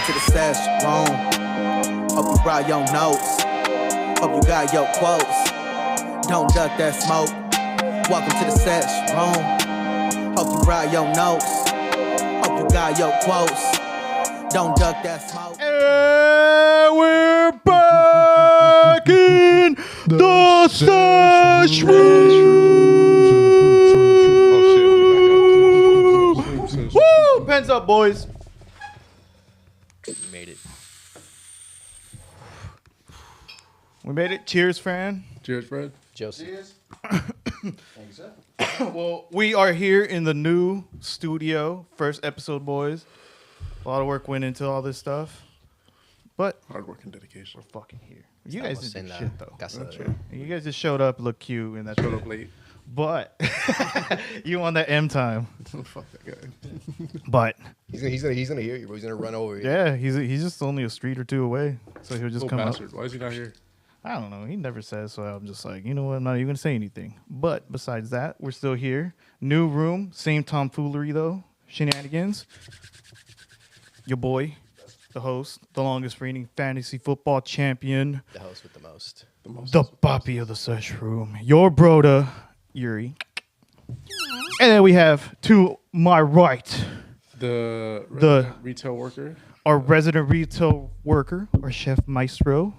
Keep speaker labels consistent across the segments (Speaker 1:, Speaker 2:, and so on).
Speaker 1: Welcome to the Sesh'room. Hope you brought your notes. Hope you got your quotes. Don't duck that smoke. Welcome to the Sesh'room. Hope you brought your notes. Hope you got your quotes. Don't duck that smoke.
Speaker 2: And we're back in the Sesh'room. Woo! Pens up, boys.
Speaker 3: We made it.
Speaker 2: We made it. Cheers, Fran.
Speaker 4: Cheers, Fred.
Speaker 3: Josie.
Speaker 2: Well, we are here in the new studio. First episode, boys. A lot of work went into all this stuff. But
Speaker 4: Hard work and dedication.
Speaker 2: we're fucking here. You guys didn't do shit, though.
Speaker 3: That's
Speaker 4: true.
Speaker 2: You guys just showed up, look cute, and that's
Speaker 4: Showed
Speaker 2: it.
Speaker 4: up late.
Speaker 2: But you on that M time.
Speaker 4: Fuck that guy.
Speaker 2: But
Speaker 3: He's gonna hear you, bro. He's gonna run over you.
Speaker 2: yeah, he's just only a street or two away, so he'll just
Speaker 4: Little
Speaker 2: come
Speaker 4: bastard.
Speaker 2: up.
Speaker 4: Why is he not here?
Speaker 2: I don't know. He never says, so I'm just like, you know what? I'm not even gonna say anything. But besides that, we're still here. New room, same tomfoolery though. Shenanigans. Your boy, the host, the longest reigning fantasy football champion,
Speaker 3: The host with the most.
Speaker 2: the Boppy of the Sesh'room, your broda, Yuri. And then we have to my right,
Speaker 4: The retail worker.
Speaker 2: our resident retail worker, our chef maestro,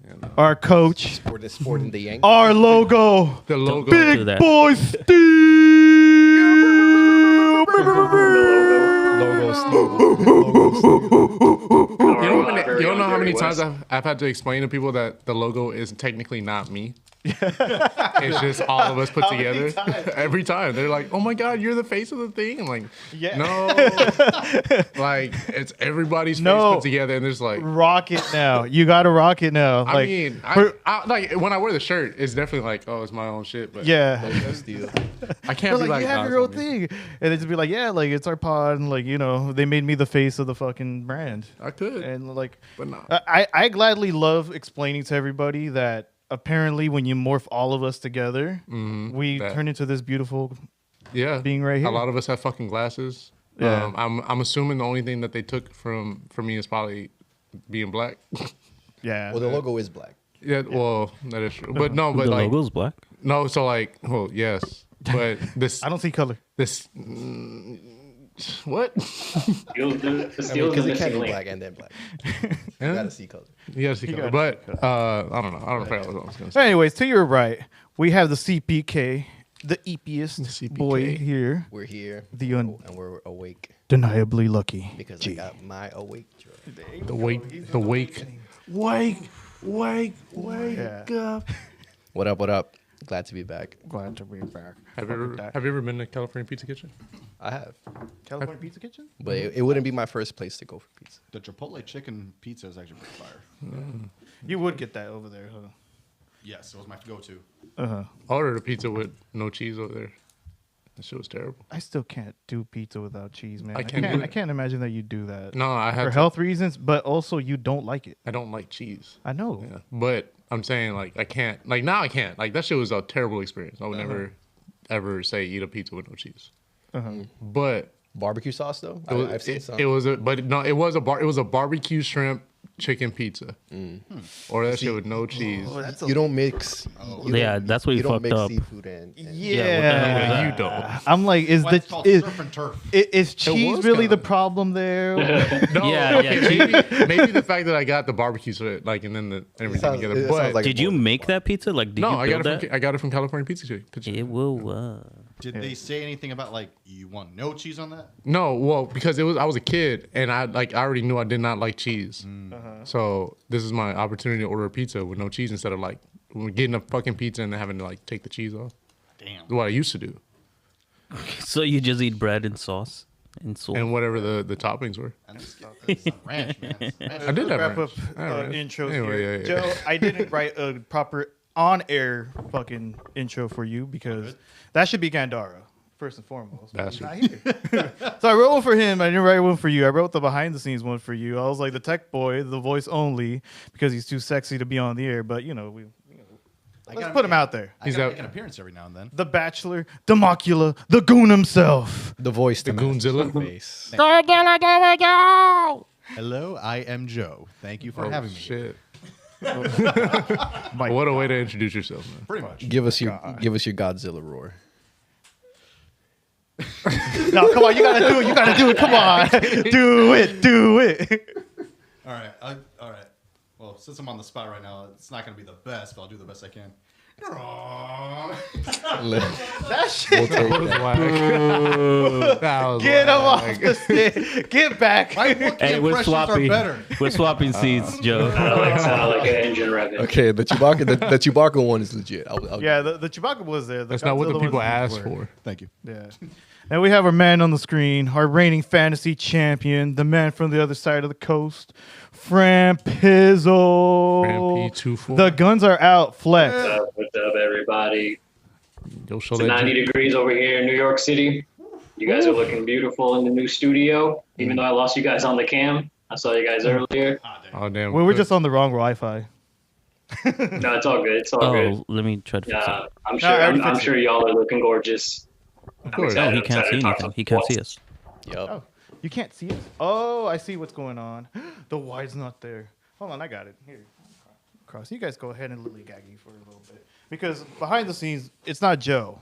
Speaker 4: And,
Speaker 2: our coach,
Speaker 3: Sporting the Yank.
Speaker 2: our logo,
Speaker 4: the logo.
Speaker 2: Big
Speaker 5: do that.
Speaker 2: Boy Steve.
Speaker 4: You don't know how many times I've had to explain to people that the logo is technically not me. It's just all of us put together. Every time they're like, "Oh my God, you're the face of the thing." I'm like,
Speaker 2: Yeah.
Speaker 4: "No." Like it's everybody's face
Speaker 2: No.
Speaker 4: put together, and there's like,
Speaker 2: Rock it now. You gotta rock it now.
Speaker 4: I
Speaker 2: Like,
Speaker 4: mean,
Speaker 2: for-
Speaker 4: I like when I wear the shirt, it's definitely like, "Oh, it's my own shit." But
Speaker 2: yeah.
Speaker 4: I can't
Speaker 2: But
Speaker 4: be
Speaker 2: like, you have
Speaker 4: "Nah,
Speaker 2: your own
Speaker 4: it's not me."
Speaker 2: thing, and it's be like, yeah, like it's our pod, and like they made me the face of the fucking brand,
Speaker 4: I could,
Speaker 2: and like,
Speaker 4: but nah.
Speaker 2: I gladly love explaining to everybody that apparently when you morph all of us together, we
Speaker 4: that.
Speaker 2: turn into this beautiful.
Speaker 4: Yeah,
Speaker 2: being right here.
Speaker 4: A lot of us have fucking glasses.
Speaker 2: Yeah.
Speaker 4: I'm assuming the only thing that they took from me is probably being black.
Speaker 2: Yeah.
Speaker 3: Well, the logo is black.
Speaker 4: Yeah, well, that is true. But no, but
Speaker 5: The
Speaker 4: like
Speaker 5: logo's black.
Speaker 4: no, so like, well, yes, but this
Speaker 2: I don't see color.
Speaker 4: this what?
Speaker 6: The
Speaker 3: I
Speaker 6: steel
Speaker 3: because
Speaker 6: is
Speaker 3: it can't be
Speaker 6: missing
Speaker 3: black
Speaker 6: link.
Speaker 3: and then black. You gotta see color.
Speaker 4: Yes, you
Speaker 2: gotta
Speaker 4: but I don't know. I don't know what I was gonna
Speaker 2: So
Speaker 4: say.
Speaker 2: anyways, to your right, we have the CPK, the eepiest
Speaker 4: CPK.
Speaker 2: boy here,
Speaker 3: We're here.
Speaker 2: The un-
Speaker 3: and we're awake
Speaker 2: undeniably lucky.
Speaker 3: because
Speaker 2: G.
Speaker 3: I got my awake joy.
Speaker 4: The wake
Speaker 2: Yeah.
Speaker 4: up.
Speaker 3: What up? What up? Glad to be back.
Speaker 2: Glad to be back.
Speaker 4: Have you ever been to California Pizza Kitchen?
Speaker 3: I have,
Speaker 2: California Pizza Kitchen?
Speaker 3: but it wouldn't be my first place to go for pizza.
Speaker 7: The Chipotle chicken pizza is actually pretty fire.
Speaker 2: You would get that over there, huh?
Speaker 7: Yes, it was my go-to.
Speaker 2: Uh-huh.
Speaker 4: I ordered a pizza with no cheese over there. That shit was terrible.
Speaker 2: I still can't do pizza without cheese, man.
Speaker 4: I can't do it.
Speaker 2: I can't imagine that you do that.
Speaker 4: No, I
Speaker 2: For
Speaker 4: had to,
Speaker 2: health reasons, but also you don't like it.
Speaker 4: I don't like cheese.
Speaker 2: I know.
Speaker 4: Yeah, but I'm saying like I can't. Like now I can't. Like that shit was a terrible experience. I would never, ever say eat a pizza with no cheese. But
Speaker 3: Barbecue sauce though.
Speaker 4: it was,
Speaker 3: I've seen some.
Speaker 4: it was a. But no, it was a bar. It was a barbecue shrimp chicken pizza, or that shit with no cheese.
Speaker 3: You don't mix. You
Speaker 5: Yeah,
Speaker 3: don't-
Speaker 5: that's what you
Speaker 3: you don't
Speaker 5: fucked
Speaker 3: mix
Speaker 5: up.
Speaker 3: seafood and
Speaker 2: Yeah.
Speaker 4: You don't.
Speaker 2: I'm like, is
Speaker 7: Well, it's
Speaker 2: the
Speaker 7: called
Speaker 2: is,
Speaker 7: surf and turf.
Speaker 2: is cheese
Speaker 4: was
Speaker 2: really
Speaker 4: kinda-
Speaker 2: the problem there?
Speaker 4: No,
Speaker 5: Yeah,
Speaker 4: okay,
Speaker 5: yeah.
Speaker 4: maybe the fact that I got the barbecue, so like, and then the everything
Speaker 3: sounds-
Speaker 4: together.
Speaker 3: it
Speaker 4: But
Speaker 3: sounds like
Speaker 5: Did you make that pizza? Like, did
Speaker 4: no,
Speaker 5: you
Speaker 4: I
Speaker 5: build
Speaker 4: got it.
Speaker 5: that?
Speaker 4: I got it from California Pizza Kitchen.
Speaker 5: It will.
Speaker 7: Did they say anything about like you want no cheese on that?
Speaker 4: No, well, because I was a kid and I already knew I did not like cheese. So this is my opportunity to order a pizza with no cheese instead of like getting a fucking pizza and then having to like take the cheese off.
Speaker 7: Damn.
Speaker 4: What I used to do.
Speaker 5: So you just eat bread and sauce and salt.
Speaker 4: And whatever the toppings were.
Speaker 7: And it's ranch, man. Ranch.
Speaker 4: I did have
Speaker 2: Wrap up
Speaker 4: ranch. I had ranch.
Speaker 2: intros
Speaker 4: Anyway,
Speaker 2: here.
Speaker 4: yeah.
Speaker 2: Joe, I didn't write a proper on-air fucking intro for you because that should be Gandara. First and foremost. But he's
Speaker 4: Bastard.
Speaker 2: not here. So I wrote one for him. I didn't write one for you. I wrote the behind the scenes one for you. I was like the tech boy, the voice only, because he's too sexy to be on the air. But let's put him out there.
Speaker 7: I
Speaker 4: He's
Speaker 7: gotta
Speaker 4: out-
Speaker 7: make an appearance every now and then.
Speaker 2: The Bachelor, the Mocula, the Goon himself.
Speaker 3: the voice?
Speaker 4: The Goonzilla.
Speaker 3: Face.
Speaker 7: Hello, I am Joe. Thank you for having me.
Speaker 4: Shit.
Speaker 2: Mike.
Speaker 4: What a way to introduce yourself, man.
Speaker 7: Pretty much.
Speaker 3: Give us your Godzilla roar.
Speaker 2: No, come on, you gotta do it. You gotta do it. Come on, do it.
Speaker 7: All right. All right. Well, since I'm on the spot right now, it's not going to be the best, but I'll do the best I can.
Speaker 2: That shit.
Speaker 3: We'll take that.
Speaker 4: That was
Speaker 2: Get him off
Speaker 4: whack.
Speaker 2: the stick. Get back.
Speaker 7: My Wookiee
Speaker 5: Hey, we're
Speaker 7: impressions are
Speaker 5: swapping.
Speaker 7: better.
Speaker 5: We're swapping seats, Joe.
Speaker 6: Sound like an engine revving.
Speaker 3: Okay, the Chewbacca one is legit. I'll
Speaker 2: Yeah, the Chewbacca was there.
Speaker 4: That's not what the
Speaker 2: Godzilla
Speaker 4: people
Speaker 2: ones
Speaker 4: asked
Speaker 2: were.
Speaker 4: for.
Speaker 7: Thank you.
Speaker 2: Yeah. And we have our man on the screen, our reigning fantasy champion, the man from the other side of the coast, Fran Pizzle.
Speaker 4: Fran P24.
Speaker 2: The guns are out. Flex.
Speaker 6: What's up, everybody?
Speaker 4: Yo, show
Speaker 6: It's
Speaker 4: that
Speaker 6: 90 degrees over here in New York City. You guys are looking beautiful in the new studio. Even though I lost you guys on the cam, I saw you guys earlier.
Speaker 4: Oh, damn.
Speaker 2: We were just on the wrong Wi-Fi.
Speaker 6: No, it's all good. It's all good.
Speaker 5: Oh, let me try to fix
Speaker 6: Yeah,
Speaker 5: it.
Speaker 6: I'm
Speaker 2: I
Speaker 6: sure.
Speaker 2: already
Speaker 6: I'm
Speaker 2: fixed
Speaker 6: sure y'all are looking gorgeous.
Speaker 4: Of course.
Speaker 5: Oh,
Speaker 6: I'm
Speaker 5: he can't see
Speaker 6: excited to talk
Speaker 5: anything.
Speaker 6: some
Speaker 5: He can't
Speaker 6: sports.
Speaker 5: see us.
Speaker 3: Yep.
Speaker 2: You can't see us? Oh, I see what's going on. The wide's not there. Hold on, I got it. Here. Cross. You guys go ahead and lily gaggy for a little bit. Because behind the scenes, it's not Joe.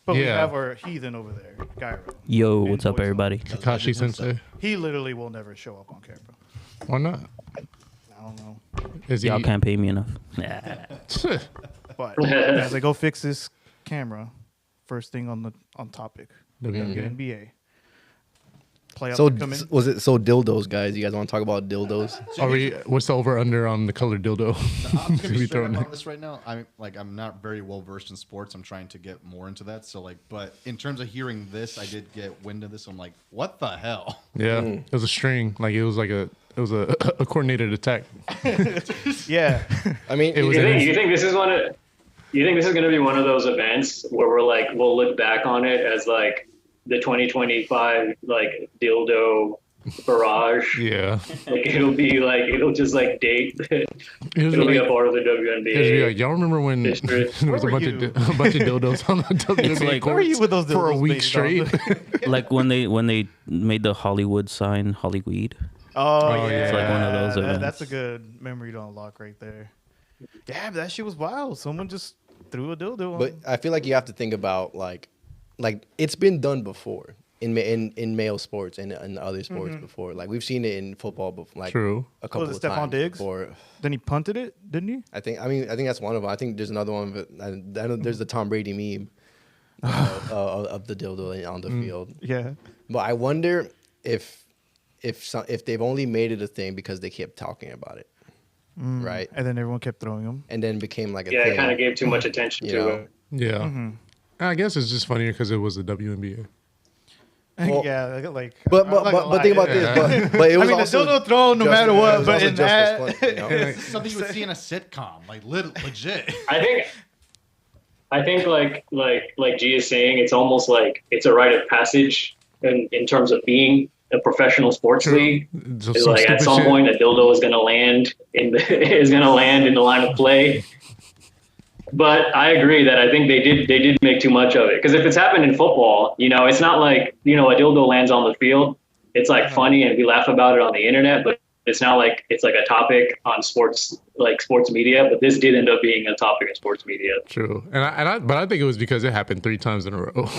Speaker 2: But we
Speaker 4: Yeah.
Speaker 2: have our heathen over there, Gyro.
Speaker 5: Yo,
Speaker 2: And
Speaker 5: what's up,
Speaker 2: voice
Speaker 5: everybody?
Speaker 4: Kakashi Sensei.
Speaker 2: He literally will never show up on camera.
Speaker 4: Why not?
Speaker 2: I don't know.
Speaker 4: Is he?
Speaker 5: Y'all can't pay me enough. Nah.
Speaker 2: But as I go fix this camera, first thing on topic,
Speaker 4: WNBA.
Speaker 2: NBA. Playoffs
Speaker 3: So
Speaker 2: are coming.
Speaker 3: was it so dildos, guys? You guys want to talk about dildos?
Speaker 4: Are we? What's the over under on the colored dildo?
Speaker 7: I'm just gonna
Speaker 4: We
Speaker 7: be straight
Speaker 4: throwing
Speaker 7: up
Speaker 4: it.
Speaker 7: on this right now. I'm not very well versed in sports. I'm trying to get more into that. So but in terms of hearing this, I did get wind of this. I'm like, what the hell?
Speaker 4: Yeah, it was a string. Like it was a coordinated attack.
Speaker 2: Yeah.
Speaker 3: I mean,
Speaker 4: It was
Speaker 6: You think this is You think this is going to be one of those events where we'll look back on it as like the 2025 like dildo barrage?
Speaker 4: Yeah.
Speaker 6: Like it'll just like date.
Speaker 4: Here's
Speaker 6: It'll be
Speaker 4: like,
Speaker 6: a part of the
Speaker 4: here's
Speaker 6: WNBA.
Speaker 4: like, y'all remember when there
Speaker 6: History.
Speaker 4: was a
Speaker 2: Where
Speaker 4: bunch
Speaker 2: were
Speaker 4: of dildos on the WNBA
Speaker 5: like-
Speaker 2: Where were you with those
Speaker 4: for a
Speaker 2: dildos
Speaker 4: week
Speaker 2: based
Speaker 4: straight?
Speaker 2: on?
Speaker 5: Like when they made the Hollywood sign, Hollyweed.
Speaker 2: Oh,
Speaker 4: Oh,
Speaker 2: yeah.
Speaker 4: yeah. It's
Speaker 5: like one of those
Speaker 2: That's
Speaker 5: events.
Speaker 2: a good memory to unlock right there. Yeah, but that shit was wild. Someone just threw a dildo on.
Speaker 3: but I feel like you have to think about like it's been done before in male sports and other sports before. Like we've seen it in football before. Like
Speaker 4: True.
Speaker 3: a couple
Speaker 2: Was
Speaker 3: of
Speaker 2: it Stephon
Speaker 3: times
Speaker 2: Diggs?
Speaker 3: before.
Speaker 2: Then he punted it, didn't he?
Speaker 3: I think that's one of them. I think there's another one. But I know there's the Tom Brady meme of the dildo on the field.
Speaker 2: Yeah.
Speaker 3: But I wonder if they've only made it a thing because they kept talking about it, right?
Speaker 2: And then everyone kept throwing them.
Speaker 3: And then became like a
Speaker 6: Yeah,
Speaker 3: thing.
Speaker 6: it kind of gave too much attention
Speaker 3: You
Speaker 6: to
Speaker 3: know.
Speaker 6: it.
Speaker 4: Yeah. I guess it's just funnier because it was the WNBA.
Speaker 3: Well,
Speaker 2: yeah, like.
Speaker 3: But
Speaker 2: I'm not gonna
Speaker 3: but think
Speaker 2: lie.
Speaker 3: about this. But it
Speaker 2: I
Speaker 3: was
Speaker 2: mean, the
Speaker 3: also
Speaker 2: dildo thrown no
Speaker 3: just-
Speaker 2: matter
Speaker 3: it
Speaker 2: what,
Speaker 3: was
Speaker 2: but
Speaker 3: also
Speaker 2: in
Speaker 3: just as
Speaker 2: that,
Speaker 3: funny, you know?
Speaker 7: It's something you would see in a sitcom, like legit.
Speaker 6: I think like G is saying, it's almost like it's a rite of passage in terms of being a professional sports league.
Speaker 4: So
Speaker 6: It's
Speaker 4: some
Speaker 6: like at
Speaker 4: stupid
Speaker 6: some
Speaker 4: shit.
Speaker 6: point a dildo is gonna land in the line of play. But I agree that I think they did make too much of it, because if it's happened in football, it's not like a dildo lands on the field. It's like funny and we laugh about it on the internet, but it's not like it's like a topic on sports media. But this did end up being a topic in sports media.
Speaker 4: True. But I think it was because it happened 3 times in a row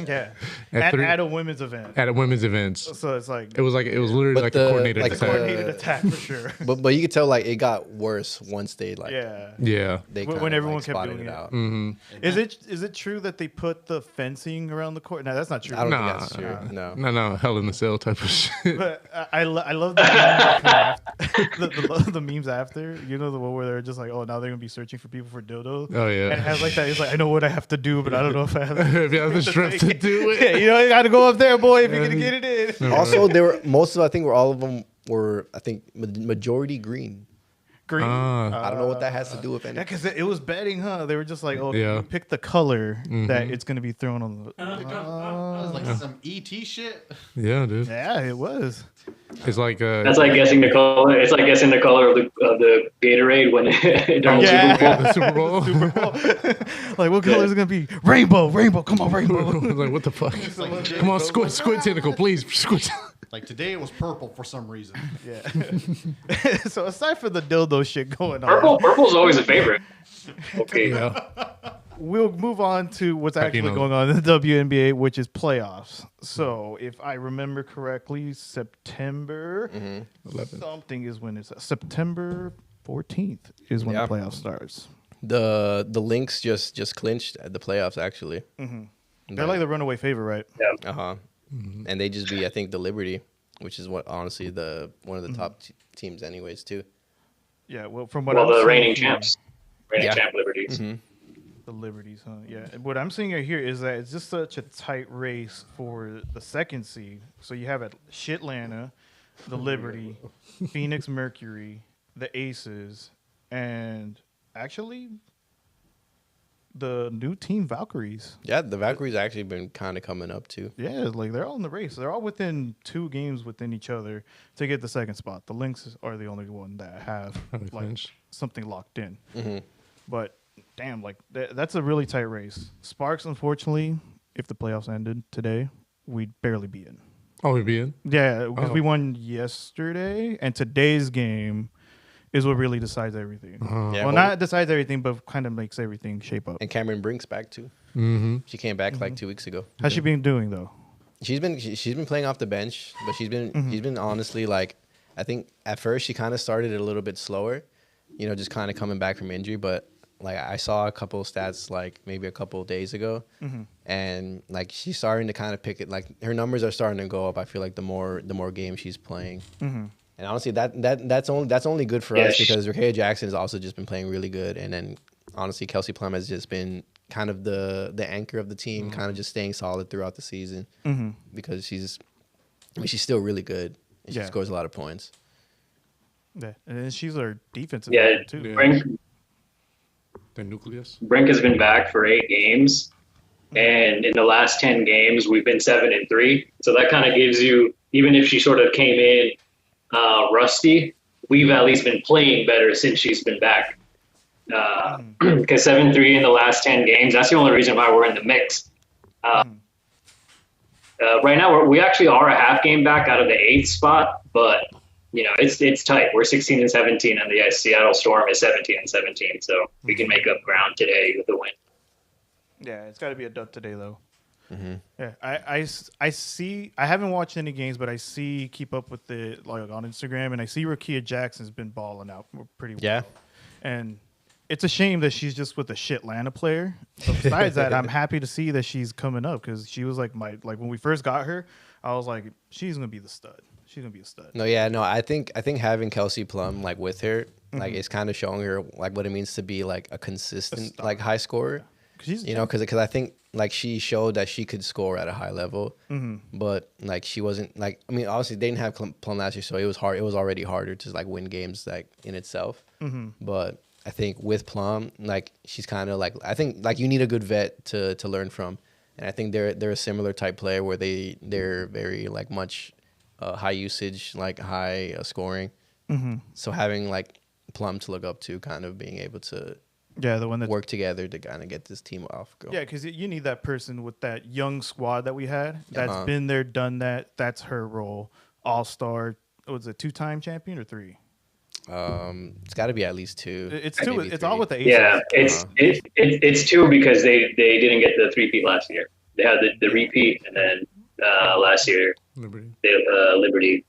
Speaker 2: yeah,
Speaker 4: At three-
Speaker 2: at a women's event.
Speaker 4: at a women's events.
Speaker 2: So it's like
Speaker 4: It was literally
Speaker 3: But
Speaker 4: like
Speaker 3: the-
Speaker 4: a coordinated
Speaker 3: like
Speaker 4: attack.
Speaker 2: coordinated attack for sure.
Speaker 3: But you could tell like it got worse once they like
Speaker 2: Yeah.
Speaker 4: Yeah.
Speaker 3: they
Speaker 2: When
Speaker 3: kinda,
Speaker 2: everyone
Speaker 3: like,
Speaker 2: kept
Speaker 3: spotted
Speaker 2: doing
Speaker 3: it
Speaker 2: it.
Speaker 3: out.
Speaker 2: Is it true that they put the fencing around the court? No, that's not true.
Speaker 3: I don't
Speaker 4: Nah.
Speaker 3: think that's true. No.
Speaker 4: No, hell in the cell type of shit.
Speaker 2: But I love the memes that come after, the memes after. You know, the one where they're just like, oh, now they're gonna be searching for people for dildos.
Speaker 4: Oh, yeah.
Speaker 2: And it has like that. It's like, I know what I have to do, but I don't know if I have.
Speaker 4: If you have the strength to do
Speaker 2: Yeah,
Speaker 4: it.
Speaker 2: you know, you got to go up there, boy, if you're gonna get it in.
Speaker 3: Also, there were all of them were I think majority green.
Speaker 2: Green.
Speaker 3: I don't know what that has to do with
Speaker 2: Yeah,
Speaker 3: anything.
Speaker 2: because it was betting, huh? They were just like, oh,
Speaker 4: Yeah.
Speaker 2: pick the color that it's gonna be thrown on the.
Speaker 7: That was like some ET shit.
Speaker 4: Yeah, dude.
Speaker 2: Yeah, it was.
Speaker 4: It's like
Speaker 6: That's like guessing the color. It's like guessing the color of the Gatorade when during
Speaker 2: Yeah.
Speaker 6: Super Bowl.
Speaker 4: the Super Bowl.
Speaker 2: Like, what color is it gonna be? Rainbow, come on, rainbow.
Speaker 4: Like, what the fuck? Come on, squid tentacle, please. Squid.
Speaker 7: Like today it was purple for some reason.
Speaker 2: Yeah. So aside from the dildo shit going on,
Speaker 6: Purple's always a favorite. Okay.
Speaker 4: Yeah.
Speaker 2: we'll move on to what's actually
Speaker 4: know.
Speaker 2: going on in the WNBA, which is playoffs. So if I remember correctly, September something is when it's September 14th is when
Speaker 3: Yeah.
Speaker 2: the playoff starts.
Speaker 3: The Lynx just clinched at the playoffs actually.
Speaker 2: They're like the runaway favorite, right?
Speaker 3: Uh huh. And they just beat I think the Liberty, which is what honestly one of the top teams anyways too.
Speaker 2: Yeah. Well, from what
Speaker 6: Well,
Speaker 2: I'm
Speaker 6: the
Speaker 2: seeing
Speaker 6: reigning
Speaker 2: here-
Speaker 6: champs. Reigning
Speaker 3: Yeah.
Speaker 6: champ Liberties.
Speaker 2: The Liberties, huh? Yeah. And what I'm seeing here is that it's just such a tight race for the second seed. So you have Shitlanta, the Liberty, Phoenix Mercury, the Aces, and actually the new team Valkyries.
Speaker 3: Yeah, the Valkyries actually been kind of coming up too.
Speaker 2: Yeah, like they're all in the race. They're all within 2 games within each other to get the second spot. The Lynx are the only one that have like
Speaker 4: clinched.
Speaker 2: something locked in. But damn, like that's a really tight race. Sparks, unfortunately, if the playoffs ended today, we'd barely be in.
Speaker 4: Oh, we be in?
Speaker 2: Yeah, because
Speaker 4: Oh.
Speaker 2: we won yesterday, and today's game is what really decides everything.
Speaker 3: Yeah,
Speaker 2: Well, not decides everything, but kind of makes everything shape up.
Speaker 3: And Cameron Brink's back too. She came back like 2 weeks ago.
Speaker 2: How's she been doing though?
Speaker 3: She's been playing off the bench, but she's been honestly like I think at first she kind of started a little bit slower, just kind of coming back from injury. But like I saw a couple of stats like maybe a couple of days ago, and like she's starting to kind of pick it. Like her numbers are starting to go up. I feel like the more games she's playing. And honestly, that's only good for us because Rakaya Jackson has also just been playing really good, and then honestly, Kelsey Plum has just been kind of the anchor of the team, kind of just staying solid throughout the season because she's still really good and she
Speaker 2: Yeah.
Speaker 3: scores a lot of points.
Speaker 2: Yeah, and then she's our defensive
Speaker 6: Yeah,
Speaker 2: weapon, too.
Speaker 6: Brink,
Speaker 4: The nucleus.
Speaker 6: Brink has been back for 8 games, and in the last 10 games, we've been 7-3. So that kind of gives you, even if she sort of came in rusty, we've at least been playing better since she's been back. Because 7-3 in the last 10 games, that's the only reason why we're in the mix. Right now, we actually are a half game back out of the 8th spot, but it's tight. We're 16-17, and the Seattle Storm is 17-17. So we can make up ground today with a win.
Speaker 2: Yeah, it's got to be a dub today, though. Yeah, I see. I haven't watched any games, but I keep up with it like on Instagram, and I see Rakaya Jackson's been balling out pretty well.
Speaker 3: Yeah.
Speaker 2: And it's a shame that she's just with a Shitlanta player. But besides that, I'm happy to see that she's coming up because she was like when we first got her, I was like, she's gonna be the stud. She's gonna be a stud.
Speaker 3: No, I think having Kelsey Plum like with her, like it's kind of showing her like what it means to be like a consistent like high scorer. Because I think like she showed that she could score at a high level, but like she wasn't like obviously they didn't have Plum last year, so it was hard. It was already harder to like win games like in itself. But I think with Plum, like she's kind of like I think like you need a good vet to learn from, and I think they're a similar type player where they're very like much high usage, like high scoring. So having like Plum to look up to, kind of being able to.
Speaker 2: Yeah, the one that
Speaker 3: work together to kind of get this team off.
Speaker 2: Yeah, because you need that person with that young squad that we had that's been there, done that. That's her role. All-star. Was it 2-time champion or 3?
Speaker 3: It's got to be at least 2.
Speaker 2: It's 2.
Speaker 3: Maybe
Speaker 2: It's
Speaker 3: 3.
Speaker 2: all with the Aces.
Speaker 6: Yeah, it's 2 because they didn't get the 3-peat last year. They had the repeat, and then last year
Speaker 4: Liberty.
Speaker 6: they Liberty.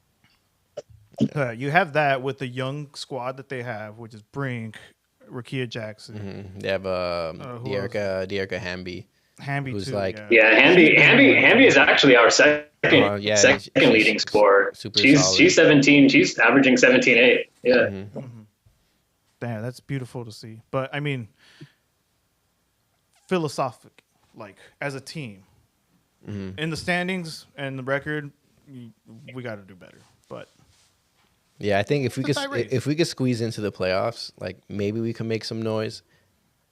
Speaker 2: You have that with the young squad that they have, which is Brink, Rakaya Jackson,
Speaker 3: They have Dearica Hamby.
Speaker 2: Hamby
Speaker 3: who's
Speaker 2: too.
Speaker 3: like-
Speaker 6: Yeah, Hamby is actually our second
Speaker 3: she's
Speaker 6: leading scorer.
Speaker 3: super
Speaker 6: She's
Speaker 3: solid.
Speaker 6: 17. She's averaging 17.8. Yeah.
Speaker 2: Damn, that's beautiful to see. But I mean, philosophic, like as a team, in the standings and the record, we got to do better. But
Speaker 3: Yeah, I think
Speaker 2: It's a tight race.
Speaker 3: if we could squeeze into the playoffs, like maybe we can make some noise.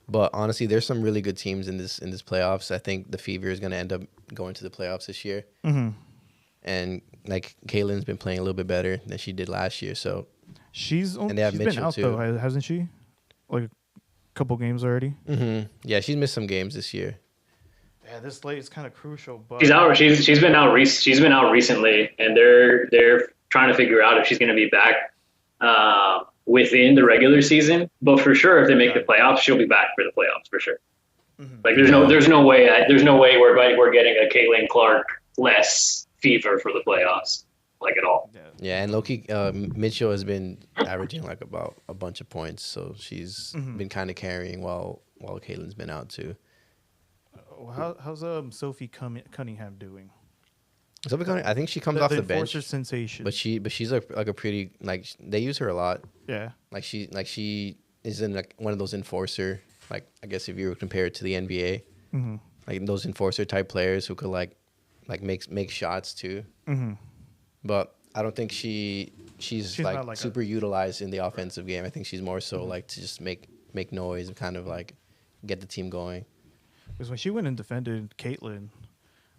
Speaker 3: But honestly, there's some really good teams in this playoffs. I think the Fever is going to end up going to the playoffs this year. And like Kaylin's been playing a little bit better than she did last year. So
Speaker 2: she's
Speaker 3: they have
Speaker 2: been
Speaker 3: Mitchell,
Speaker 2: out
Speaker 3: too.
Speaker 2: though, hasn't she? Like a couple games already.
Speaker 3: yeah, she's missed some games this year.
Speaker 2: Yeah, this slate is kind of crucial, but
Speaker 6: She's out. She's been out. She's been out recently, and they're trying to figure out if she's going to be back within the regular season. But for sure, if they make the playoffs, she'll be back for the playoffs for sure. Like there's no way we're getting a Caitlin Clark less fever for the playoffs, like at all.
Speaker 3: Yeah, and Loki Mitchell has been averaging like about a bunch of points, so she's been kind of carrying while Caitlin's been out too.
Speaker 2: How's Sophie Cunningham doing?
Speaker 3: Sophie Cunningham, I think she comes off the bench,
Speaker 2: sensation.
Speaker 3: but she's like a pretty like they use her a lot.
Speaker 2: Yeah,
Speaker 3: Like she is in like one of those enforcer, like I guess if you were to compare it to the NBA, like those enforcer type players who could like make shots too. But I don't think she's like super utilized in the offensive game. I think she's more so like to just make noise and kind of like get the team going.
Speaker 2: Because when she went and defended Caitlin,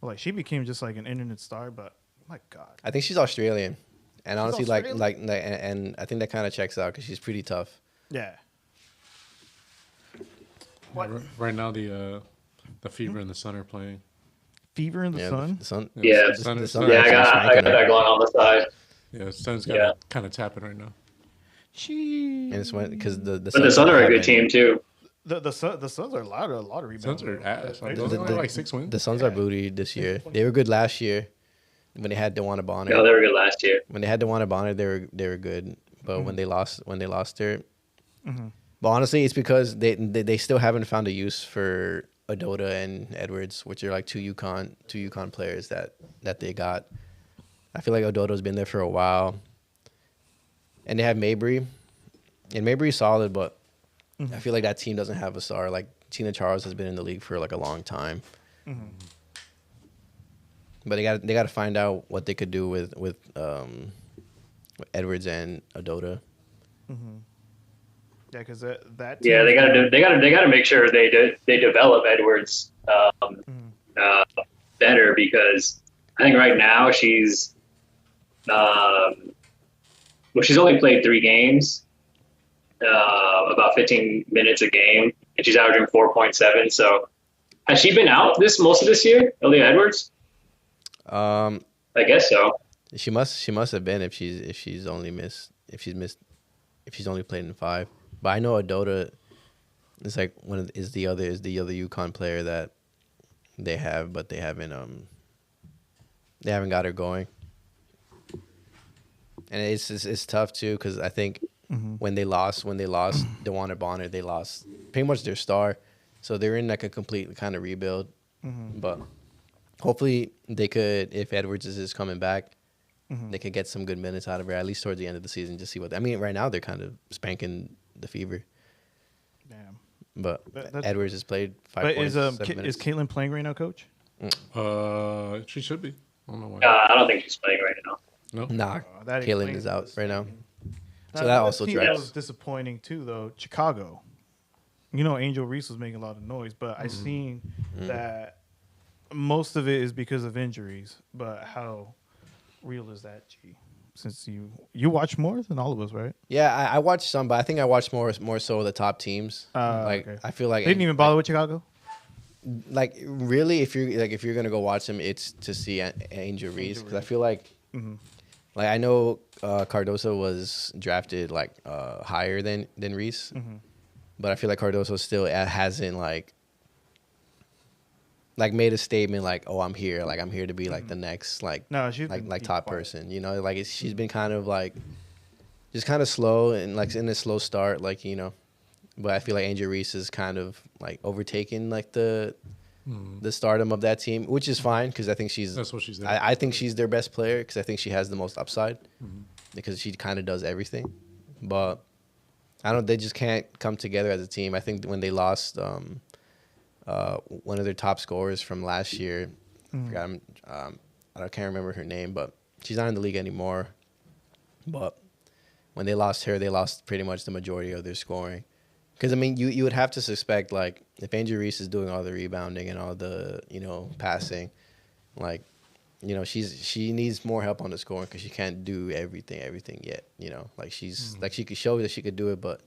Speaker 2: like she became just like an internet star. But my God,
Speaker 3: I think she's Australian, and honestly,
Speaker 2: Australian?
Speaker 3: and I think that kind of checks out because she's pretty tough.
Speaker 2: yeah.
Speaker 4: Right now, the Fever and the Sun are playing.
Speaker 2: Fever in the sun.
Speaker 3: The Sun.
Speaker 6: Yeah.
Speaker 3: the Sun are
Speaker 6: Yeah,
Speaker 3: actually
Speaker 6: I
Speaker 3: spanking
Speaker 6: got
Speaker 3: her.
Speaker 6: that going on the side.
Speaker 4: Yeah, the Sun's kind of tapping right now.
Speaker 2: She.
Speaker 3: And it's because the
Speaker 6: But the Sun are a good team too.
Speaker 2: The Suns are a lot of rebounds.
Speaker 4: Suns are ass. Like, those
Speaker 3: The-
Speaker 4: are
Speaker 3: the-
Speaker 4: like 6 wins.
Speaker 3: The Suns are booty this year. They were good last year when they had DeWanna Bonner.
Speaker 6: No, they were good last year.
Speaker 3: When they had DeWanna Bonner, they were good. But when they lost her, but honestly, it's because they still haven't found a use for Adota and Edwards, which are like two UConn players that they got. I feel like Odoto's been there for a while, and they have Mabry, and Mabry's solid, but I feel like that team doesn't have a star. Like Tina Charles has been in the league for like a long time. But they got to find out what they could do with Edwards and Adota.
Speaker 2: Yeah, because that.
Speaker 6: Yeah, they gotta make sure they develop Edwards better, because I think right now she's she's only played 3 games, about 15 minutes a game, and she's averaging 4.7. So has she been out most of this year, Aaliyah Edwards? I guess so.
Speaker 3: She must have been if she's only played in 5. But I know Adota is like is the other UConn player that they have, but they haven't got her going. And it's tough too, because I think when they lost DeWanna Bonner, they lost pretty much their star, so they're in like a complete kind of rebuild. But hopefully they could, if Edwards is coming back, they could get some good minutes out of her at least towards the end of the season. Just see what I mean. Right now they're kind of spanking the Fever.
Speaker 2: Damn.
Speaker 3: But Edwards has played 5
Speaker 2: But
Speaker 3: points.
Speaker 2: is
Speaker 3: 7 minutes.
Speaker 2: Caitlin playing right now, Coach?
Speaker 4: She should be. I don't know why.
Speaker 6: I don't think she's playing right now.
Speaker 4: No.
Speaker 3: Nah,
Speaker 2: that
Speaker 3: Caitlin
Speaker 2: explains
Speaker 3: is out
Speaker 2: this.
Speaker 3: right now. So
Speaker 2: Now,
Speaker 3: that also
Speaker 2: team that
Speaker 3: drives.
Speaker 2: was disappointing too, though. Chicago. You know, Angel Reese was making a lot of noise, but I seen that most of it is because of injuries. But how real is that, G? Since you watch more than all of us, right?
Speaker 3: Yeah, I watched some, but I think I watched more so of the top teams.
Speaker 2: Okay.
Speaker 3: I feel like
Speaker 2: They didn't even bother with Chicago.
Speaker 3: like really, if you're gonna go watch them, it's to see Angel Reese, because I feel like like I know Cardoso was drafted like higher than Reese, but I feel like Cardoso still hasn't like made a statement like, oh, I'm here to be like the next
Speaker 2: No, she's
Speaker 3: like
Speaker 2: been
Speaker 3: top
Speaker 2: quiet.
Speaker 3: person, you know, like she's been kind of like just kind of slow and like in a slow start, like, you know. But I feel like Angel Reese is kind of like overtaking like the stardom of that team, which is fine, because I think
Speaker 4: That's what she's there.
Speaker 3: I think she's their best player, because I think she has the most upside, because she kind of does everything. But they just can't come together as a team. I think when they lost one of their top scorers from last year, I can't remember her name, but she's not in the league anymore. But when they lost her, they lost pretty much the majority of their scoring. Because, I mean, you would have to suspect, like, if Angel Reese is doing all the rebounding and all the, you know, passing, like, you know, she needs more help on the scoring, because she can't do everything yet, you know. Like, she's like, she could show that she could do it, but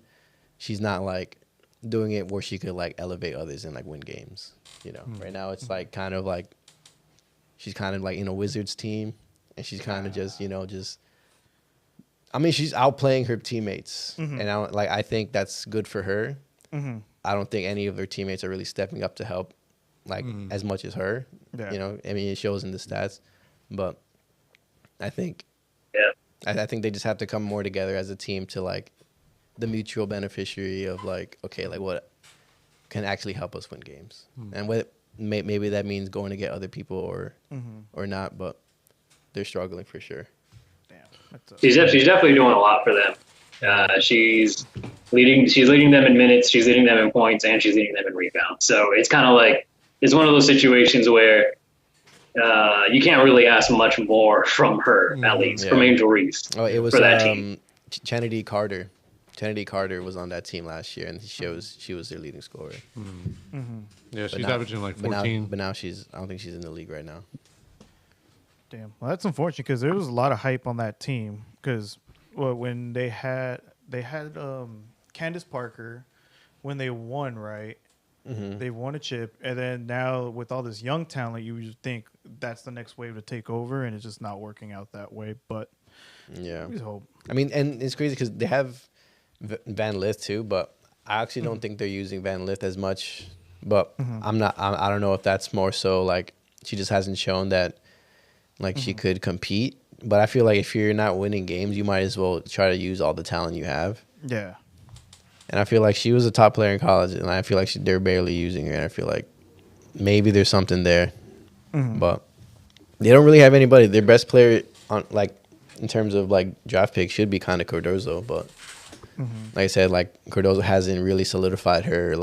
Speaker 3: she's not, like, doing it where she could like elevate others and like win games. You know, right now it's like kind of like she's kind of like in a Wizards team, and she's kind of just I mean, she's outplaying her teammates, and I think that's good for her. I don't think any of her teammates are really stepping up to help like as much as her.
Speaker 2: Yeah.
Speaker 3: You know, I mean, it shows in the stats, but I think I think they just have to come more together as a team to like the mutual beneficiary of like, okay, like what can actually help us win games, and what maybe that means going to get other people or not, but they're struggling for sure.
Speaker 6: She's definitely doing a lot for them. She's leading them in minutes, she's leading them in points, and she's leading them in rebounds. So it's kind of like it's one of those situations where you can't really ask much more from her, at least from Angel Reese.
Speaker 3: Oh, it was
Speaker 6: for that team.
Speaker 3: Kennedy Carter. Kennedy Carter was on that team last year, and she was their leading scorer.
Speaker 4: Yeah, she's averaging like 14.
Speaker 3: But now I don't think she's in the league right now.
Speaker 2: Damn. Well, that's unfortunate because there was a lot of hype on that team. Because when they had Candace Parker, when they won, right? They won a chip, and then now with all this young talent, you would think that's the next wave to take over, and it's just not working out that way. But
Speaker 3: yeah,
Speaker 2: we hope.
Speaker 3: I mean, and it's crazy because they have Van Lith too, but I actually don't think they're using Van Lith as much. But I don't know if that's more so like she just hasn't shown that like she could compete. But I feel like if you're not winning games, you might as well try to use all the talent you have.
Speaker 2: Yeah.
Speaker 3: And I feel like she was a top player in college, and I feel like they're barely using her. And I feel like maybe there's something there, but they don't really have anybody. Their best player on like in terms of like draft pick should be kind of Cardozo, but like I said, like Cardozo hasn't really solidified her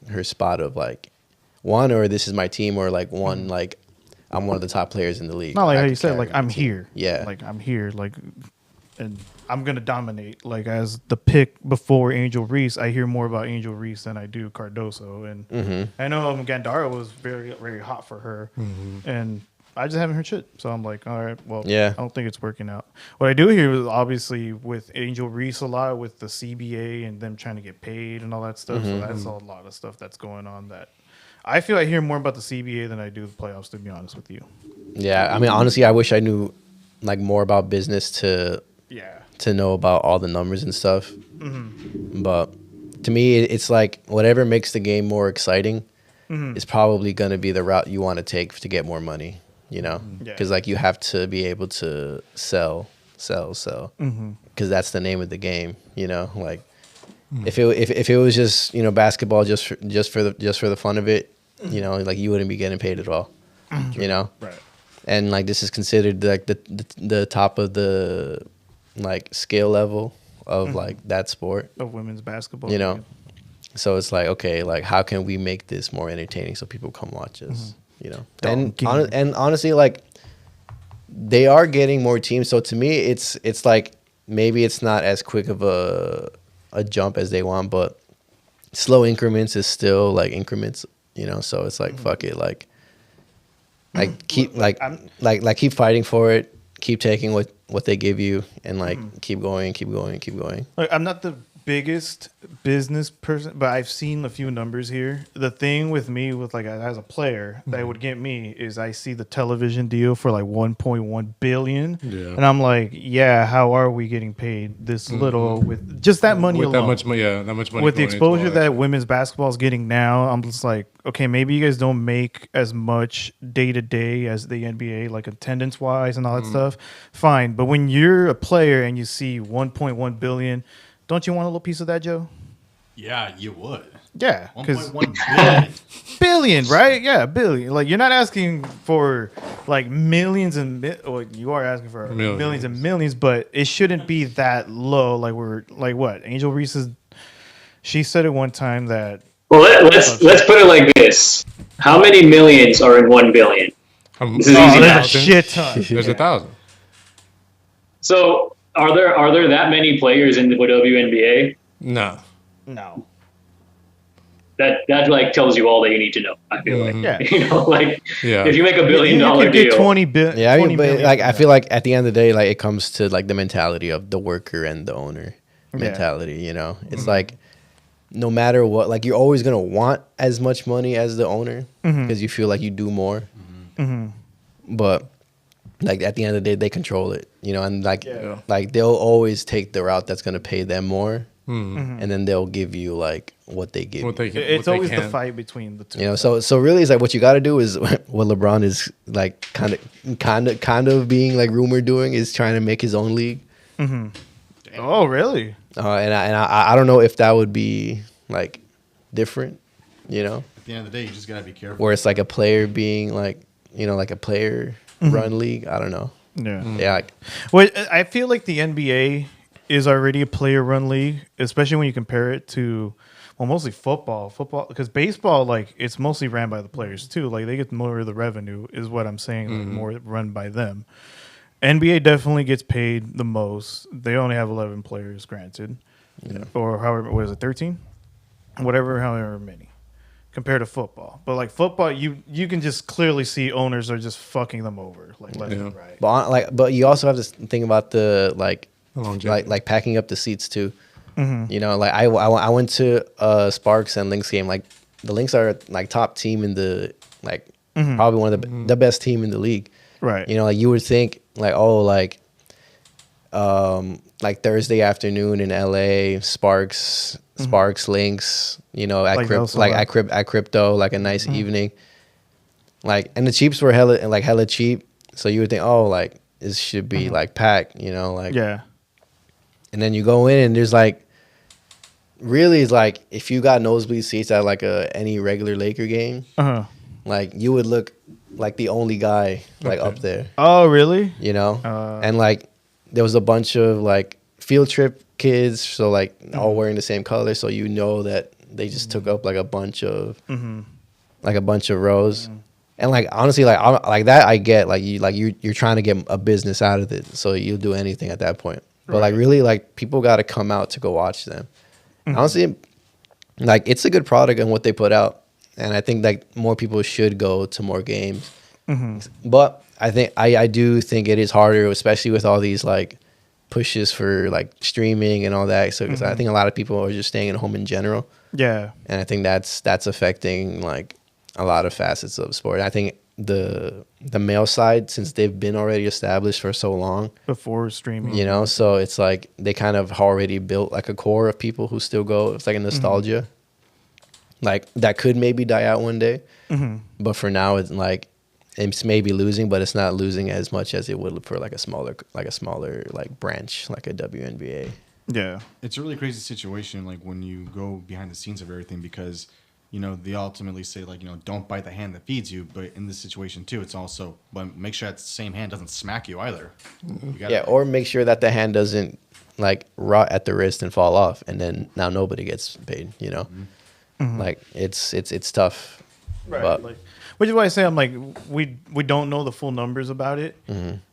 Speaker 3: her spot of like one, or this is my team, or like one like I'm one of the top players in the league.
Speaker 2: Not like how you said, like I'm here.
Speaker 3: Yeah,
Speaker 2: like I'm here, like. And I'm gonna dominate. Like as the pick before Angel Reese, I hear more about Angel Reese than I do Cardoso. And I know Gandara was very, very hot for her, and I just haven't heard shit. So I'm like, all right, well, I don't think it's working out. What I do hear is obviously with Angel Reese a lot with the CBA and them trying to get paid and all that stuff. So that's a lot of stuff that's going on. That I feel I hear more about the CBA than I do the playoffs. To be honest with you.
Speaker 3: Yeah, I mean, honestly, I wish I knew like more about business to know about all the numbers and stuff. But to me, it's like whatever makes the game more exciting is probably going to be the route you want to take to get more money, you know? Because like you have to be able to sell. Because that's the name of the game, you know? Like if it was just, you know, basketball just for the fun of it, you know, like you wouldn't be getting paid at all, you know?
Speaker 2: Right.
Speaker 3: And like this is considered like the top of the like scale level of like that sport
Speaker 2: of women's basketball,
Speaker 3: you know. So it's like, okay, like how can we make this more entertaining so people come watch us, you know? And honestly, like they are getting more teams. So to me, it's like maybe it's not as quick of a jump as they want, but slow increments is still like increments, you know. So it's like fuck it, like keep keep fighting for it, keep taking what they give you, and like keep going.
Speaker 2: Like, I'm not the biggest business person, but I've seen a few numbers here. The thing with me, with like as a player, that would get me is I see the television deal for like 1.1 billion, and I'm like, yeah, how are we getting paid this little with just that money
Speaker 4: with
Speaker 2: alone?
Speaker 4: That much money
Speaker 2: with the exposure that women's basketball is getting now. I'm just like, okay, maybe you guys don't make as much day to day as the NBA, like attendance wise and all that stuff. Fine, but when you're a player and you see 1.1 billion. Don't you want a little piece of that, Joe?
Speaker 7: Yeah, you would.
Speaker 2: Yeah, because
Speaker 7: 1.1
Speaker 2: billion, right? Yeah, billion. Like you're not asking for like millions and or you are asking for millions and millions, but it shouldn't be that low. Like we're like what? Angel Reese is. She said it one time that.
Speaker 6: Well, let's put it like this: how many millions are in 1 billion? This is easy
Speaker 2: there's a shit ton.
Speaker 4: There's 1,000.
Speaker 6: So. Are there that many players in the WNBA?
Speaker 4: No.
Speaker 6: That like tells you all that you need to know. I feel like, you know, like if you make $1 billion deal,
Speaker 2: 20 billion.
Speaker 3: Yeah, I mean, but like I feel like at the end of the day, like it comes to like the mentality of the worker and the owner mentality. You know, it's like no matter what, like you're always gonna want as much money as the owner because you feel like you do more. But like at the end of the day, they control it, and like they'll always take the route that's gonna pay them more, and then they'll give you like what they give.
Speaker 2: It's always the fight between the two.
Speaker 3: So really, it's like what you got to do is what LeBron is like kind of being like rumored doing is trying to make his own league.
Speaker 2: Oh, really?
Speaker 3: And I don't know if that would be like different,
Speaker 7: At the end of the day, you just gotta be careful.
Speaker 3: where it's like a player being like like a player run league. I don't know.
Speaker 2: Yeah. Well, I feel like the NBA is already a player-run league, especially when you compare it to, well, mostly football. Because baseball, like, it's mostly ran by the players too. Like, they get more of the revenue, is what I'm saying. Like, more run by them. NBA definitely gets paid the most. They only have 11 players, granted, or however, what is it, 13? However many. Compared to football, but like football, you can just clearly see owners are just fucking them over, like left and right.
Speaker 3: But you also have to think about the like packing up the seats too. Like I went to Sparks and Lynx game. Like the Lynx are like top team in the like probably one of the best team in the league.
Speaker 2: Right.
Speaker 3: Like you would think like like Thursday afternoon in LA, Sparks, Lynx, at crypto, like a nice evening. Like, and the cheaps were hella cheap. So you would think, like this should be like packed, like.
Speaker 2: Yeah.
Speaker 3: And then you go in and there's like, really it's like if you got nosebleed seats at like any regular Laker game, like you would look like the only guy like up there.
Speaker 2: Oh, really?
Speaker 3: And like there was a bunch of like field trip kids, so like all wearing the same color, so that they just took up like a bunch of rows. And like honestly, like that I get, like you're trying to get a business out of it, so you'll do anything at that point. But like really, like people got to come out to go watch them. Honestly, like it's a good product and what they put out, and I think like more people should go to more games. But I do think it is harder, especially with all these like pushes for like streaming and all that. So because I think a lot of people are just staying at home in general.
Speaker 2: Yeah,
Speaker 3: and I think that's affecting like a lot of facets of sport. I think the male side, since they've been already established for so long
Speaker 2: before streaming,
Speaker 3: so it's like they kind of already built like a core of people who still go. It's like a nostalgia, like that could maybe die out one day, but for now it's like it's maybe losing, but it's not losing as much as it would for like a smaller like branch, like a WNBA.
Speaker 2: Yeah,
Speaker 7: it's a really crazy situation, like when you go behind the scenes of everything, because they ultimately say like don't bite the hand that feeds you, but in this situation too, it's also, but make sure that same hand doesn't smack you either.
Speaker 3: Or make sure that the hand doesn't like rot at the wrist and fall off, and then now nobody gets paid. Like it's tough,
Speaker 2: right?
Speaker 3: But,
Speaker 2: like, which is why I say I'm like we don't know the full numbers about it,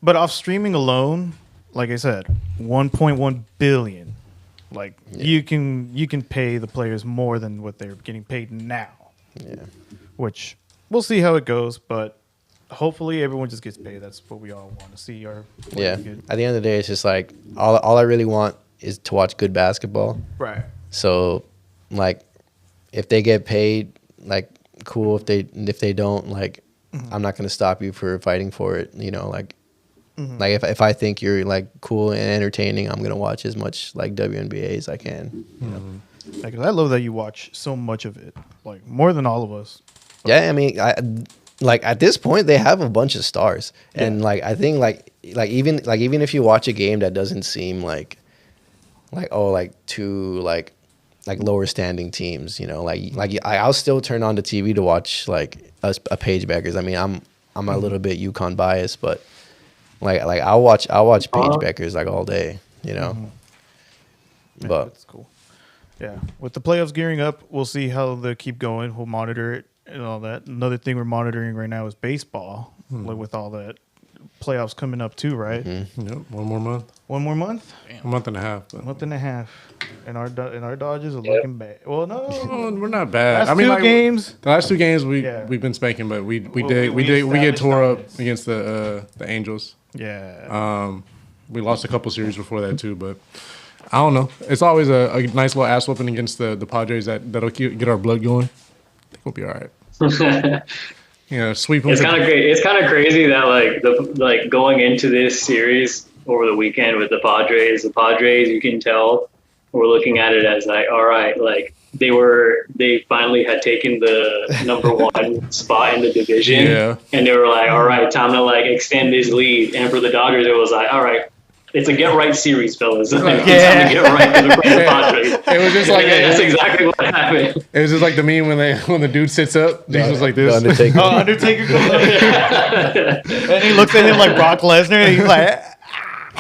Speaker 2: but off streaming alone, like I said, 1.1 billion. Like you can pay the players more than what they're getting paid now. Yeah, which we'll see how it goes, but hopefully everyone just gets paid. That's what we all want to see. At the end
Speaker 3: of the day, it's just like all I really want is to watch good basketball.
Speaker 2: Right.
Speaker 3: So, like, if they get paid, like, cool. If they don't, like, I'm not gonna stop you for fighting for it. Like. Like if I think you're like cool and entertaining, I'm gonna watch as much like WNBA as I can.
Speaker 2: Like, I love that you watch so much of it, like more than all of us.
Speaker 3: Yeah, I mean, like at this point they have a bunch of stars, and like I think like even if you watch a game that doesn't seem like two like lower standing teams, I'll still turn on the TV to watch like a Paige Beckers. I mean, I'm a little bit UConn biased, but. Like I'll watch Paige Beckers like all day, But
Speaker 2: that's cool. Yeah, with the playoffs gearing up, we'll see how they keep going. We'll monitor it and all that. Another thing we're monitoring right now is baseball, like with all that playoffs coming up too, right?
Speaker 4: Yep, one more month.
Speaker 2: One more month.
Speaker 4: A month and a half. But.
Speaker 2: A month and a half, and our Dodgers are looking bad. Well, no,
Speaker 4: we're not bad.
Speaker 2: Last two games.
Speaker 4: The last two games we've been spanking, but we get tore up against the Angels.
Speaker 2: Yeah.
Speaker 4: We lost a couple series before that too, but I don't know. It's always a nice little ass whooping against the Padres that'll get our blood going. I think we'll be all right. Sweep them.
Speaker 6: It's kind of great. It's kind of crazy that like going into this series over the weekend with the Padres, you can tell we're looking at it as like, all right, like they finally had taken the number one spot in the division, and they were like, all right, time to like extend this lead. And for the Dodgers, it was like, all right, it's a get right series, fellas. It's time to get right for the Padres.
Speaker 4: It was just like
Speaker 6: that's exactly what happened.
Speaker 4: It was just like the meme when the dude sits up, he's just like this.
Speaker 3: Undertaker.
Speaker 2: Undertaker goes up. And he looks at him like Brock Lesnar, and he's like.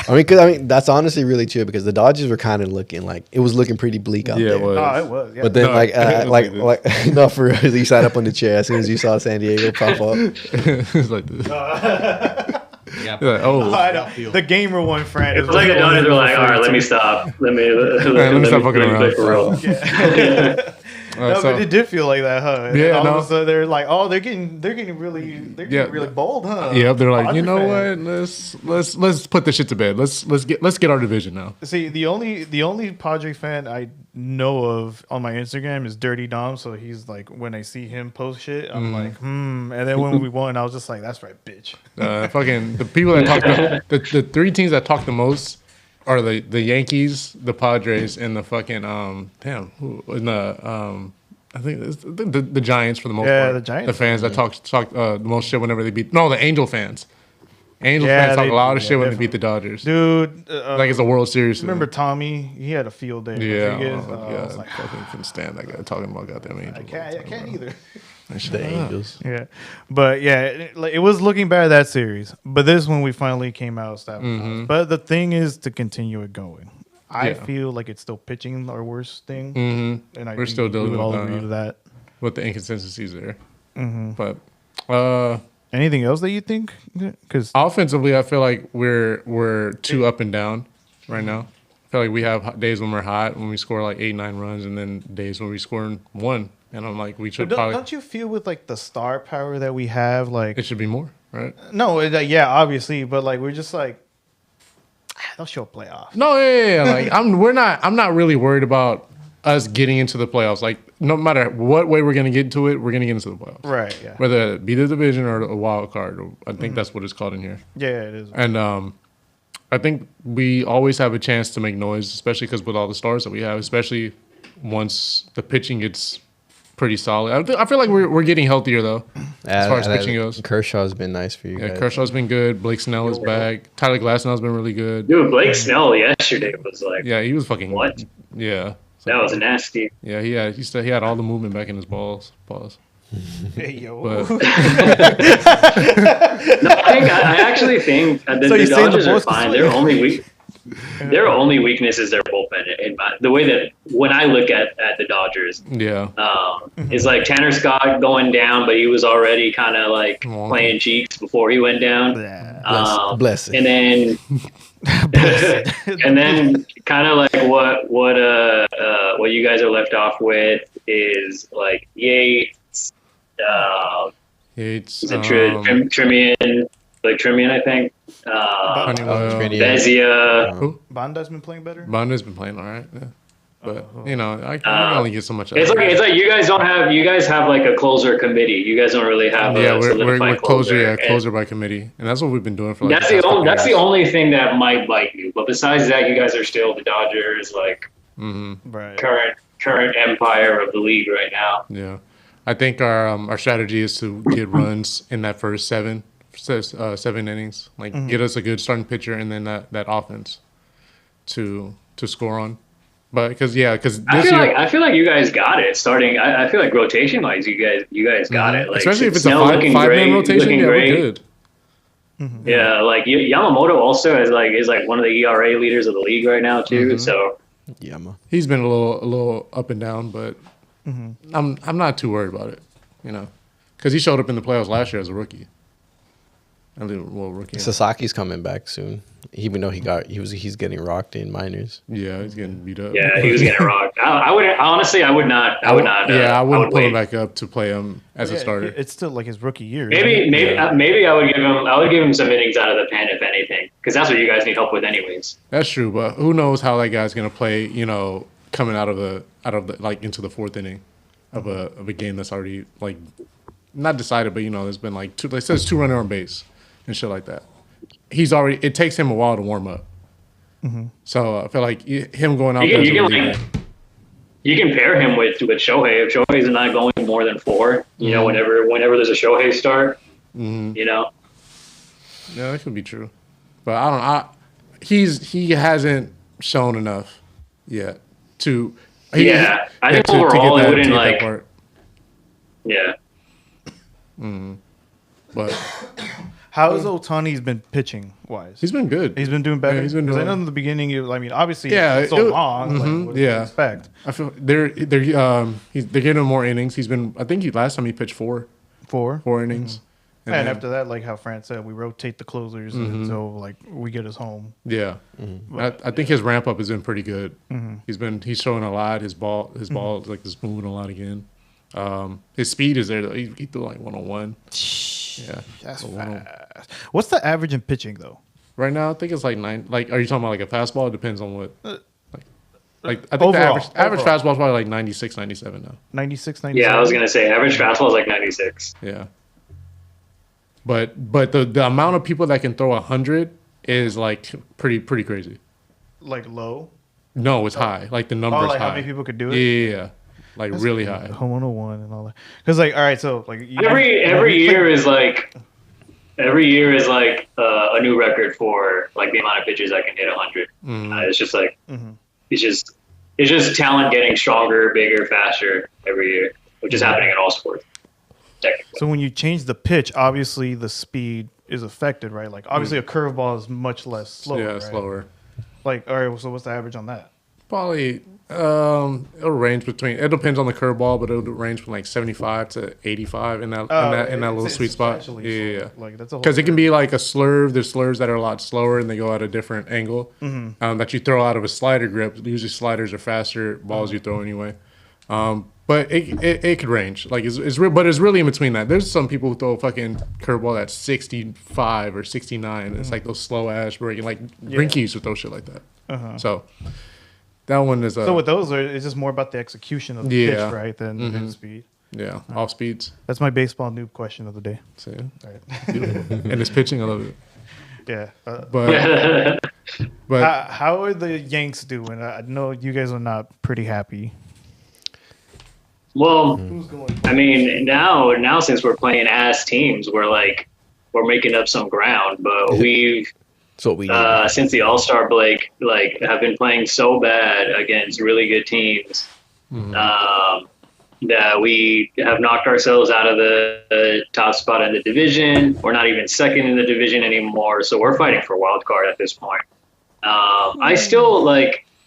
Speaker 3: I mean, that's honestly really true because the Dodgers were kind of looking like it was looking pretty bleak out there.
Speaker 4: It was.
Speaker 2: Oh, it was. Yeah.
Speaker 3: But then, no, for real, you sat up on the chair as soon as you saw San Diego pop up.
Speaker 4: It's like this.
Speaker 7: Yeah.
Speaker 4: Like, oh,
Speaker 2: I know. The gamer one friend.
Speaker 6: It's like the Dodgers were like, all right, let me stop. Let me
Speaker 4: stop fucking around.
Speaker 6: For real.
Speaker 2: Yeah. But it did feel like that, huh?
Speaker 4: Yeah,
Speaker 2: all of a sudden they're like, oh, they're getting really bold, huh?
Speaker 4: Yeah, they're like,
Speaker 2: Dodger
Speaker 4: you know
Speaker 2: fan.
Speaker 4: what? Let's put this shit to bed. Let's get our division now.
Speaker 2: See, the only Padre fan I know of on my Instagram is Dirty Dom. So he's like, when I see him post shit, I'm like, And then when we won, I was just like, that's right, bitch.
Speaker 4: Fucking the people that talk the three teams that talk the most are the Yankees, the Padres, and the fucking I think it's the Giants for the most part.
Speaker 2: Yeah, the Giants.
Speaker 4: The fans that talk the most shit whenever they beat. No, the Angel fans. Fans talk a lot of shit when they beat the Dodgers.
Speaker 2: Dude,
Speaker 4: like it's a World Series.
Speaker 2: Remember Tommy? He had a field day.
Speaker 4: Yeah,
Speaker 2: I was
Speaker 4: I
Speaker 2: like,
Speaker 4: fucking couldn't stand that guy talking about goddamn Angels.
Speaker 2: I can't either.
Speaker 3: The Angels.
Speaker 2: Yeah, but yeah, it was looking bad that series. But this one we finally came out established. But the thing is to continue it going. I feel like it's still pitching our worst thing, and
Speaker 4: We're still dealing
Speaker 2: with all
Speaker 4: with
Speaker 2: agree to that.
Speaker 4: With the inconsistencies there. But
Speaker 2: anything else that you think? Because
Speaker 4: offensively, I feel like we're too up and down right now. I feel like we have days when we're hot, when we score like 8-9 runs, and then days when we score one. And I'm like, we should probably.
Speaker 2: Don't you feel with like the star power that we have, like
Speaker 4: it should be more, right?
Speaker 2: No, yeah, obviously, but like we're just like they'll show a playoff.
Speaker 4: No, yeah. Like I'm not really worried about us getting into the playoffs. Like no matter what way we're gonna get into it, we're gonna get into the playoffs.
Speaker 2: Right. Yeah.
Speaker 4: Whether it be the division or a wild card, I think that's what it's called in here.
Speaker 2: Yeah, it is.
Speaker 4: And I think we always have a chance to make noise, especially because with all the stars that we have, especially once the pitching gets pretty solid. I feel like we're getting healthier though, as far as pitching goes.
Speaker 3: Kershaw's been nice for you guys.
Speaker 4: Kershaw's been good. Blake Snell is back. Tyler Glasnow's been really good.
Speaker 6: Dude, Blake Snell yesterday was like,
Speaker 4: he was fucking
Speaker 6: what?
Speaker 4: Yeah,
Speaker 6: that was nasty.
Speaker 4: Yeah, he had all the movement back in his balls. Pause.
Speaker 2: Hey yo.
Speaker 6: No, I actually think that the Dodgers are fine. Their only weakness is their bullpen. The way that when I look at the Dodgers, is like Tanner Scott going down, but he was already kind of like playing cheeks before he went down.
Speaker 3: Bless it.
Speaker 6: And then and then kind of like what you guys are left off with is like Yates.
Speaker 4: Yates.
Speaker 6: Is it Trimian? Like Trimian, I think. Bezia.
Speaker 2: Banda's been playing better.
Speaker 4: Banda's been playing all right. Yeah. But I can only get so much.
Speaker 6: It's like you guys have like a closer committee. You guys don't really have
Speaker 4: we're closer by committee, and that's what we've been doing for. Like
Speaker 6: that's the only thing that might bite you. But besides that, you guys are still the Dodgers, like current empire of the league right now.
Speaker 4: Yeah, I think our strategy is to get runs in that first seven innings, like get us a good starting pitcher, and then that offense to score on. But because I feel like you guys got it starting. I feel like rotation wise, you guys got it. Like, especially if it's a five-man rotation, yeah, we're good.
Speaker 6: Yeah, like Yamamoto also is like one of the ERA leaders of the league right now too. So
Speaker 4: he's been a little up and down, but I'm not too worried about it, because he showed up in the playoffs last year as a rookie. Rookie.
Speaker 3: Sasaki's coming back soon. even though he's getting rocked in minors.
Speaker 4: Yeah, he's getting beat up.
Speaker 6: Yeah, he was getting rocked. I would honestly, I would not. I
Speaker 4: wouldn't put him
Speaker 6: wait.
Speaker 4: back up to play him as a starter.
Speaker 2: It's still like his rookie year.
Speaker 6: Maybe I would give him some innings out of the pen if anything, because that's what you guys need help with anyways.
Speaker 4: That's true, but who knows how that guy's gonna play? Coming out of the like into the fourth inning of a game that's already like not decided, but there's been like two. It says 2 runner on base and shit like that. It takes him a while to warm up.
Speaker 2: Mm-hmm.
Speaker 4: So I feel like him going out there.
Speaker 6: You can pair him with Shohei. If Shohei's not going more than 4, whenever there's a Shohei start,
Speaker 4: Yeah, that could be true, but I don't. He hasn't shown enough yet to.
Speaker 6: I think overall it wouldn't like. Yeah.
Speaker 4: But
Speaker 2: how has Ohtani's been pitching wise?
Speaker 4: he's been good.
Speaker 2: He's been doing better.
Speaker 4: Yeah, he's been
Speaker 2: 'Cause I
Speaker 4: doing-
Speaker 2: know in the beginning, obviously,
Speaker 4: Yeah,
Speaker 2: it's so long. Like, what do you
Speaker 4: yeah.
Speaker 2: expect?
Speaker 4: I feel they're getting him more innings. I think last time he pitched 4
Speaker 2: 4
Speaker 4: innings.
Speaker 2: And
Speaker 4: then-
Speaker 2: after that, like how Fran said, we rotate the closers until like we get us home.
Speaker 4: Yeah, I think his ramp up has been pretty good. He's showing a lot. His ball is like just moving a lot again. His speed is there though. He threw like 101. Yeah,
Speaker 2: That's
Speaker 4: so
Speaker 2: fast. What's the average in pitching though?
Speaker 4: right now I think it's like 9. Like, are you talking about like a fastball? It depends on what. Like I think
Speaker 2: Overall,
Speaker 4: the average fastball is probably like 96, 97 now.
Speaker 2: 96, 97?
Speaker 6: Yeah, I was gonna say average fastball is like 96.
Speaker 4: Yeah. But the amount of people that can throw 100 is like pretty crazy.
Speaker 2: Like low?
Speaker 4: No, it's high. Like the number is
Speaker 2: like
Speaker 4: high.
Speaker 2: how many people could do it?
Speaker 4: Yeah. Like really high.
Speaker 2: Home 101 and all that. Because like, all right, so like
Speaker 6: Every year is like a new record for like the amount of pitches I can hit 100. It's just like it's just talent getting stronger, bigger, faster every year, which is happening in all sports. Technically.
Speaker 2: So when you change the pitch, obviously the speed is affected, right? Like obviously a curveball is much less slower.
Speaker 4: Yeah,
Speaker 2: right?
Speaker 4: slower.
Speaker 2: Like, all right, so what's the average on that?
Speaker 4: Probably it'll range between. It depends on the curveball, but it'll range from like 75 to 85 in that little sweet spot. Yeah.
Speaker 2: Like that's a whole
Speaker 4: Because it can be like a slurve. There's slurs that are a lot slower and they go at a different angle that you throw out of a slider grip. Usually sliders are faster balls you throw anyway. But it could range. Like it's real, but it's really in between that. There's some people who throw a fucking curveball that's 65 or 69. It's like those slow ass breaking. Like Greinke used to throw shit like that. So that one is.
Speaker 2: So with those, it's just more about the execution of the pitch, right, than speed.
Speaker 4: Yeah, off speeds.
Speaker 2: That's my baseball noob question of the day.
Speaker 4: So,
Speaker 2: All right.
Speaker 4: beautiful. And it's pitching. I love it.
Speaker 2: Yeah.
Speaker 4: But
Speaker 2: How are the Yanks doing? I know you guys are not pretty happy.
Speaker 6: Well, I mean, now since we're playing ass teams, we're making up some ground. But we've
Speaker 3: That's what we need.
Speaker 6: since the All-Star break, have been playing so bad against really good teams that we have knocked ourselves out of the top spot in the division. We're not even second in the division anymore, so we're fighting for wild card at this point. I still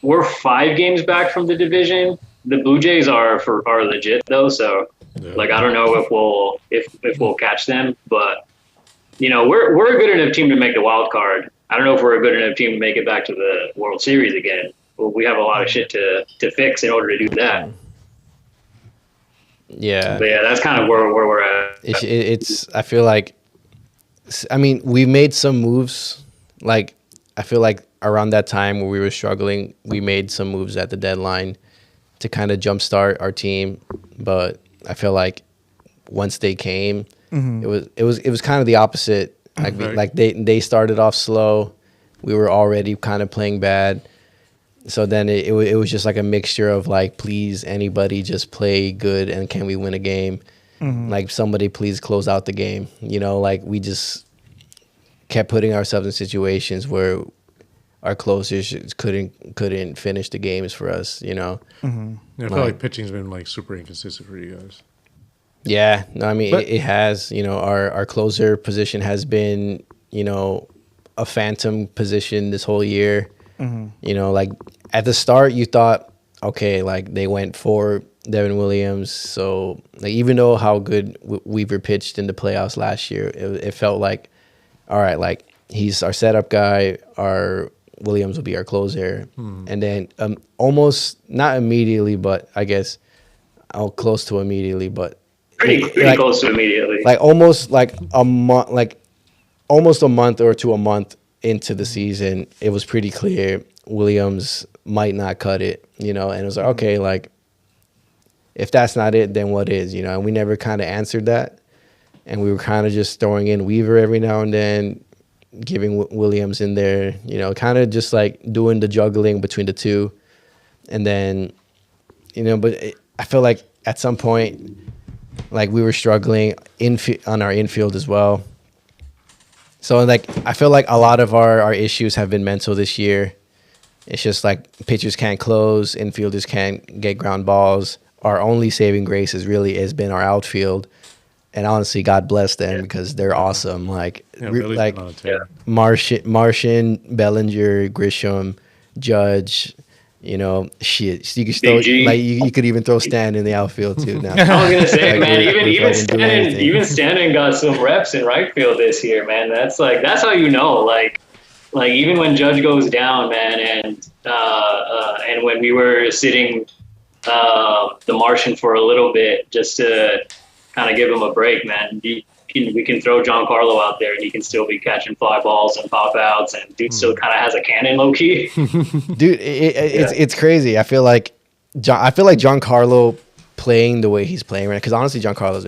Speaker 6: we're 5 games back from the division. The Blue Jays are legit though, so I don't know if we'll catch them, but we're a good enough team to make the wild card. I don't know if we're a good enough team to make it back to the World Series again. But we have a lot of shit to fix in order to do that.
Speaker 3: Yeah.
Speaker 6: But yeah, that's kind of where we're at.
Speaker 3: It's I feel like, I mean, we made some moves. Like, I feel like around that time where we were struggling, we made some moves at the deadline to kind of jumpstart our team. But I feel like once they came, it was kind of the opposite. Like they started off slow. We were already kind of playing bad. So then it was just like a mixture of like, please, anybody just play good and can we win a game? Like, somebody please close out the game. Like, we just kept putting ourselves in situations where our closers couldn't finish the games for us,
Speaker 4: Yeah, I feel like pitching's been like super inconsistent for you guys.
Speaker 3: Yeah, no, I mean, it has. Our closer position has been, a phantom position this whole year. Like at the start, you thought, okay, like they went for Devin Williams. So like, even though how good Weaver pitched in the playoffs last year, it felt like, all right, like he's our setup guy. Our Williams will be our closer, and then almost not immediately, but I guess close to immediately, but
Speaker 6: pretty close to immediately.
Speaker 3: Like almost like a month, like almost a month or to a month into the season, it was pretty clear Williams might not cut it, and it was like, okay, like if that's not it, then what is, and we never kind of answered that. And we were kind of just throwing in Weaver every now and then, giving Williams in there, kind of just like doing the juggling between the two. And then, but I feel like at some point, like we were struggling on our infield as well. So like, I feel like a lot of our issues have been mental this year. It's just like pitchers can't close, infielders can't get ground balls. Our only saving grace has been our outfield. And honestly, God bless them because they're awesome. Like, Martian, Bellinger, Grisham, Judge, shit. You could throw, you could even throw Stan in the outfield too now.
Speaker 6: I was gonna say, man, even Stanton got some reps in right field this year, man. That's how like even when Judge goes down, man, and when we were sitting the Martian for a little bit just to kind of give him a break, man. We can throw Giancarlo out there, and he can still be catching fly balls and pop outs, and dude still kind of has a cannon, low key.
Speaker 3: Dude, it's crazy. I feel like Giancarlo playing the way he's playing right now, because honestly, Giancarlo's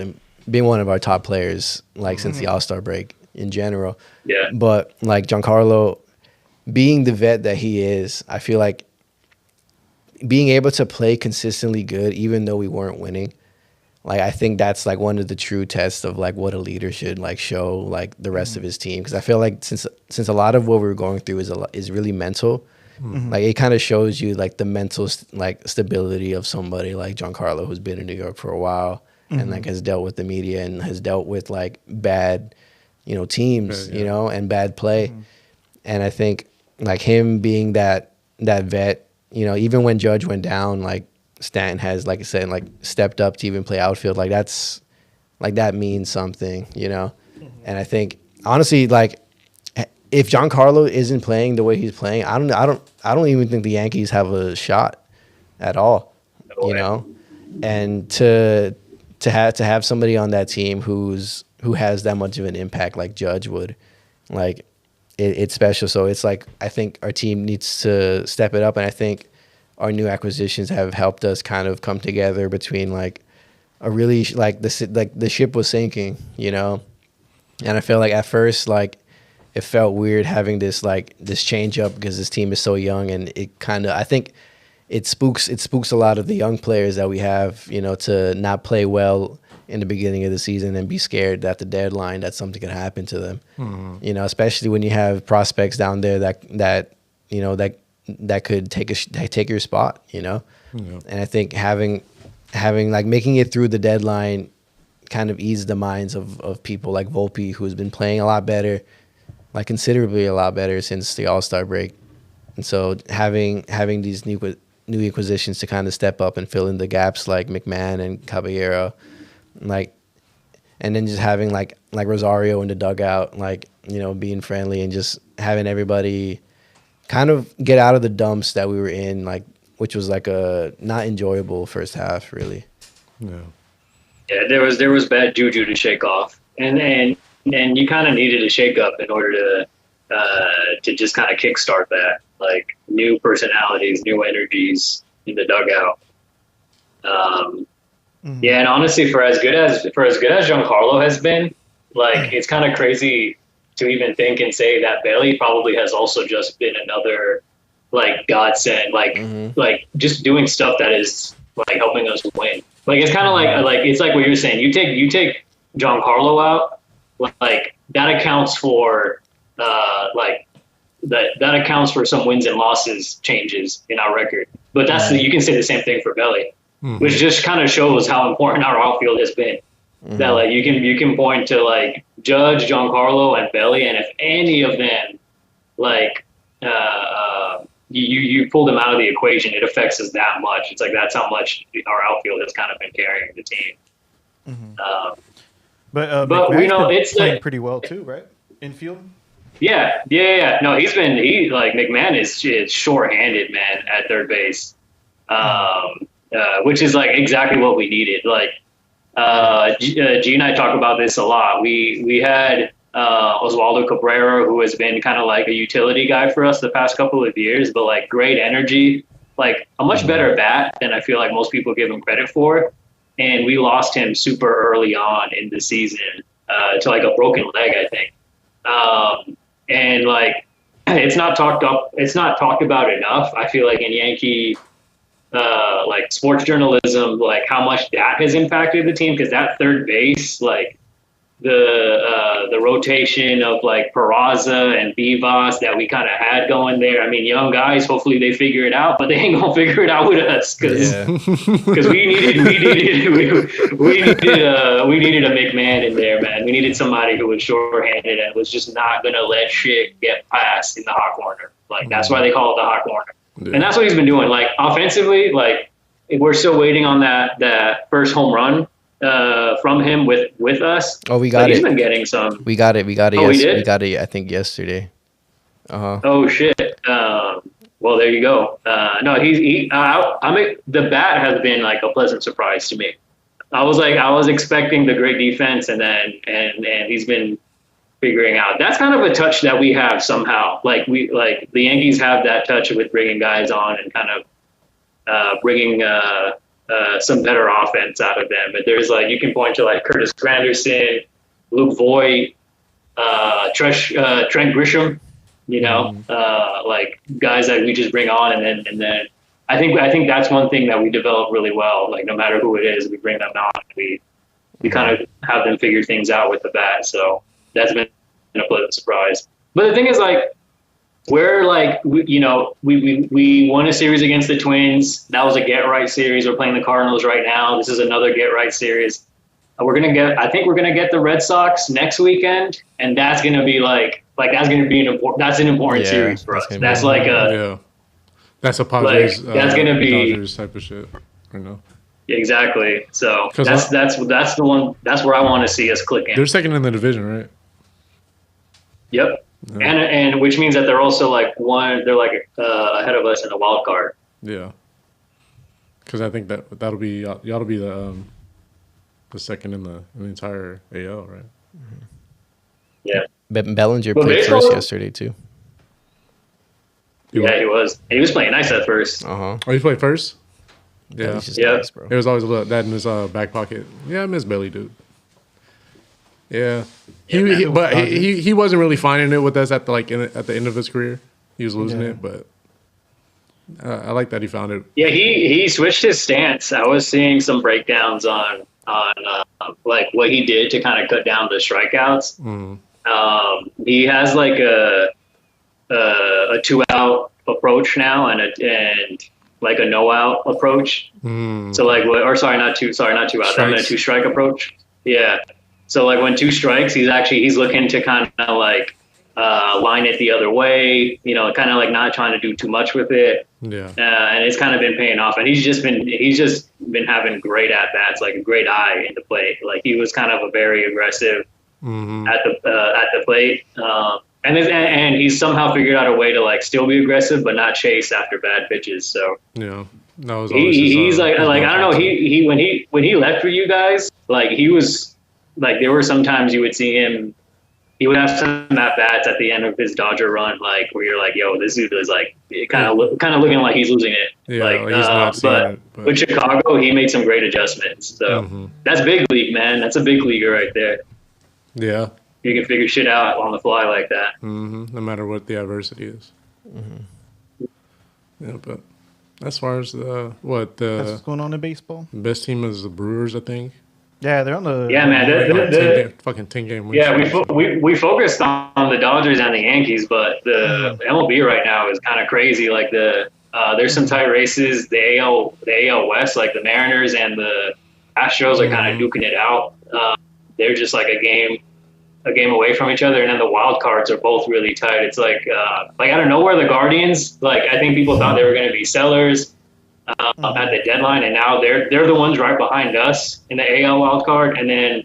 Speaker 3: been one of our top players since the All-Star break in general.
Speaker 6: Yeah.
Speaker 3: But like Giancarlo, being the vet that he is, I feel like being able to play consistently good, even though we weren't winning. Like, I think that's like one of the true tests of like what a leader should like show like the rest of his team. Because I feel like since a lot of what we're going through is really mental, like it kind of shows you like the mental like stability of somebody like Giancarlo, who's been in New York for a while and like has dealt with the media and has dealt with like bad, teams, and bad play. And I think like him being that vet, even when Judge went down, like Stanton has, like I said, like stepped up to even play outfield. Like that's like that means something, And I think honestly, like if Giancarlo isn't playing the way he's playing, I don't even think the Yankees have a shot at all, And to have somebody on that team who has that much of an impact like Judge would, like it's special. So it's like I think our team needs to step it up, and I think our new acquisitions have helped us kind of come together between like a really like the ship was sinking, And I feel like at first like it felt weird having this change up because this team is so young, and it kind of I think it spooks a lot of the young players that we have, to not play well in the beginning of the season and be scared at the deadline that something could happen to them. Especially when you have prospects down there that could take your spot, And I think having like making it through the deadline kind of eased the minds of people like Volpe, who's been playing a lot better, like considerably a lot better since the All-Star break. And so having these new acquisitions to kind of step up and fill in the gaps like McMahon and Caballero, like, and then just having like Rosario in the dugout, like, being friendly and just having everybody kind of get out of the dumps that we were in, like, which was like a not enjoyable first half, really.
Speaker 6: Yeah, there was bad juju to shake off, and you kind of needed a shake up in order to just kind of kickstart that, like new personalities, new energies in the dugout. Yeah, and honestly, for as good as Giancarlo has been, like it's kind of crazy to even think and say that Bailey probably has also just been another like godsend, like just doing stuff that is like helping us win. Like it's kind of like it's like what you're saying. You take Giancarlo out, like that accounts for that accounts for some wins and losses changes in our record. But you can say the same thing for Bailey, which just kind of shows how important our outfield has been. That like you can point to like Judge, Giancarlo, and Belly, and if any of them like you pull them out of the equation, it affects us that much. It's like that's how much our outfield has kind of been carrying the team.
Speaker 2: But
Speaker 6: we know it's
Speaker 2: playing
Speaker 6: like,
Speaker 2: pretty well too, right? Infield.
Speaker 6: Yeah. No, like McMahon is short-handed, man, at third base, which is like exactly what we needed. Like, G and I talk about this a lot. We had Oswaldo Cabrera, who has been kind of like a utility guy for us the past couple of years, but like great energy, like a much better bat than I feel like most people give him credit for. And we lost him super early on in the season to like a broken leg, I think. And like it's not talked about enough. I feel like in Yankee like sports journalism, like how much that has impacted the team, because that third base, like the rotation of like Peraza and Vivas that we kind of had going there. I mean, young guys, hopefully they figure it out, but they ain't gonna figure it out with us because we needed a McMahon in there, man. We needed somebody who was short-handed and was just not gonna let shit get past in the hot corner. Like that's why they call it the hot corner. Yeah. And that's what he's been doing. Like offensively, like we're still waiting on that first home run from him with us.
Speaker 3: Oh, we got it.
Speaker 6: He's been getting some.
Speaker 3: We got it.
Speaker 6: Oh, we did?
Speaker 3: We got it. I think yesterday.
Speaker 6: Oh shit. Well, there you go. No, the bat has been like a pleasant surprise to me. I was expecting the great defense, and he's been figuring out. That's kind of a touch that we have somehow. Like the Yankees have that touch with bringing guys on and kind of bringing some better offense out of them. But there's like, you can point to like Curtis Granderson, Luke Voigt, Trent Grisham, like guys that we just bring on. And then I think that's one thing that we develop really well. Like no matter who it is, we bring them on. We kind of have them figure things out with the bat. So that's been a pleasant surprise. But the thing is, like, we're like, we won a series against the Twins. That was a get right series. We're playing the Cardinals right now. This is another get right series. I think we're gonna get the Red Sox next weekend, and that's gonna be that's an important series for us. That's like
Speaker 4: that's a Padres.
Speaker 6: Like, that's gonna be
Speaker 4: Dodgers type of shit.
Speaker 6: Exactly. So that's the one. That's where I want to see us click in.
Speaker 4: They're second in the division, right?
Speaker 6: Yep. Yeah. And which means that they're also like they're like ahead of us in the wild card.
Speaker 4: Yeah. Because I think that'll be y'all to be the second in the entire AL, right?
Speaker 6: Mm-hmm. Yeah.
Speaker 3: Bellinger played first yesterday too.
Speaker 6: He was. He was playing nice at first.
Speaker 3: Oh,
Speaker 4: he played first. Yeah.
Speaker 3: Nice, bro.
Speaker 4: It was always a little that in his back pocket. Yeah, I miss Belly, dude. Yeah. He wasn't really finding it with us at the end of his career. He was losing it, but I like that he found it. Yeah,
Speaker 6: he switched his stance. I was seeing some breakdowns on like what he did to kind of cut down the strikeouts. Mm. He has like a 2-out approach now and like a no-out approach. Mm. So like not 2 out. I'm in a 2-strike approach. Yeah. So like when 2 strikes, he's looking to kind of like line it the other way, kind of like not trying to do too much with it. Yeah. And it's kind of been paying off, and he's just been having great at bats, like a great eye in the plate. Like he was kind of a very aggressive at the plate, and he's somehow figured out a way to like still be aggressive but not chase after bad pitches. So
Speaker 4: yeah, that was
Speaker 6: he's like I don't know. He when he left for you guys, like he was. Like there were some times you would see him, he would have some at-bats at the end of his Dodger run, like where you're like, yo, this dude is like kind of looking like he's losing it.
Speaker 4: Yeah,
Speaker 6: but with Chicago, he made some great adjustments. So that's big league, man. That's a big leaguer right there.
Speaker 4: Yeah.
Speaker 6: You can figure shit out on the fly like that.
Speaker 4: Mm-hmm. No matter what the adversity is. Mm-hmm. Yeah, but as far as
Speaker 2: that's what's going on in baseball.
Speaker 4: Best team is the Brewers, I think.
Speaker 2: Yeah, they're on the.
Speaker 6: Yeah, man.
Speaker 4: They're fucking 10-game win.
Speaker 6: Yeah, we focused on the Dodgers and the Yankees, but the MLB right now is kind of crazy. Like there's some tight races. The AL West, like the Mariners and the Astros are kind of duking it out. They're just like a game away from each other, and then the wild cards are both really tight. It's like out of nowhere, the Guardians. Like I think people thought they were going to be sellers. At the deadline, and now they're the ones right behind us in the AL wild card, and then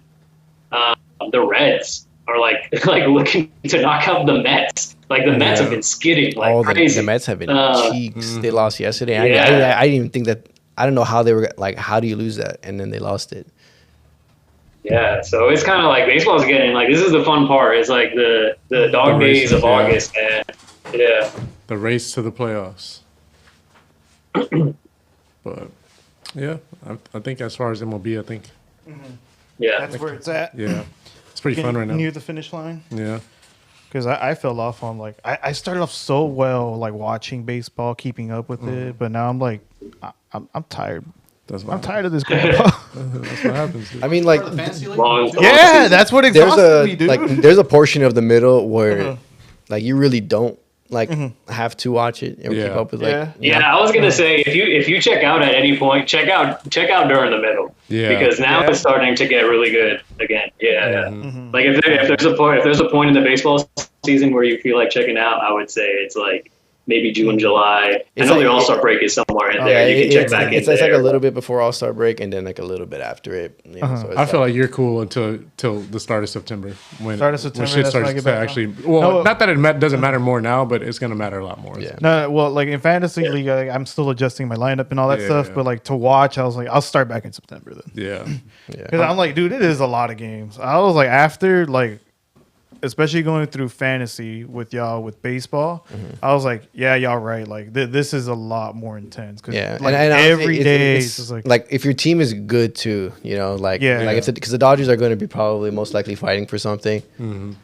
Speaker 6: the Reds are like looking to knock out the Mets. Like the Mets have been skidding like crazy.
Speaker 3: The Mets have been cheeks. They lost yesterday.
Speaker 6: Yeah.
Speaker 3: I didn't even think that. I don't know how they were like. How do you lose that? And then they lost it.
Speaker 6: Yeah, so it's kind of like baseball's getting like, this is the fun part. It's like the dog days of August, man. Yeah.
Speaker 4: The race to the playoffs. But yeah, I think as far as MLB, I think
Speaker 6: Yeah.
Speaker 2: That's where it's at.
Speaker 4: yeah, it's pretty fun right now.
Speaker 2: Near the finish line.
Speaker 4: Yeah,
Speaker 2: Because I fell off on like I started off so well like watching baseball, keeping up with it, but now I'm like I'm tired. I'm tired of this grandpa.
Speaker 4: that's what happens. Dude.
Speaker 3: I mean, like,
Speaker 2: Yeah, that's what exhausted me, dude.
Speaker 3: like there's a portion of the middle where like you really don't like have to watch it and keep up with like.
Speaker 6: Yeah, I was gonna say if you check out at any point, check out during the middle.
Speaker 4: Yeah.
Speaker 6: Because now it's starting to get really good again. Yeah. Like if there's a point in the baseball season where you feel like checking out, I would say it's like maybe June, July. I know the All-Star break is somewhere in there. You can check back in
Speaker 3: It's like a little bit before All-Star break and then like a little bit after it. You know, so
Speaker 4: I feel like you're cool till the start of September. When
Speaker 2: Start of September,
Speaker 4: shit
Speaker 2: that's when I
Speaker 4: starts
Speaker 2: get
Speaker 4: to
Speaker 2: back
Speaker 4: actually.
Speaker 2: on.
Speaker 4: Well, not that it doesn't matter more now, but it's gonna matter a lot more.
Speaker 3: Yeah.
Speaker 2: No, well, like in fantasy league, I'm still adjusting my lineup and all that stuff. But like to watch, I was like, I'll start back in September then.
Speaker 4: Yeah.
Speaker 2: Because I'm like, dude, it is a lot of games. I was like, after like, especially going through fantasy with y'all with baseball, I was like, yeah, y'all right. Like this is a lot more intense. Cause like
Speaker 3: and
Speaker 2: every
Speaker 3: honestly,
Speaker 2: day,
Speaker 3: it's
Speaker 2: it's just
Speaker 3: like if your team is good too, you know, like if because the Dodgers are going to be probably most likely fighting for something,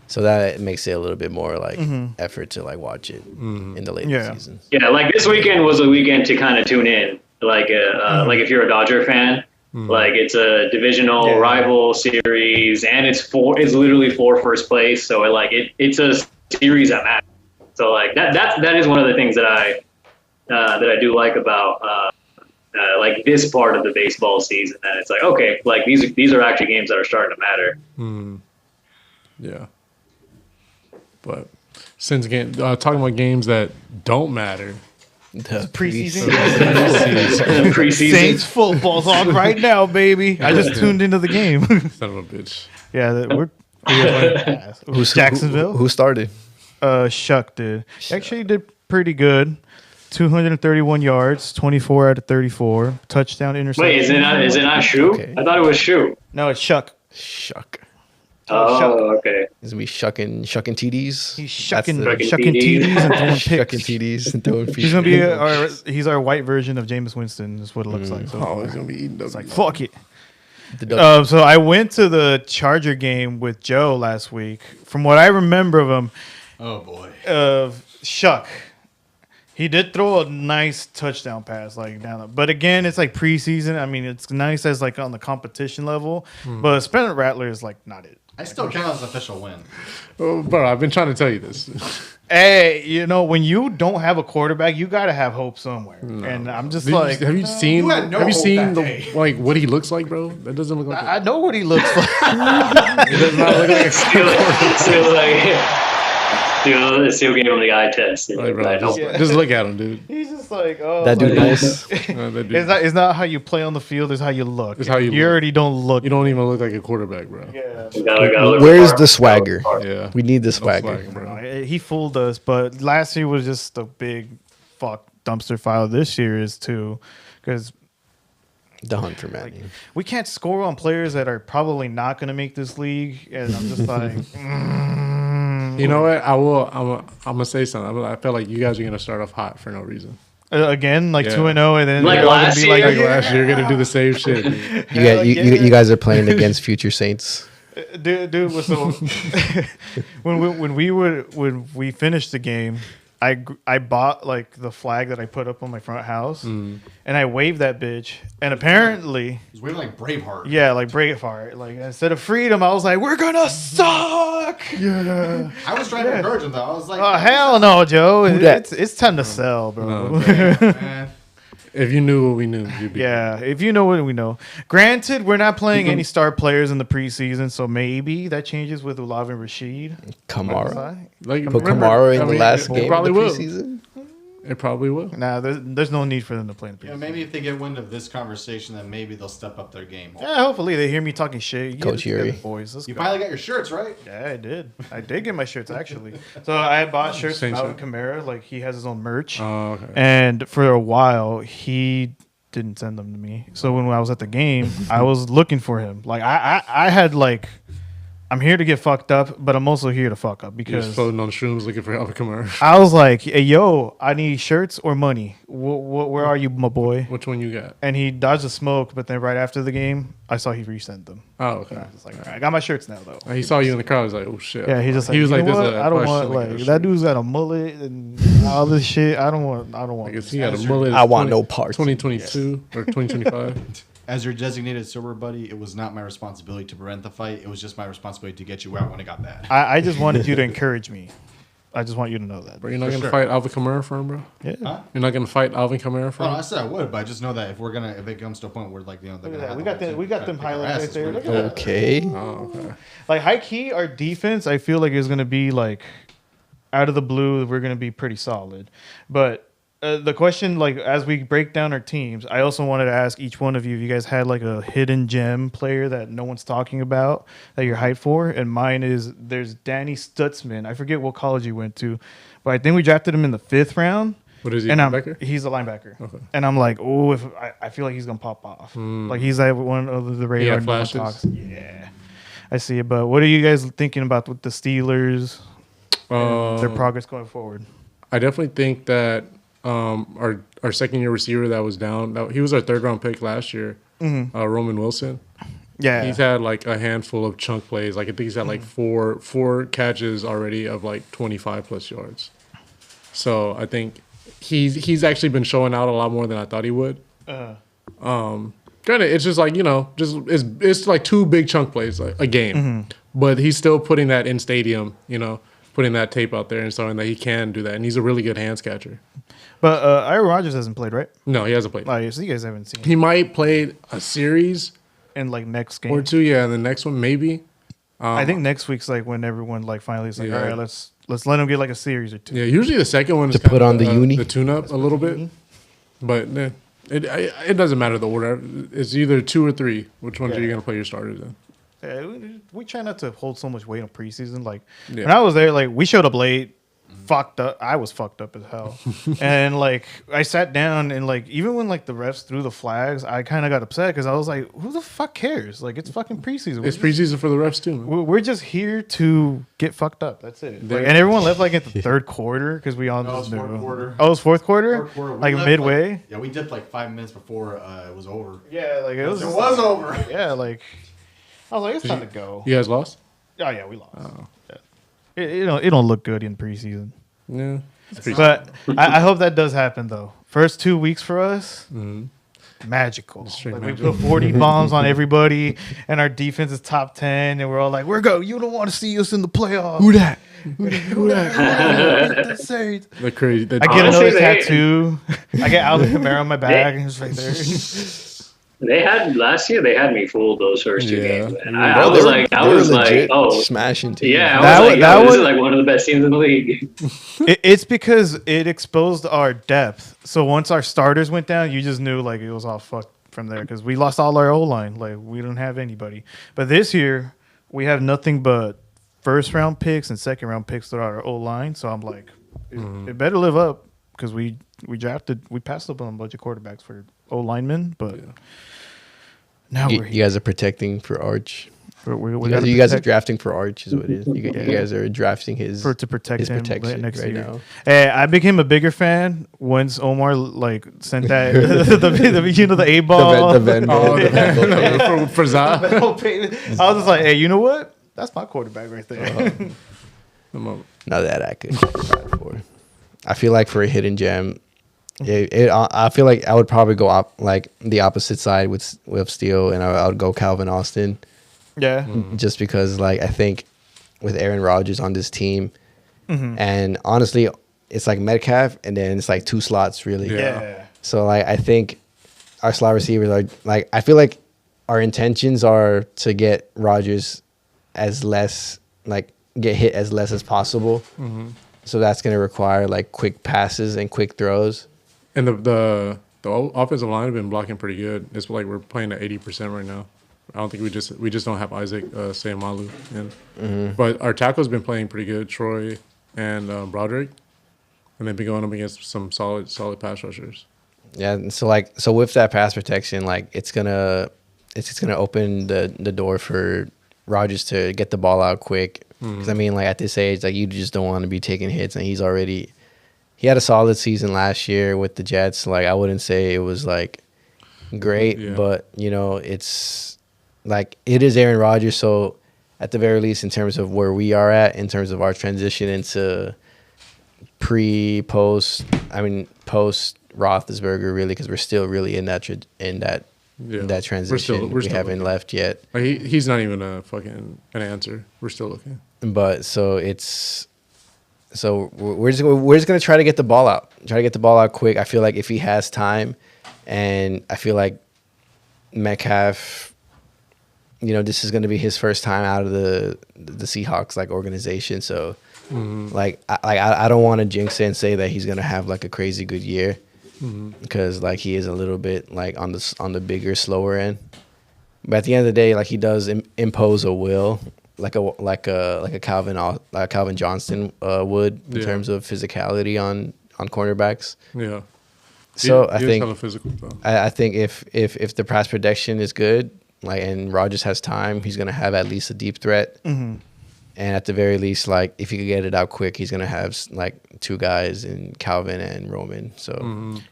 Speaker 3: so that makes it a little bit more like effort to like watch it in the later seasons.
Speaker 6: Yeah, like this weekend was a weekend to kind of tune in. Like like if you're a Dodger fan. Like it's a divisional rival series, and it's literally for first place. So it's a series that matters. So like that is one of the things that I do like about like this part of the baseball season. That it's like, okay, like these are actually games that are starting to matter.
Speaker 4: Yeah. But since talking about games that don't matter.
Speaker 2: preseason.
Speaker 6: Preseason.
Speaker 2: Saints football's on right now, baby. I just tuned into the game.
Speaker 4: Son of a bitch.
Speaker 2: Yeah, who's Jacksonville?
Speaker 3: Who started?
Speaker 2: Shuck did. Actually did pretty good. 231 yards, 24 out of 34. Touchdown, interception.
Speaker 6: Wait, is it not Shu? Okay. I thought it was Shu.
Speaker 2: No, it's Shuck.
Speaker 6: Oh, okay.
Speaker 3: Is we shucking TDs?
Speaker 2: He's shucking TDs and throwing picks.
Speaker 3: Shucking TDs and throwing picks.
Speaker 2: He's gonna be he's our white version of Jameis Winston. Is what it looks like. So
Speaker 4: he's gonna be eating.
Speaker 2: It's like fuck it. So I went to the Charger game with Joe last week. From what I remember of him,
Speaker 7: oh boy,
Speaker 2: Shuck. He did throw a nice touchdown pass, like down. But again, it's like preseason. I mean, it's nice as like on the competition level. But Spencer Rattler is like not it.
Speaker 7: I still count as an official win.
Speaker 4: Oh, bro, I've been trying to tell you this.
Speaker 2: Hey, you know, when you don't have a quarterback, you gotta have hope somewhere. And I'm just like,
Speaker 4: have you seen like what he looks like, bro? That doesn't look like.
Speaker 2: I know what he looks like.
Speaker 4: It does not look like a
Speaker 6: still gave him the eye test.
Speaker 4: Right, bro, just look at him, dude.
Speaker 2: He's just like, oh,
Speaker 3: that dude nice.
Speaker 2: It's not how you play on the field. It's how you look.
Speaker 4: It's how you
Speaker 2: already don't look.
Speaker 4: You don't even look like a quarterback, bro.
Speaker 2: Yeah.
Speaker 3: Where's the swagger?
Speaker 4: Yeah,
Speaker 3: we need the swagger.
Speaker 2: Bro. He fooled us, but last year was just a big fuck dumpster fire. This year is too, because
Speaker 3: the hunt for Manny.
Speaker 2: We can't score on players that are probably not going to make this league, and I'm just like,
Speaker 4: you know what? I'm gonna say something. I feel like you guys are gonna start off hot for no reason.
Speaker 2: Again, like 2-0, and then
Speaker 6: like last year.
Speaker 4: Like last year, you're gonna do the same shit.
Speaker 3: You guys are playing against future Saints.
Speaker 2: Dude, so when we finished the game, I bought like the flag that I put up on my front house, and I waved that bitch. And apparently,
Speaker 7: he's waving like Braveheart.
Speaker 2: Yeah, like Braveheart. Like instead of freedom, I was like, "We're gonna suck."
Speaker 7: Yeah. I was trying to encourage him though. I was like,
Speaker 2: "Oh hell no, Joe! It's time to sell, bro."
Speaker 7: Man.
Speaker 4: If you knew what we knew, you'd be
Speaker 2: if you know what we know. Granted, we're not playing any star players in the preseason, so maybe that changes with Olav and Rashid.
Speaker 3: Kamara.
Speaker 4: Like,
Speaker 3: put Kamara in the last game
Speaker 4: probably
Speaker 3: of the
Speaker 4: will.
Speaker 3: preseason.
Speaker 4: It probably will.
Speaker 2: Nah, there's no need for them to play in the
Speaker 7: You
Speaker 2: preseason.
Speaker 7: know, maybe if they get wind of this conversation, then maybe they'll step up their game.
Speaker 2: Yeah, hopefully they hear me talking shit. You
Speaker 3: Coach
Speaker 2: get it together,
Speaker 3: Yuri.
Speaker 2: boys. Let's
Speaker 7: You
Speaker 2: go.
Speaker 7: finally got your shirts, right?
Speaker 2: Yeah, I did. I did get my shirts actually. So I bought shirts
Speaker 4: Same
Speaker 2: from Alvin
Speaker 4: shirt.
Speaker 2: Kamara. Like he has his own merch,
Speaker 4: Oh, okay.
Speaker 2: and for a while he didn't send them to me. So when I was at the game, I was looking for him. Like I had like, I'm here to get fucked up, but I'm also here to fuck up
Speaker 4: You're
Speaker 2: because
Speaker 4: just floating on shrooms looking for Alvin Kamara.
Speaker 2: I was like, hey, yo, I need shirts or money. Where are you, my boy?
Speaker 4: Which one you got?
Speaker 2: And he dodged the smoke, but then right after the game, I saw he resent them.
Speaker 4: Oh, okay.
Speaker 2: It's like, all right, I got my shirts now, though.
Speaker 4: He saw you in the crowd. He was like, "Oh shit!"
Speaker 2: Yeah, he just like,
Speaker 4: he was
Speaker 2: you
Speaker 4: like,
Speaker 2: know
Speaker 4: "This
Speaker 2: what?
Speaker 4: is a
Speaker 2: I don't
Speaker 4: question,
Speaker 2: want
Speaker 4: like,
Speaker 2: like
Speaker 4: a
Speaker 2: that
Speaker 4: shirt."
Speaker 2: dude's got a mullet and all this shit. I don't want.
Speaker 4: I guess he got a mullet.
Speaker 3: I want no parts.
Speaker 4: 2022 or 2025.
Speaker 7: As your designated sober buddy, it was not my responsibility to prevent the fight. It was just my responsibility to get you out when it got bad.
Speaker 2: I just wanted you to encourage me. I just want you to know that.
Speaker 4: Bro, you're not
Speaker 7: For
Speaker 4: gonna
Speaker 7: sure.
Speaker 4: fight Alvin Kamara for him, bro.
Speaker 2: Yeah.
Speaker 7: Huh?
Speaker 4: You're not gonna fight Alvin Kamara for
Speaker 7: Oh, no,
Speaker 4: him.
Speaker 7: I said I would, but I just know that if it comes to a point where like they're
Speaker 2: Look
Speaker 7: gonna
Speaker 2: at that.
Speaker 7: have
Speaker 2: We
Speaker 7: the
Speaker 2: got
Speaker 7: whole
Speaker 2: them. We
Speaker 7: team
Speaker 2: got
Speaker 7: try
Speaker 2: them
Speaker 7: to kick our
Speaker 2: highlights right
Speaker 7: asses
Speaker 2: there.
Speaker 7: when
Speaker 2: Look
Speaker 7: it
Speaker 2: at that.
Speaker 3: Okay.
Speaker 4: Oh, okay.
Speaker 2: Like high key, our defense, I feel like is going to be like out of the blue. We're going to be pretty solid. But the question, like as we break down our teams, I also wanted to ask each one of you if you guys had like a hidden gem player that no one's talking about that you're hyped for. And mine is there's Danny Stutzman. I forget what college he went to, but I think we drafted him in the 5th round.
Speaker 4: What is he?
Speaker 2: And
Speaker 4: Linebacker?
Speaker 2: he's a linebacker.
Speaker 4: Okay.
Speaker 2: And I'm like, oh, if I feel like he's gonna pop off. Like he's like one of the radar.
Speaker 4: Yeah,
Speaker 2: no one
Speaker 4: flashes.
Speaker 2: talks. Yeah, I see it. But what are you guys thinking about with the Steelers and their progress going forward?
Speaker 4: I definitely think that our second year receiver that was down, he was our 3rd round pick last year, Roman Wilson.
Speaker 2: Yeah,
Speaker 4: He's had like a handful of chunk plays. Like I think he's had like four catches already of like 25 plus yards. So I think he's actually been showing out a lot more than I thought he would. Granted, it's just like it's like 2 big chunk plays like a game, but he's still putting that in stadium. Putting that tape out there and showing that he can do that, and he's a really good hands catcher.
Speaker 2: but Aaron Rodgers hasn't played, right?
Speaker 4: No, he hasn't played.
Speaker 2: Like, so you guys haven't seen
Speaker 4: He might play a series
Speaker 2: in like next game.
Speaker 4: or 2, yeah, and the next one maybe.
Speaker 2: I think next week's like when everyone like finally is like,
Speaker 4: Yeah.
Speaker 2: all right, let's let him get like a series or 2.
Speaker 4: Yeah, usually the second one is
Speaker 3: To put
Speaker 4: kinda,
Speaker 3: on the uni?
Speaker 4: the tune-up a little bit, but it doesn't matter the order. It's either 2 or 3. Which ones are you
Speaker 2: Yeah.
Speaker 4: gonna play your starters in?
Speaker 2: Yeah, we try not to hold so much weight on preseason. Like
Speaker 4: Yeah.
Speaker 2: when I was there, like we showed up late, fucked up. I was fucked up as hell, and like I sat down and like even when like the refs threw the flags, I kind of got upset because I was like, who the fuck cares? Like it's fucking preseason.
Speaker 4: It's preseason for the refs too, man.
Speaker 2: We're just here to get fucked up. That's it. Like,
Speaker 4: There-
Speaker 2: and everyone left like at the 3rd quarter because we all
Speaker 7: No,
Speaker 2: just
Speaker 7: it was
Speaker 2: knew.
Speaker 7: 4th quarter.
Speaker 2: Oh, it was 4th quarter.
Speaker 7: 4th quarter. We
Speaker 2: Like
Speaker 7: left,
Speaker 2: midway.
Speaker 7: yeah, we dipped like 5 minutes before it was over.
Speaker 2: Yeah, like it was.
Speaker 7: over.
Speaker 2: Yeah, like I was like, it's time to go.
Speaker 4: You guys lost?
Speaker 2: Oh yeah, we lost. Yeah. It don't look good in preseason.
Speaker 4: Yeah.
Speaker 2: But I hope that does happen though. First 2 weeks for us, magical.
Speaker 4: Straight
Speaker 2: Like,
Speaker 4: magic.
Speaker 2: we put 40 bombs on everybody, and our defense is top 10, and we're all like, "We're go. You don't want to see us in the playoffs."
Speaker 3: Who that?
Speaker 2: Who that?
Speaker 4: The crazy.
Speaker 2: I get
Speaker 6: Honestly,
Speaker 2: another
Speaker 6: they-
Speaker 2: tattoo. I get Alvin Kamara on my back, and it's right there.
Speaker 6: They had last year. They had me fooled those first 2
Speaker 4: Yeah.
Speaker 6: games, and I was like, oh,
Speaker 3: smashing teams.
Speaker 6: yeah,
Speaker 2: That
Speaker 6: I was
Speaker 2: was-
Speaker 6: like,
Speaker 2: that
Speaker 6: yo, this
Speaker 2: was-
Speaker 6: is like one of the best teams in the league.
Speaker 2: It's because it exposed our depth. So once our starters went down, you just knew like it was all fucked from there because we lost all our O line. Like we don't have anybody. But this year we have nothing but 1st round picks and 2nd round picks throughout our O line. So I'm like, it better live up because we passed up on a bunch of quarterbacks for O linemen, but now
Speaker 3: You,
Speaker 2: we're
Speaker 3: you
Speaker 2: here.
Speaker 3: guys are protecting for Arch.
Speaker 2: We
Speaker 3: You
Speaker 2: gotta
Speaker 3: guys are
Speaker 2: protect-
Speaker 3: drafting for Arch, is what it is. You guys are drafting his
Speaker 2: to protect
Speaker 3: his
Speaker 2: him
Speaker 3: protection
Speaker 2: next
Speaker 3: right
Speaker 2: year.
Speaker 3: now.
Speaker 2: Hey, I became a bigger fan once Omar like sent that the A ball.
Speaker 3: The Venmo.
Speaker 4: Oh,
Speaker 3: the Venmo.
Speaker 4: for Za.
Speaker 2: I was just like, hey, you know what? That's my quarterback right there.
Speaker 3: Not that I could fight for. I feel like for a hidden gem, I feel like I would probably go up like the opposite side with Steele, and I would go Calvin Austin.
Speaker 2: Yeah.
Speaker 3: Just because like I think with Aaron Rodgers on this team, and honestly, it's like Metcalf, and then it's like 2 slots really.
Speaker 2: Yeah.
Speaker 3: So like I think our slot receivers are like I feel like our intentions are to get Rodgers as less like get hit as less as possible. So that's going to require like quick passes and quick throws.
Speaker 4: And the offensive line have been blocking pretty good. It's like we're playing at 80% right now. I don't think we just don't have Isaac Sayamalu in. But our tackle's been playing pretty good, Troy and Broderick, and they've been going up against some solid pass rushers.
Speaker 3: Yeah, and so with that pass protection, like it's gonna open the door for Rodgers to get the ball out quick. Because I mean, like at this age, like you just don't want to be taking hits, and he had a solid season last year with the Jets. Like I wouldn't say it was like great, but you know it's like it is Aaron Rodgers. So at the very least, in terms of where we are at, in terms of our transition into post Roethlisberger, really, because we're still really in that transition. We haven't left yet.
Speaker 4: Like he's not even an answer. We're still looking.
Speaker 3: But we're just gonna try to get the ball out. Try to get the ball out quick. I feel like if he has time, and I feel like Metcalf, you know, this is gonna be his first time out of the Seahawks like organization. So like I don't want to jinx it and say that he's gonna have like a crazy good year. Because like he is a little bit like on the bigger, slower end, but at the end of the day, like he does impose a will, like a Calvin Johnston would in terms of physicality on cornerbacks.
Speaker 4: Yeah.
Speaker 3: So
Speaker 4: I think physical,
Speaker 3: I think if the pass protection is good, like and Rodgers has time, he's gonna have at least a deep threat. And at the very least, like if he could get it out quick, he's gonna have like two guys in Calvin and Roman. So,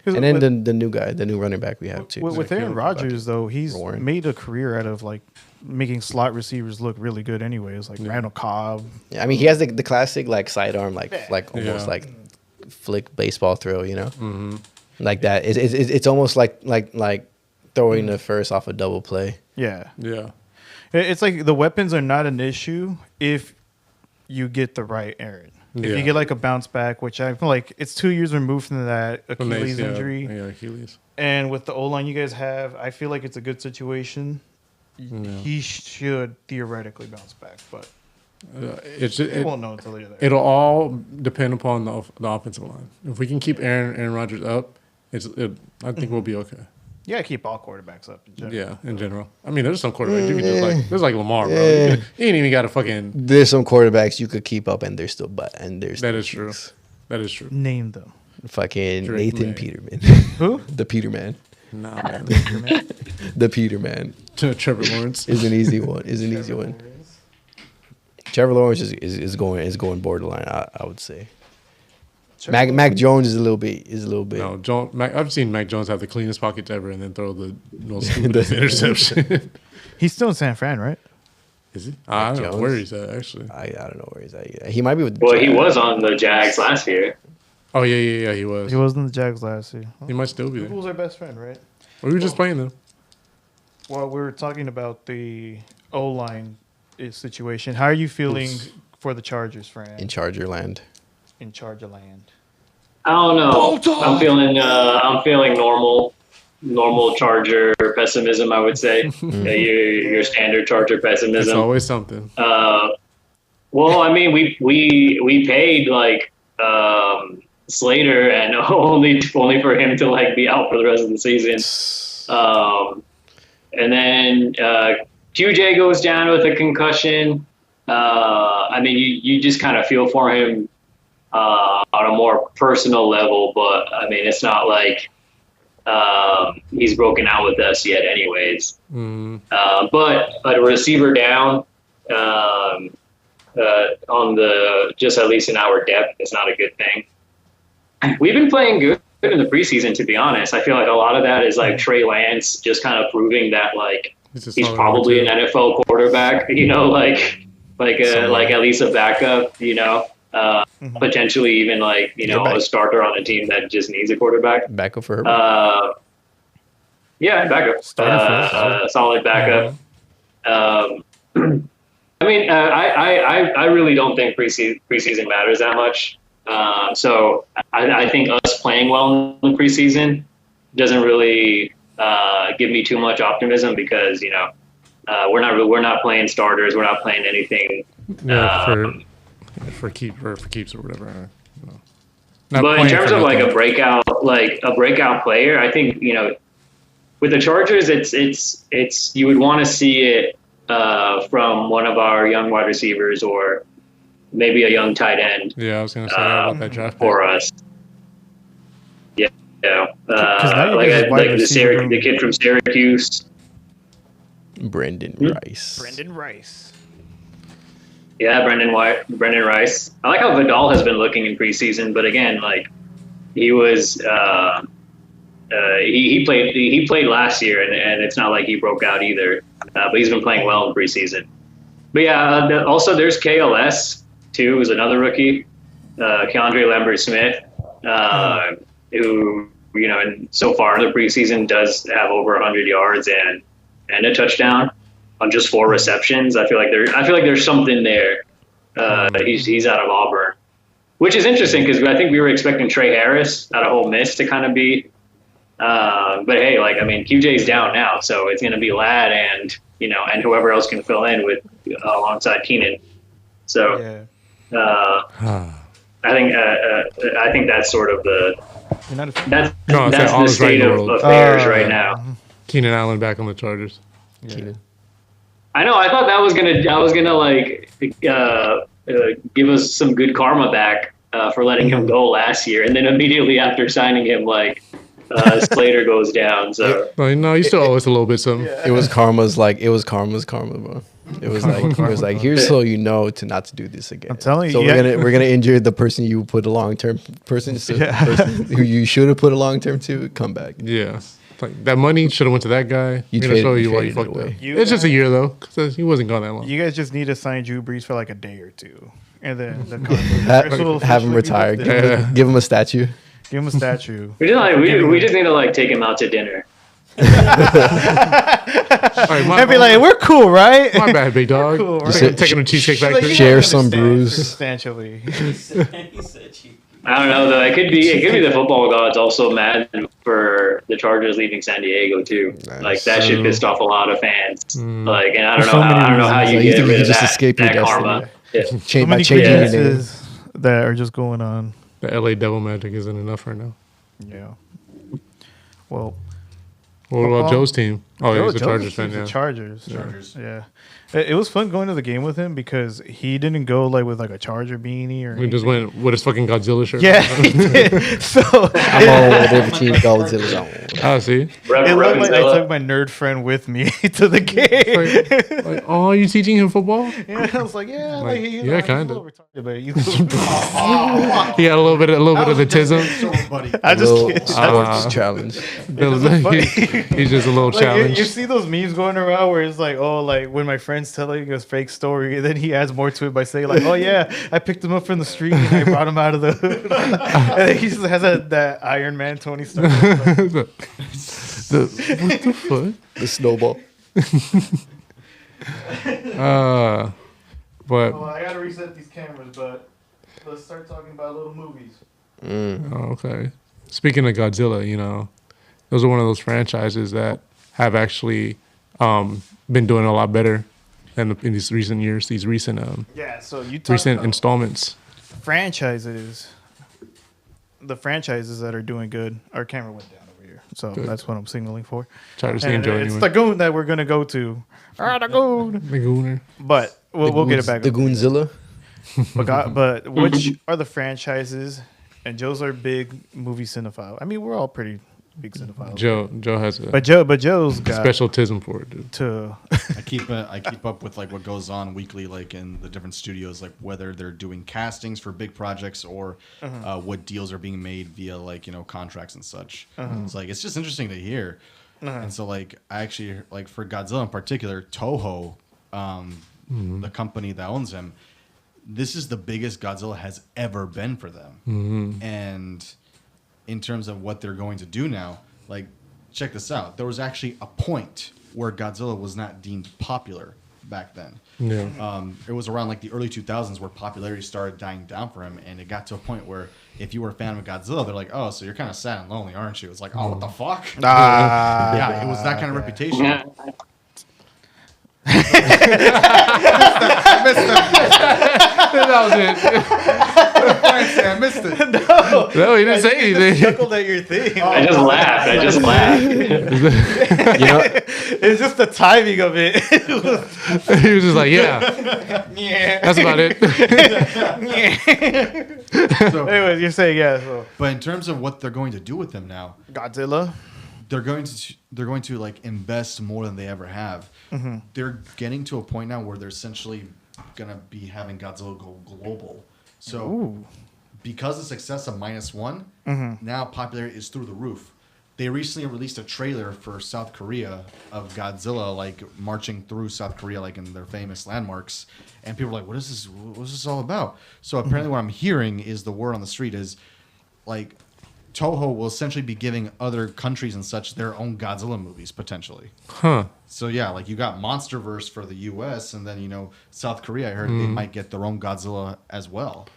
Speaker 3: and then the new guy, the new running back we have too.
Speaker 2: With Aaron Rodgers, though, he's made a career out of like making slot receivers look really good. Anyways, like Randall Cobb.
Speaker 3: Yeah, I mean, he has the classic like sidearm, like almost like flick baseball throw. You know, like that. It's almost like throwing the first off a double play.
Speaker 2: Yeah.
Speaker 4: Yeah.
Speaker 2: It's like the weapons are not an issue if you get the right Aaron. If you get like a bounce back, which I feel like it's 2 years removed from that Achilles injury.
Speaker 4: Yeah, Achilles.
Speaker 2: And with the O-line you guys have, I feel like it's a good situation. He should theoretically bounce back, but you won't know until you're there.
Speaker 4: It'll all depend upon the offensive line. If we can keep Aaron Rodgers up, I think we'll be okay.
Speaker 2: Yeah, keep all quarterbacks up in general.
Speaker 4: Yeah, in general. I mean, there's some quarterbacks you can just there's like Lamar, bro. You ain't even got to fucking.
Speaker 3: There's some quarterbacks you could keep up, and they're still
Speaker 4: That is true. That is true.
Speaker 2: Name them.
Speaker 3: Fucking
Speaker 4: Drake
Speaker 3: Nathan
Speaker 4: May.
Speaker 3: Peterman.
Speaker 2: Who?
Speaker 3: The Peterman.
Speaker 4: Nah, man.
Speaker 3: The Peterman
Speaker 4: Trevor Lawrence
Speaker 3: is an easy one. Trevor Lawrence is going borderline. I would say. Mac Jones is a little bit.
Speaker 4: No, I've seen Mac Jones have the cleanest pockets ever, and then throw the most stupidest interception.
Speaker 2: He's still in San Fran, right?
Speaker 4: Is he? I don't know where he's at actually.
Speaker 3: I don't know where he's at. He might be with.
Speaker 6: Well, he was on the Jags last year.
Speaker 4: Oh yeah, he was.
Speaker 2: He was in the Jags last year.
Speaker 4: He might still be there.
Speaker 2: Who's our best friend, right?
Speaker 4: We were just playing them.
Speaker 2: Well, we were talking about the O-line situation. How are you feeling for the Chargers, Fran?
Speaker 3: In Charger land.
Speaker 2: In Charger land.
Speaker 6: I don't know. I'm feeling normal Charger pessimism. I would say your standard Charger pessimism.
Speaker 4: It's always something.
Speaker 6: Well, I mean, we paid like Slater, and only for him to like be out for the rest of the season. And then QJ goes down with a concussion. I mean, you just kind of feel for him on a more personal level, but I mean, it's not like he's broken out with us yet, anyways. But a receiver down on the just at least in our depth is not a good thing. We've been playing good in the preseason, to be honest. I feel like a lot of that is like Trey Lance just kind of proving that like he's probably an NFL quarterback, you know, like at least a backup, you know. Potentially even like, you know, a starter on a team that just needs a quarterback.
Speaker 3: Backup for her.
Speaker 6: Yeah, backup. Solid backup. I mean, I really don't think preseason matters that much. So I think us playing well in the preseason doesn't really give me too much optimism because, you know, we're not playing starters. We're not playing anything.
Speaker 4: For keeps or whatever. Not
Speaker 6: But in
Speaker 4: playing
Speaker 6: terms
Speaker 4: for
Speaker 6: of like
Speaker 4: nothing.
Speaker 6: a breakout player, I think with the Chargers, it's you would want to see it from one of our young wide receivers or maybe a young tight end
Speaker 4: Yeah, I was gonna say about that draft
Speaker 6: for
Speaker 4: pick.
Speaker 6: us. Yeah,
Speaker 2: now you
Speaker 6: like
Speaker 2: guys' wide receiver room-
Speaker 6: the kid from Syracuse.
Speaker 3: Brendan
Speaker 6: Hmm?
Speaker 3: Rice.
Speaker 2: Rice.
Speaker 6: Yeah, Brendan Rice. I like how Vidal has been looking in preseason, but again, like he was he played last year, and it's not like he broke out either. But he's been playing well in preseason. But yeah, also there's KLS too, who's another rookie, Keandre Lambert-Smith, who and so far in the preseason does have over 100 yards and a touchdown on just 4 receptions. I feel like there's something there. He's out of Auburn, which is interesting because I think we were expecting Trey Harris out of Ole Miss to kind of be. But hey, QJ's down now, so it's going to be Ladd and whoever else can fill in with alongside Keenan. So I think that's sort of that's the state of affairs right now.
Speaker 4: Keenan Allen back on the Chargers.
Speaker 3: Keenan.
Speaker 6: I know. I thought I was gonna give us some good karma back for letting him go last year, and then immediately after signing him, Slater goes down. So
Speaker 4: No, you still owe us a little bit something.
Speaker 3: It was karma's karma, bro. It was like here's so you know to do this again.
Speaker 2: I'm telling you,
Speaker 3: So
Speaker 2: yeah.
Speaker 3: we're gonna injure the person you put a long term person, so the person who you should have put a long term to come back.
Speaker 4: Yeah. Like, that money should have went to that guy.
Speaker 3: You
Speaker 4: We're gonna show
Speaker 3: traded-
Speaker 4: you why
Speaker 3: you
Speaker 4: you
Speaker 3: traded
Speaker 4: fucked
Speaker 3: it
Speaker 4: up.
Speaker 3: away.
Speaker 4: It's just a year though, because he wasn't gone that long.
Speaker 2: You guys just need to sign Drew Brees for like a day or two, and then the Cardinals will
Speaker 3: Have him
Speaker 2: officially be
Speaker 3: retire.
Speaker 2: lifted.
Speaker 3: Give him a statue.
Speaker 2: Give him a statue.
Speaker 6: we just need to take him out to dinner.
Speaker 4: All right,
Speaker 2: And be like, we're cool, right?
Speaker 4: my bad, big dog.
Speaker 2: Cool, right?
Speaker 4: Taking a cheesecake
Speaker 2: Like,
Speaker 4: factory.
Speaker 2: you
Speaker 3: Share
Speaker 2: guys
Speaker 3: some
Speaker 2: understand
Speaker 3: brews.
Speaker 2: substantially.
Speaker 5: He said cheap.
Speaker 6: I don't know though. It could be the football gods also mad for the Chargers leaving San Diego too.
Speaker 3: Nice.
Speaker 6: Like that shit pissed off a lot of fans. And I don't
Speaker 2: There's
Speaker 6: know
Speaker 2: so
Speaker 6: how
Speaker 2: many
Speaker 6: I don't know how
Speaker 2: reasons.
Speaker 6: you
Speaker 3: Like, you
Speaker 6: get
Speaker 3: think you
Speaker 6: rid
Speaker 3: can
Speaker 6: of
Speaker 3: just
Speaker 6: that,
Speaker 3: escape your
Speaker 6: that karma. Yeah.
Speaker 2: So
Speaker 3: Change
Speaker 2: many
Speaker 3: by changing your name.
Speaker 2: grievances that are just going on.
Speaker 4: The LA Devil Magic isn't enough right now.
Speaker 2: Yeah. Well,
Speaker 4: What about
Speaker 2: Football?
Speaker 4: Joe's team? Oh, yeah, he's a
Speaker 2: Joe
Speaker 4: Chargers
Speaker 2: just
Speaker 4: fan.
Speaker 2: keeps
Speaker 4: Yeah.
Speaker 2: the Chargers.
Speaker 7: Chargers.
Speaker 2: Yeah. It was fun going to the game with him because he didn't go with a Charger beanie or
Speaker 4: We just went with his fucking Godzilla shirt.
Speaker 2: Yeah, he did. So
Speaker 3: I'm on whatever team Godzilla's on.
Speaker 4: Ah, see.
Speaker 2: it looked like I
Speaker 6: Revanzilla.
Speaker 2: took my nerd friend with me to the game.
Speaker 4: Like, oh, you teaching him football?
Speaker 2: Yeah, I was like, yeah,
Speaker 4: Like,
Speaker 2: he's
Speaker 4: yeah,
Speaker 2: he's a
Speaker 4: kinda.
Speaker 2: little retarded, but he's
Speaker 4: He had a little bit of the tism.
Speaker 2: I just
Speaker 3: Little
Speaker 2: kidding.
Speaker 3: sports challenge.
Speaker 4: He's just a little
Speaker 2: Like, you
Speaker 4: challenge.
Speaker 2: see those memes going around where it's like, oh, like when my friend's telling a fake story, and then he adds more to it by saying like, oh yeah, I picked him up from the street and I brought him out of the hood. And then he just has that Iron Man Tony Stark.
Speaker 4: What the fuck?
Speaker 3: The snowball.
Speaker 4: But
Speaker 2: Well, I gotta reset these cameras, but let's start talking about little movies.
Speaker 4: oh, okay. Speaking of Godzilla, those are one of those franchises that have actually been doing a lot better in these recent years. These recent
Speaker 2: Yeah, so you talk
Speaker 4: recent
Speaker 2: about
Speaker 4: installments.
Speaker 2: franchises. The franchises that are doing good. Our camera went down over here, so
Speaker 4: Good.
Speaker 2: that's what I'm signaling for.
Speaker 4: Try to
Speaker 2: And
Speaker 4: enjoy
Speaker 2: it's
Speaker 4: anyway.
Speaker 2: the goon that we're gonna go to. The goon.
Speaker 4: The Gooner.
Speaker 2: But we'll get it back.
Speaker 3: The Goonzilla.
Speaker 2: But which are the franchises? And Joe's our big movie cinephile. I mean, we're all pretty big cinephiles.
Speaker 4: Joe has a
Speaker 2: But Joe's got
Speaker 4: specialtism for it, dude.
Speaker 2: to.
Speaker 7: I keep up with what goes on weekly, in the different studios, whether they're doing castings for big projects or what deals are being made via contracts and such. It's just interesting to hear. And so I actually for Godzilla in particular, Toho, the company that owns him, this is the biggest Godzilla has ever been for them. And in terms of what they're going to do now, check this out. There was actually a point where Godzilla was not deemed popular back then.
Speaker 4: Yeah.
Speaker 7: It was around the early 2000s where popularity started dying down for him, and it got to a point where if you were a fan of Godzilla, they're like, "Oh, so you're kind of sad and lonely, aren't you?" It's like, "Oh, what the fuck?" Yeah, it was that kind of reputation.
Speaker 4: That was it.
Speaker 7: I missed it.
Speaker 4: No, he didn't say anything.
Speaker 2: Chuckled at your thing.
Speaker 6: I just laughed.
Speaker 3: You know,
Speaker 2: It's just the timing of it.
Speaker 4: He was just like, yeah, that's about it.
Speaker 7: So,
Speaker 2: Anyways, you're saying so
Speaker 7: but in terms of what they're going to do with them now,
Speaker 2: Godzilla.
Speaker 7: they're going to like invest more than they ever have.
Speaker 2: Mm-hmm.
Speaker 7: They're getting to a point now where they're essentially gonna be having Godzilla go global. So because of the success of -1, now popularity is through the roof. They recently released a trailer for South Korea of Godzilla like marching through South Korea like in their famous landmarks, and people are like, "What is this? What's this all about?" So apparently, what I'm hearing is the word on the street is like Toho will essentially be giving other countries and such their own Godzilla movies potentially.
Speaker 4: Huh.
Speaker 7: So yeah, like you got MonsterVerse for the U.S. and then South Korea. I heard they might get their own Godzilla as well,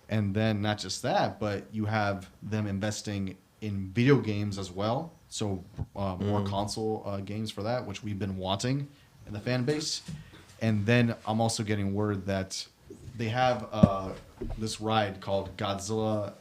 Speaker 7: and then not just that, but you have them investing in video games as well. So more console games for that, which we've been wanting in the fan base. And then I'm also getting word that they have this ride called Godzilla.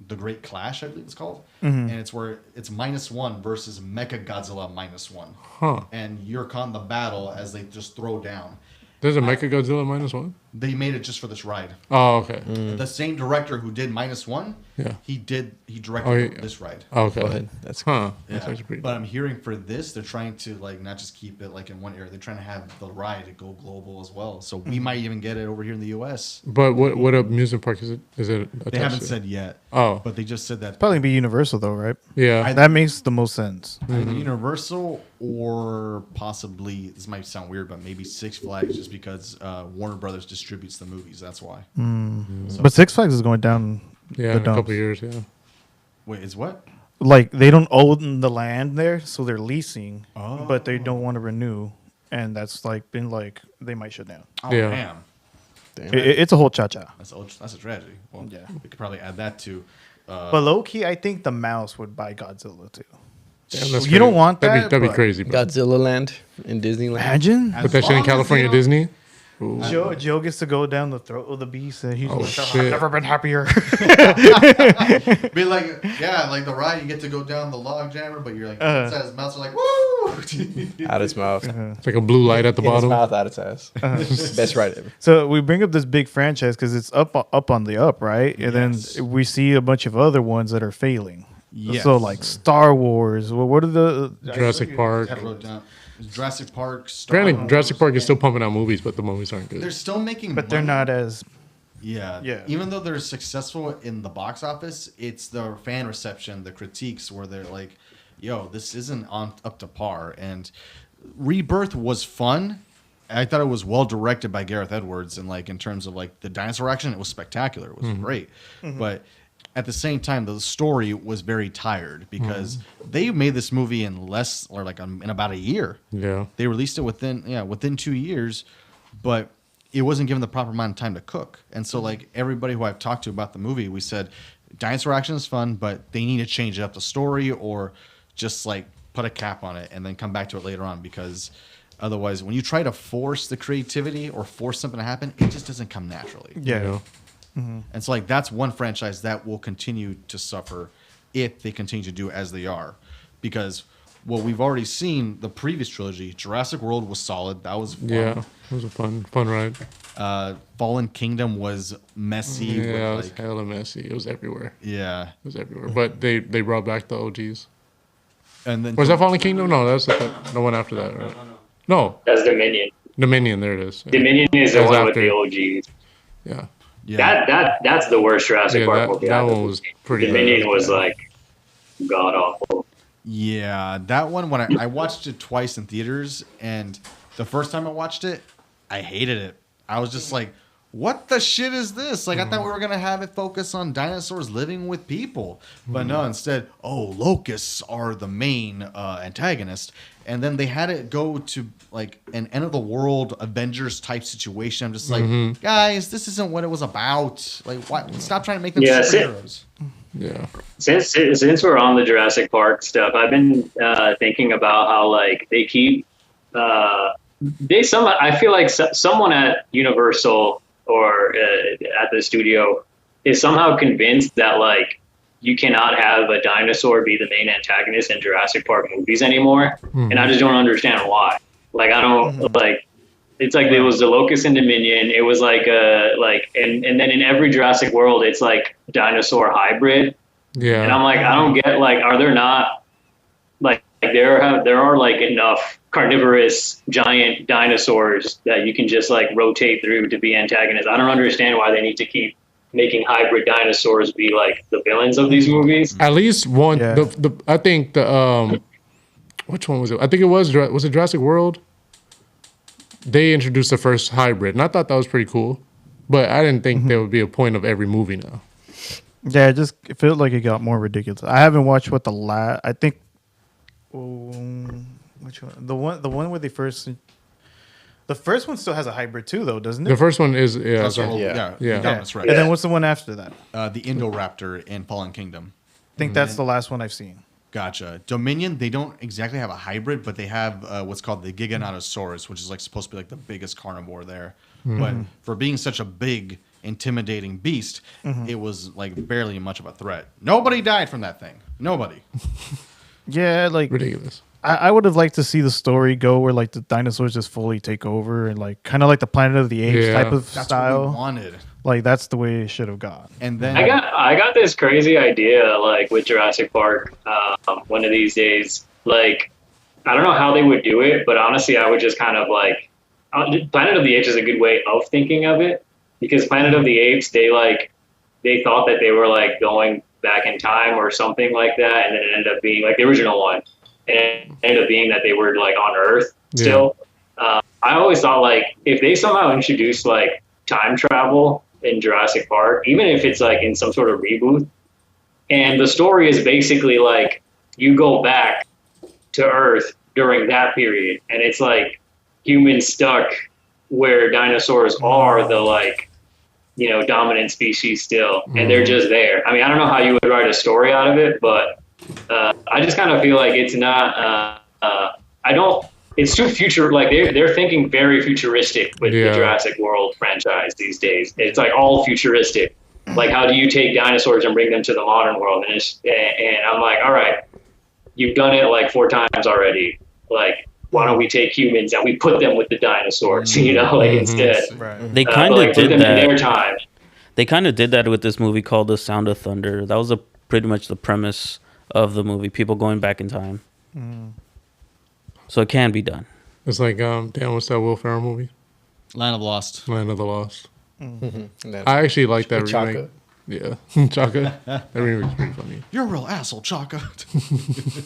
Speaker 7: The Great Clash, I believe it's called, and it's where it's -1 versus Mecha Godzilla -1, and you're caught in the battle as they just throw down.
Speaker 4: There's a Mecha Godzilla -1?
Speaker 7: They made it just for this ride.
Speaker 4: Oh, okay.
Speaker 7: The same director who did -1,
Speaker 4: Yeah.
Speaker 7: he directed this ride.
Speaker 4: Okay.
Speaker 3: go ahead. That's
Speaker 4: Huh.
Speaker 7: Yeah.
Speaker 4: That's actually pretty
Speaker 7: But I'm hearing for this, they're trying to like not just keep it like in one area. They're trying to have the ride go global as well. So we might even get it over here in the U.S.
Speaker 4: But what amusement park is it? Is it attached
Speaker 7: They haven't
Speaker 4: to?
Speaker 7: said yet.
Speaker 4: Oh.
Speaker 7: But they just said that
Speaker 2: Probably be Universal though, right?
Speaker 4: Yeah.
Speaker 2: That makes the most sense.
Speaker 7: either Universal or possibly, this might sound weird, but maybe Six Flags, just because Warner Brothers distributes the movies. That's why.
Speaker 2: But Six Flags is going down.
Speaker 4: Yeah,
Speaker 2: the
Speaker 4: in a
Speaker 2: dumps.
Speaker 4: couple years, yeah.
Speaker 7: Wait, is what?
Speaker 2: Like they don't own the land there, so they're leasing,
Speaker 7: Oh.
Speaker 2: but they don't want to renew, and that's like been like they might shut down.
Speaker 7: Oh,
Speaker 4: Yeah.
Speaker 7: damn.
Speaker 2: It's a whole cha-cha.
Speaker 7: That's a tragedy. Well,
Speaker 2: Yeah.
Speaker 7: we could probably add that to.
Speaker 2: But low key, I think the mouse would buy Godzilla too.
Speaker 4: Damn, that's
Speaker 2: You don't
Speaker 4: crazy.
Speaker 2: want
Speaker 4: That'd
Speaker 2: that,
Speaker 4: be
Speaker 2: but-
Speaker 4: crazy, bro.
Speaker 3: Godzilla Land in Disneyland.
Speaker 2: Imagine
Speaker 7: As
Speaker 4: Put that shit
Speaker 7: long
Speaker 4: in
Speaker 7: as
Speaker 4: California
Speaker 7: they don't-
Speaker 4: Disney.
Speaker 2: Joe gets to go down the throat of the beast, and he's
Speaker 4: Oh,
Speaker 2: like,
Speaker 4: shit.
Speaker 2: "I've never been happier."
Speaker 7: Be like, yeah, like the ride, you get to go down the log jammer, but you're like, inside his mouth, so like, woo!
Speaker 3: Out his mouth.
Speaker 4: It's like a blue light at the
Speaker 3: In his Uh-huh.
Speaker 4: bottom.
Speaker 3: mouth, out his ass. Best ride ever.
Speaker 2: So we bring up this big franchise because it's up on the up, right? And
Speaker 7: Yes.
Speaker 2: then we see a bunch of other ones that are failing.
Speaker 7: Yes.
Speaker 2: So like Star Wars. Well, what are the
Speaker 4: Jurassic Park.
Speaker 7: I wrote down Jurassic Park. Star
Speaker 4: Granted,
Speaker 7: Wars.
Speaker 4: Jurassic Park is still pumping out movies, but the movies aren't
Speaker 7: They're
Speaker 4: good.
Speaker 7: still making,
Speaker 2: But they're
Speaker 7: money.
Speaker 2: not as
Speaker 7: Yeah.
Speaker 2: Yeah.
Speaker 7: Even though they're successful in the box office, it's the fan reception, the critiques where they're like, yo, this isn't up to par. And Rebirth was fun. I thought it was well directed by Gareth Edwards, and like in terms of like the dinosaur action, it was spectacular. It was great. But at the same time, the story was very tired because they made this movie in less or like in about a year.
Speaker 4: Yeah.
Speaker 7: They released it within 2 years, but it wasn't given the proper amount of time to cook. And so like everybody who I've talked to about the movie, we said dinosaur action is fun, but they need to change up the story or just like put a cap on it and then come back to it later on, because otherwise when you try to force the creativity or force something to happen, it just doesn't come naturally.
Speaker 2: yeah.
Speaker 7: And so like that's one franchise that will continue to suffer if they continue to do as they are, because what we've already seen, the previous trilogy, Jurassic World was solid. That was fun.
Speaker 4: Yeah. It was a fun ride.
Speaker 7: Fallen Kingdom was messy.
Speaker 4: Yeah, it
Speaker 7: with
Speaker 4: was
Speaker 7: like,
Speaker 4: hella messy. It was everywhere.
Speaker 7: yeah.
Speaker 4: It was everywhere. But they brought back the OGs.
Speaker 7: And then
Speaker 4: Was that Fallen Kingdom? No, that's the one after that, right? No,
Speaker 6: That's Dominion.
Speaker 4: Dominion. There it is. Yeah.
Speaker 6: Dominion is the
Speaker 4: That was
Speaker 6: one with
Speaker 4: after.
Speaker 6: the OGs.
Speaker 4: Yeah.
Speaker 7: yeah.
Speaker 6: That's the worst Jurassic
Speaker 4: Yeah,
Speaker 6: Park
Speaker 4: that-
Speaker 6: movie.
Speaker 4: that
Speaker 6: I've
Speaker 4: one
Speaker 6: ever
Speaker 4: was
Speaker 6: seen.
Speaker 4: pretty
Speaker 6: Dominion
Speaker 4: bad.
Speaker 6: was like god awful.
Speaker 7: Yeah, that one, when I watched it twice in theaters, and the first time I watched it, I hated it. I was just like, what the shit is this? Like, I thought we were going to have it focus on dinosaurs living with people. But no, instead, locusts are the main antagonist. And then they had it go to, like, an end-of-the-world Avengers-type situation. I'm just like, guys, this isn't what it was about. Like, why? Stop trying to make them
Speaker 6: Yeah,
Speaker 7: superheroes.
Speaker 4: Yeah.
Speaker 6: Since we're on the Jurassic Park stuff, I've been thinking about how like they keep I feel like someone at Universal or at the studio is somehow convinced that like you cannot have a dinosaur be the main antagonist in Jurassic Park movies anymore, and I just don't understand why. Like I don't like. It's like there was the Locust and Dominion. It was like and then in every Jurassic World, it's like dinosaur hybrid.
Speaker 4: Yeah.
Speaker 6: And I'm like, I don't get like, are there not like there are like enough carnivorous giant dinosaurs that you can just like rotate through to be antagonists? I don't understand why they need to keep making hybrid dinosaurs be like the villains of these movies.
Speaker 4: At least one.
Speaker 2: Yeah.
Speaker 4: I think which one was it? I think it was it Jurassic World? They introduced the first hybrid, and I thought that was pretty cool. But I didn't think there would be a point of every movie now.
Speaker 2: Yeah, it felt like it got more ridiculous. I haven't watched what I think. Which one? The one where they first. The first one still has a hybrid too, though, doesn't it?
Speaker 4: The first one is
Speaker 7: That's right.
Speaker 3: Yeah.
Speaker 7: Yeah. That's right.
Speaker 2: And then what's the one after that?
Speaker 7: The Indoraptor in Fallen Kingdom.
Speaker 2: I think that's the last one I've seen.
Speaker 7: Gotcha. Dominion, they don't exactly have a hybrid, but they have what's called the Giganotosaurus, which is like supposed to be like the biggest carnivore there. But for being such a big, intimidating beast, it was like barely much of a threat. Nobody died from that thing. Nobody.
Speaker 2: Yeah, like
Speaker 4: ridiculous.
Speaker 2: I would have liked to see the story go where like the dinosaurs just fully take over and like kind of like the Planet of the Apes type of
Speaker 7: That's
Speaker 2: style.
Speaker 7: what we wanted.
Speaker 2: Like that's the way it should have gone.
Speaker 7: And then
Speaker 6: I got this crazy idea like with Jurassic Park. One of these days, like I don't know how they would do it, but honestly, I would just kind of like Planet of the Apes is a good way of thinking of it, because Planet of the Apes they thought that they were like going back in time or something like that, and then it ended up being like the original one, and it ended up being that they were like on Earth still. I always thought like if they somehow introduced like time travel in Jurassic Park, even if it's like in some sort of reboot, and the story is basically like you go back to Earth during that period, and it's like humans stuck where dinosaurs are the like dominant species still, and they're just there. I mean, I don't know how you would write a story out of it, but I just kind of feel like it's not. It's too future. Like they're thinking very futuristic with the Jurassic World franchise these days. It's like all futuristic. Like how do you take dinosaurs and bring them to the modern world? And I'm like, all right, you've done it like 4 times already. Like why don't we take humans and we put them with the dinosaurs? Instead.
Speaker 2: Right.
Speaker 5: They kind of
Speaker 6: like,
Speaker 5: did
Speaker 6: put them
Speaker 5: that.
Speaker 6: in their time.
Speaker 5: They kind of did that with this movie called The Sound of Thunder. That was pretty much the premise of the movie. People going back in time. So it can be done.
Speaker 4: It's like, damn, what's that Will Ferrell movie?
Speaker 8: Land of Lost.
Speaker 4: Land of the Lost.
Speaker 3: I
Speaker 4: I actually like that
Speaker 3: Chaka.
Speaker 4: remake. Yeah, Chaka. That remake's pretty funny.
Speaker 7: you're a real asshole, Chaka.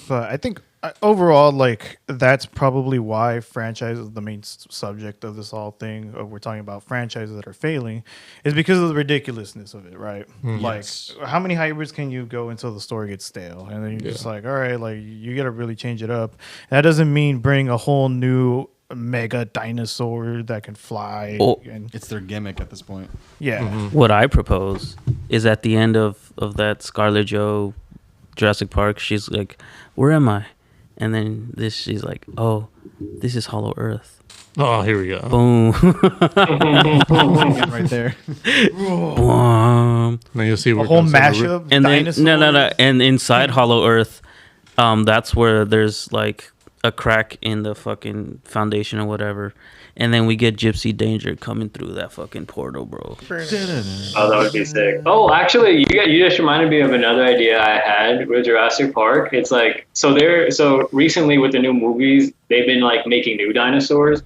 Speaker 2: But I think overall, like that's probably why franchise is the main subject of this whole thing. We're talking about franchises that are failing, is because of the ridiculousness of it, right? Like, how many hybrids can you go until the story gets stale, and then you're just like, all right, like you got to really change it up. That doesn't mean bring a whole new mega dinosaur that can fly.
Speaker 5: Oh.
Speaker 2: And
Speaker 7: It's their gimmick at this point.
Speaker 2: yeah,
Speaker 5: What I propose is at the end of that Scarlett Joe Jurassic Park, she's like, where am I? And then she's like, oh, this is Hollow Earth.
Speaker 4: Oh, here we go.
Speaker 5: Boom.
Speaker 7: Right there.
Speaker 5: Boom.
Speaker 4: Now you'll see
Speaker 2: a
Speaker 4: we're
Speaker 2: whole
Speaker 4: gonna say the
Speaker 2: mashup.
Speaker 5: And then
Speaker 2: dinosaurs.
Speaker 5: no. And inside Hollow Earth, that's where there's like a crack in the fucking foundation or whatever. And then we get Gypsy Danger coming through that fucking portal, bro.
Speaker 6: Oh, that would be sick. Oh, actually, you just reminded me of another idea I had with Jurassic Park. It's like so recently with the new movies, they've been like making new dinosaurs.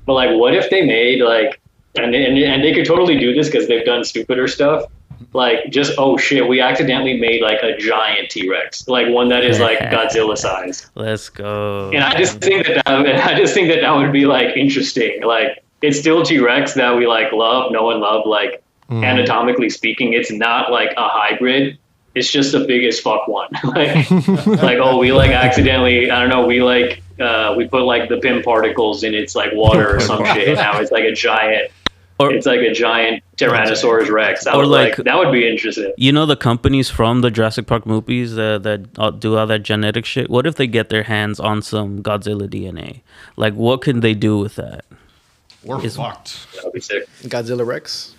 Speaker 6: But like, what if they made like, and they could totally do this because they've done stupider stuff. Like just oh shit, we accidentally made like a giant T-Rex, like one that is like Godzilla size.
Speaker 5: Let's go.
Speaker 6: And I just think that would be like interesting. Like it's still T-Rex that we like love, know and love. Like anatomically speaking, it's not like a hybrid. It's just the biggest fuck one. like oh we like accidentally I don't know we like we put like the PIM particles in its like water or some shit. And now it's like a giant it's like a giant Tyrannosaurus Rex. I
Speaker 5: Or
Speaker 6: was
Speaker 5: like-
Speaker 6: that would be interesting.
Speaker 5: You know the companies from the Jurassic Park movies that do all that genetic shit? What if they get their hands on some Godzilla DNA? Like, what can they do with that?
Speaker 7: We're
Speaker 5: Is-
Speaker 7: fucked.
Speaker 6: That would be sick.
Speaker 3: Godzilla Rex,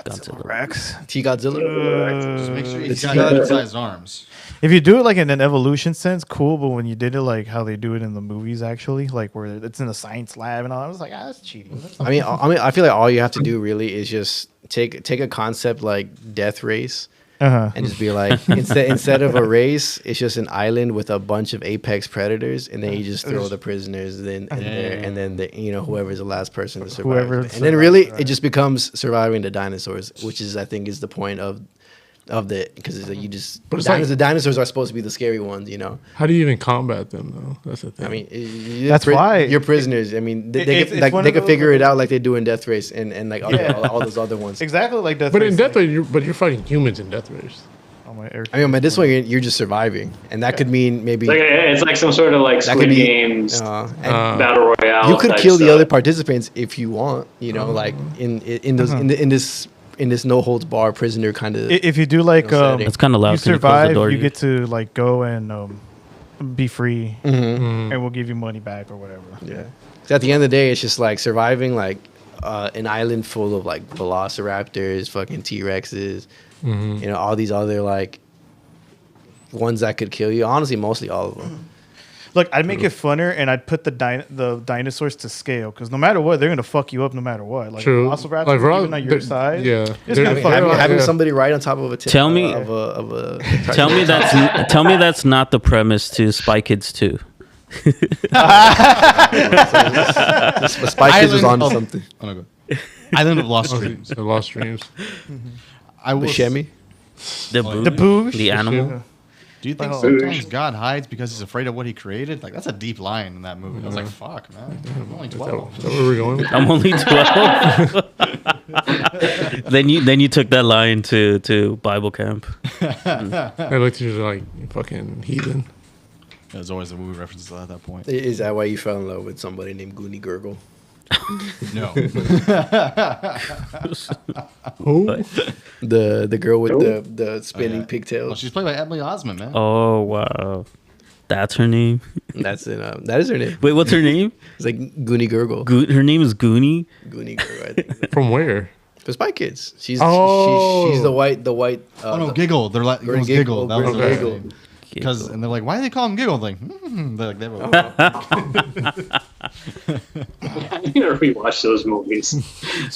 Speaker 5: Godzilla.
Speaker 2: Rex.
Speaker 3: T Godzilla.
Speaker 7: Just make sure he's
Speaker 3: It's
Speaker 7: got
Speaker 3: got-
Speaker 7: good-sized arms.
Speaker 2: If you do it like in an evolution sense, cool. But when you did it like how they do it in the movies, actually, like where it's in the science lab and all, I was like, that's cheating.
Speaker 3: I mean, I feel like all you have to do really is just take a concept like death race
Speaker 2: Uh-huh.
Speaker 3: and just be like, instead of a race, it's just an island with a bunch of apex predators, and then you just throw the prisoners in there, and then whoever's the last person to survive.
Speaker 2: Whoever
Speaker 3: And then really, it just becomes surviving the dinosaurs, which is I think is the point of the because you just
Speaker 4: But it's
Speaker 3: the dinosaurs are supposed to be the scary ones, you know.
Speaker 4: How do you even combat them though? That's the thing.
Speaker 3: I mean,
Speaker 2: That's why-
Speaker 3: you're prisoners. I mean, they
Speaker 2: It's
Speaker 3: could, like
Speaker 2: one
Speaker 3: they
Speaker 2: of
Speaker 3: could
Speaker 2: those,
Speaker 3: figure it
Speaker 2: like-
Speaker 3: out like they do in Death Race and like all those other ones.
Speaker 2: Exactly like Death
Speaker 4: but
Speaker 2: Race,
Speaker 4: in Death
Speaker 2: like,
Speaker 4: Race, you're fighting humans in Death Race.
Speaker 2: on my air.
Speaker 3: I mean, but this one you're just surviving, and that could mean maybe
Speaker 6: It's like some sort of like
Speaker 3: that
Speaker 6: Squid
Speaker 3: could be
Speaker 6: Games
Speaker 3: and
Speaker 6: battle royale.
Speaker 3: you could
Speaker 6: type
Speaker 3: kill the
Speaker 6: stuff.
Speaker 3: other participants if you want, you know, like in this no holds bar prisoner kind of.
Speaker 2: If you do like
Speaker 3: setting.
Speaker 5: It's kind of loud.
Speaker 2: you
Speaker 5: Can you close the
Speaker 2: survive,
Speaker 5: door,
Speaker 2: you
Speaker 5: dude?
Speaker 2: get to like go and be free,
Speaker 3: Mm-hmm.
Speaker 2: and we'll give you money back or whatever.
Speaker 3: Yeah. 'Cause at the end of the day, it's just like surviving like an island full of like velociraptors, fucking T-Rexes, you know, all these other like ones that could kill you. Honestly, mostly all of them.
Speaker 2: Look, I'd make it funner, and I'd put the dinosaurs to scale, because no matter what, they're gonna fuck you up no matter what. Like
Speaker 4: True.
Speaker 2: Velociraptor,
Speaker 4: Like,
Speaker 2: even on your side,
Speaker 4: yeah.
Speaker 2: it's
Speaker 4: They're-
Speaker 2: gonna fuck
Speaker 4: they're
Speaker 2: you
Speaker 4: like-
Speaker 2: up.
Speaker 3: Having
Speaker 4: yeah.
Speaker 3: somebody right on top of a
Speaker 5: Tell me-
Speaker 3: of a
Speaker 5: Tell me that's not the premise to Spy Kids 2.
Speaker 3: Spy Kids was
Speaker 7: Island
Speaker 3: on
Speaker 7: of-
Speaker 3: something.
Speaker 7: Oh, no, go. Island of Lost Dreams.
Speaker 4: The Lost Dreams.
Speaker 7: I will.
Speaker 3: Buscemi.
Speaker 5: The
Speaker 2: The
Speaker 5: boo,
Speaker 2: boosh,
Speaker 5: the animal.
Speaker 7: Do you think
Speaker 2: Oh.
Speaker 7: sometimes God hides because he's afraid of what he created? Like that's a deep line in that movie. I was like, fuck, man. I'm only 12.
Speaker 4: Is that where we're going with?
Speaker 5: I'm only 12. then you took that line to Bible camp.
Speaker 4: I looked at you like fucking heathen.
Speaker 7: There's always a movie references at that point.
Speaker 3: Is that why you fell in love with somebody named Goonie Gurgle?
Speaker 7: No.
Speaker 4: Who?
Speaker 3: The girl with the spinning
Speaker 7: Well,
Speaker 3: pigtails.
Speaker 7: she's played by Emily Osment, man.
Speaker 5: Oh wow, that's her name.
Speaker 3: That's it. That is her name.
Speaker 5: Wait, what's her name?
Speaker 3: It's like Goonie Gurgle.
Speaker 5: Her name is Goonie.
Speaker 3: Goonie Gurgle. I think.
Speaker 4: From where?
Speaker 3: For Spy Kids. She's
Speaker 4: Oh.
Speaker 3: she's the white.
Speaker 7: Oh no, Giggle. They're like
Speaker 3: Gurney
Speaker 7: Giggle. That was
Speaker 3: Gurney
Speaker 7: her
Speaker 3: Giggle.
Speaker 7: name. Because and they're like, why do they call him Giggle? Like, they're like, they have a,
Speaker 6: I need to rewatch those movies.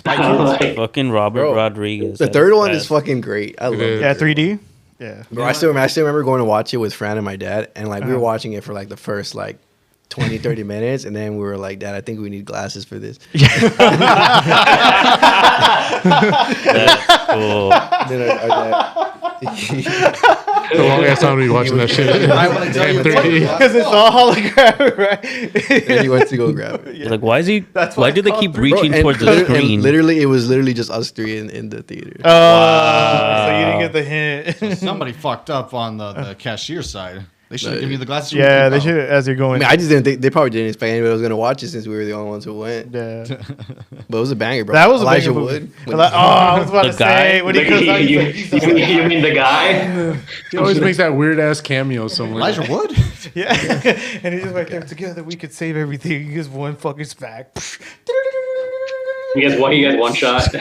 Speaker 6: Like,
Speaker 5: Fucking Robert
Speaker 3: Bro,
Speaker 5: Rodriguez.
Speaker 3: The
Speaker 5: That's
Speaker 3: third one
Speaker 5: bad.
Speaker 3: is fucking great. I love it.
Speaker 2: Yeah, 3D. Yeah.
Speaker 3: Bro, I still remember going to watch it with Fran and my dad, and like we were watching it for like the first like 20, 30 minutes, and then we were like, Dad, I think we need glasses for this.
Speaker 5: That's cool.
Speaker 3: And then our dad,
Speaker 4: The long ass time we watching that shit.
Speaker 3: I want to tell you,
Speaker 4: In 3D.
Speaker 2: Because it's all holographic, right?
Speaker 3: and he went to go grab it.
Speaker 5: Like, why is he?
Speaker 2: That's
Speaker 5: Why
Speaker 2: what
Speaker 5: do they
Speaker 2: it's
Speaker 5: keep
Speaker 2: called,
Speaker 5: reaching
Speaker 3: and
Speaker 5: towards the
Speaker 3: literally-
Speaker 5: screen?
Speaker 3: And literally, it was literally just us three in the theater.
Speaker 2: So you didn't get the hint.
Speaker 7: somebody fucked up on the cashier side. They should have given you the glasses. you
Speaker 2: Yeah,
Speaker 7: wouldn't
Speaker 2: they
Speaker 7: know.
Speaker 2: should as you're
Speaker 3: I
Speaker 2: going.
Speaker 3: mean, I just didn't think they probably didn't expect anybody was gonna watch it since we were the only ones who went.
Speaker 2: Yeah.
Speaker 3: But it was a banger, bro.
Speaker 2: That was
Speaker 3: Elijah
Speaker 2: a banger
Speaker 3: Wood.
Speaker 2: movie. Like, I was about
Speaker 5: The
Speaker 2: to
Speaker 5: guy?
Speaker 2: say when he
Speaker 6: like,
Speaker 2: comes out, he's
Speaker 6: you,
Speaker 2: like, he's
Speaker 6: you, you mean the guy?
Speaker 4: He always makes that weird ass cameo somewhere.
Speaker 7: Elijah Wood.
Speaker 2: yeah, and he's just like, there together we could save everything. He gets one fucking smack.
Speaker 6: He gets one shot.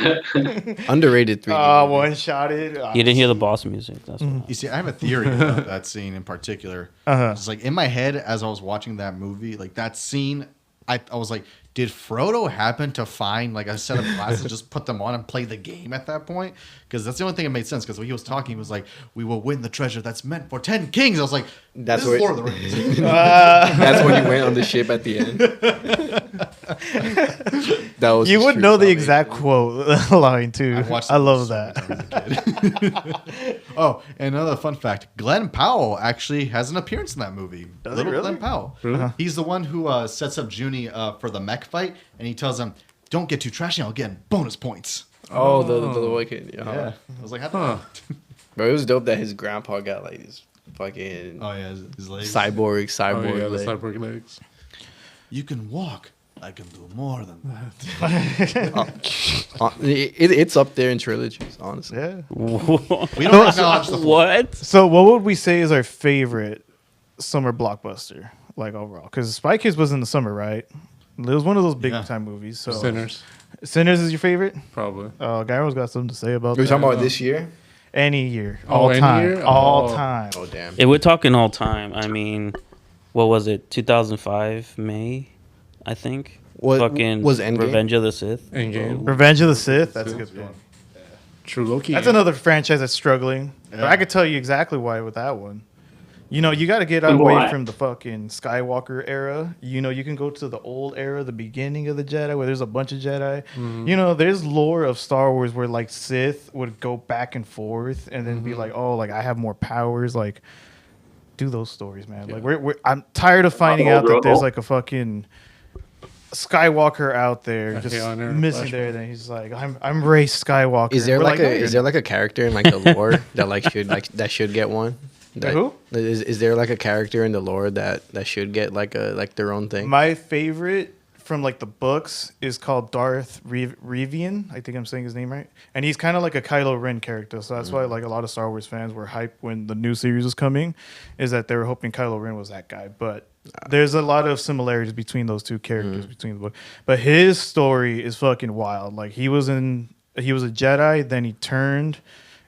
Speaker 3: Underrated 3D.
Speaker 2: One shotted.
Speaker 5: You didn't hear the boss music. That's why.
Speaker 7: You see, I have a theory about that scene in particular. It's like in my head as I was watching that movie, like that scene, I was like, did Frodo happen to find like a set of glasses, just put them on and play the game at that point? Because that's the only thing that made sense. Because when he was talking, he was like, "We will win the treasure that's meant for 10 kings." I was like,
Speaker 3: That's
Speaker 7: "This is
Speaker 3: where-
Speaker 7: Lord of the Rings."
Speaker 3: That's when he went on the ship at the end. That was
Speaker 2: You
Speaker 3: just
Speaker 2: would
Speaker 3: true
Speaker 2: know the
Speaker 3: salvation.
Speaker 2: exact quote line too.
Speaker 7: I've watched
Speaker 2: I
Speaker 7: it
Speaker 2: love
Speaker 7: so
Speaker 2: that.
Speaker 7: many times as a kid. Oh, and another fun fact: Glenn Powell actually has an appearance in that movie.
Speaker 2: Does he
Speaker 7: Little
Speaker 2: really?
Speaker 7: Glenn Powell. He's the one who sets up Junie for the mech fight, and he tells him, "Don't get too trashy. I'll get bonus points."
Speaker 3: Oh, the white kid. Yeah.
Speaker 7: Yeah, I was like,
Speaker 4: Huh.
Speaker 3: Bro, it was dope that his grandpa got like this fucking
Speaker 7: "Oh yeah, his legs."
Speaker 3: cyborg
Speaker 4: Oh, yeah, the
Speaker 3: leg.
Speaker 4: cyborg legs.
Speaker 7: You can walk, I can do more than that.
Speaker 3: It's up there in trilogies, honestly.
Speaker 2: Yeah.
Speaker 7: We don't acknowledge the
Speaker 5: What?
Speaker 2: So what would we say is our favorite summer blockbuster, like overall? Because Spy Kids was in the summer, right? It was one of those big time movies. So
Speaker 4: Sinners,
Speaker 2: Sinners is your favorite?
Speaker 4: probably.
Speaker 2: Gyro's got something to say about
Speaker 3: We're
Speaker 2: that.
Speaker 3: talking about this year.
Speaker 2: Any year,
Speaker 4: Oh,
Speaker 2: all
Speaker 4: any
Speaker 2: time,
Speaker 4: year?
Speaker 2: all
Speaker 4: Oh.
Speaker 2: time.
Speaker 3: Oh damn.
Speaker 5: If we're talking all time, I mean, what was it? 2005 May, I think.
Speaker 3: What
Speaker 5: Fucking
Speaker 3: was Endgame?
Speaker 5: Revenge of the Sith.
Speaker 4: Endgame.
Speaker 2: Revenge of the Sith. That's a good one.
Speaker 4: True Loki.
Speaker 2: That's another franchise that's struggling. But I could tell you exactly why with that one. You know, you got to get away
Speaker 6: Why?
Speaker 2: from the fucking Skywalker era. You know, you can go to the old era, the beginning of the Jedi, where there's a bunch of Jedi. You know, there's lore of Star Wars where like Sith would go back and forth and then be like, oh, like I have more powers. Like, do those stories, man. Like, I'm tired of finding out that there's like a fucking Skywalker out there just
Speaker 4: Honor,
Speaker 2: missing there. Then he's like, I'm Rey Skywalker.
Speaker 3: Is there
Speaker 2: We're
Speaker 3: like
Speaker 2: "No,
Speaker 3: a
Speaker 2: you're
Speaker 3: is there like a character in like the lore that like should get one? That,
Speaker 2: who?
Speaker 3: Is there like a character in the lore that should get like their own thing?
Speaker 2: My favorite from like the books is called Darth Revian. I think I'm saying his name right. And he's kind of like a Kylo Ren character. So that's why like a lot of Star Wars fans were hyped when the new series was coming, is that they were hoping Kylo Ren was that guy. But there's a lot of similarities between those two characters between the book. But his story is fucking wild. Like he was a Jedi, then he turned,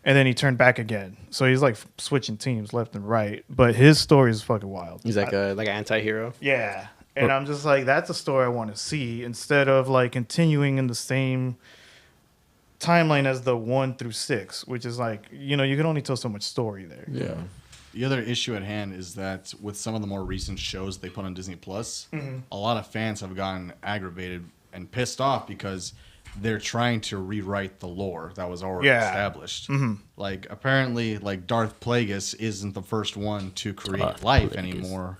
Speaker 2: and then he turned back again. So he's like switching teams left and right. But his story is fucking wild.
Speaker 3: He's like an anti-hero.
Speaker 2: Yeah. And I'm just like, that's a story I want to see instead of like continuing in the same timeline as the 1 through 6, which is like, you know, you can only tell so much story there.
Speaker 4: Yeah.
Speaker 7: The other issue at hand is that with some of the more recent shows they put on Disney Plus, a lot of fans have gotten aggravated and pissed off because they're trying to rewrite the lore that was already established. Like apparently, like Darth Plagueis isn't the first one to create life anymore.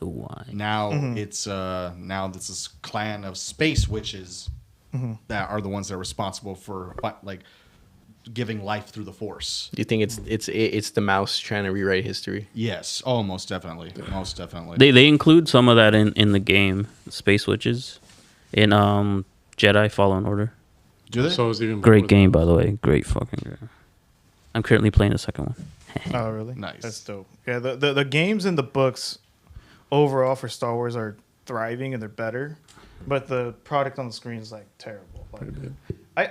Speaker 7: Now it's now this is clan of space witches that are the ones that are responsible for like giving life through the Force.
Speaker 3: Do you think it's the mouse trying to rewrite history?
Speaker 7: Yes. Oh, most definitely. Most definitely.
Speaker 5: They include some of that in the game, Space Witches, in Jedi Fallen Order.
Speaker 7: Do they?
Speaker 4: So it's even
Speaker 5: Great
Speaker 4: more
Speaker 5: game,
Speaker 4: than-
Speaker 5: by the way. Great fucking game. I'm currently playing the second one.
Speaker 2: Oh, really?
Speaker 7: Nice.
Speaker 2: That's dope. Yeah, the games and the books overall for Star Wars are thriving and they're better, but the product on the screen is like terrible. Like,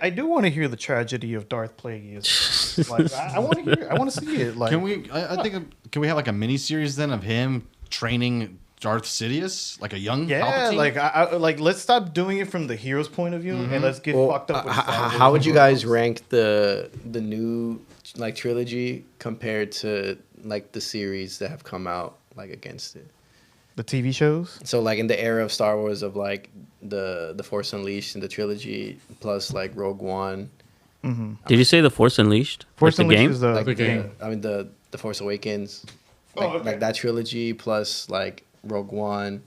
Speaker 2: I do want to hear the tragedy of Darth Plagueis. Like, I want to hear. I want to see it. Like,
Speaker 7: Can we? I think can we have like a mini series then of him training Darth Sidious, like a young
Speaker 2: yeah,
Speaker 7: Palpatine?
Speaker 2: like I like let's stop doing it from the hero's point of view and let's get fucked up with Star Wars.
Speaker 3: How would you guys rank the new like trilogy compared to like the series that have come out like against it?
Speaker 2: the TV shows?
Speaker 3: So like in the era of Star Wars of like the Force Unleashed and the trilogy plus like Rogue One.
Speaker 5: Did you say The Force Unleashed?
Speaker 2: Force
Speaker 5: Like
Speaker 2: Unleashed
Speaker 5: the game?
Speaker 2: is the
Speaker 3: Like
Speaker 2: game.
Speaker 3: I mean the Force Awakens. Like that trilogy plus like Rogue One.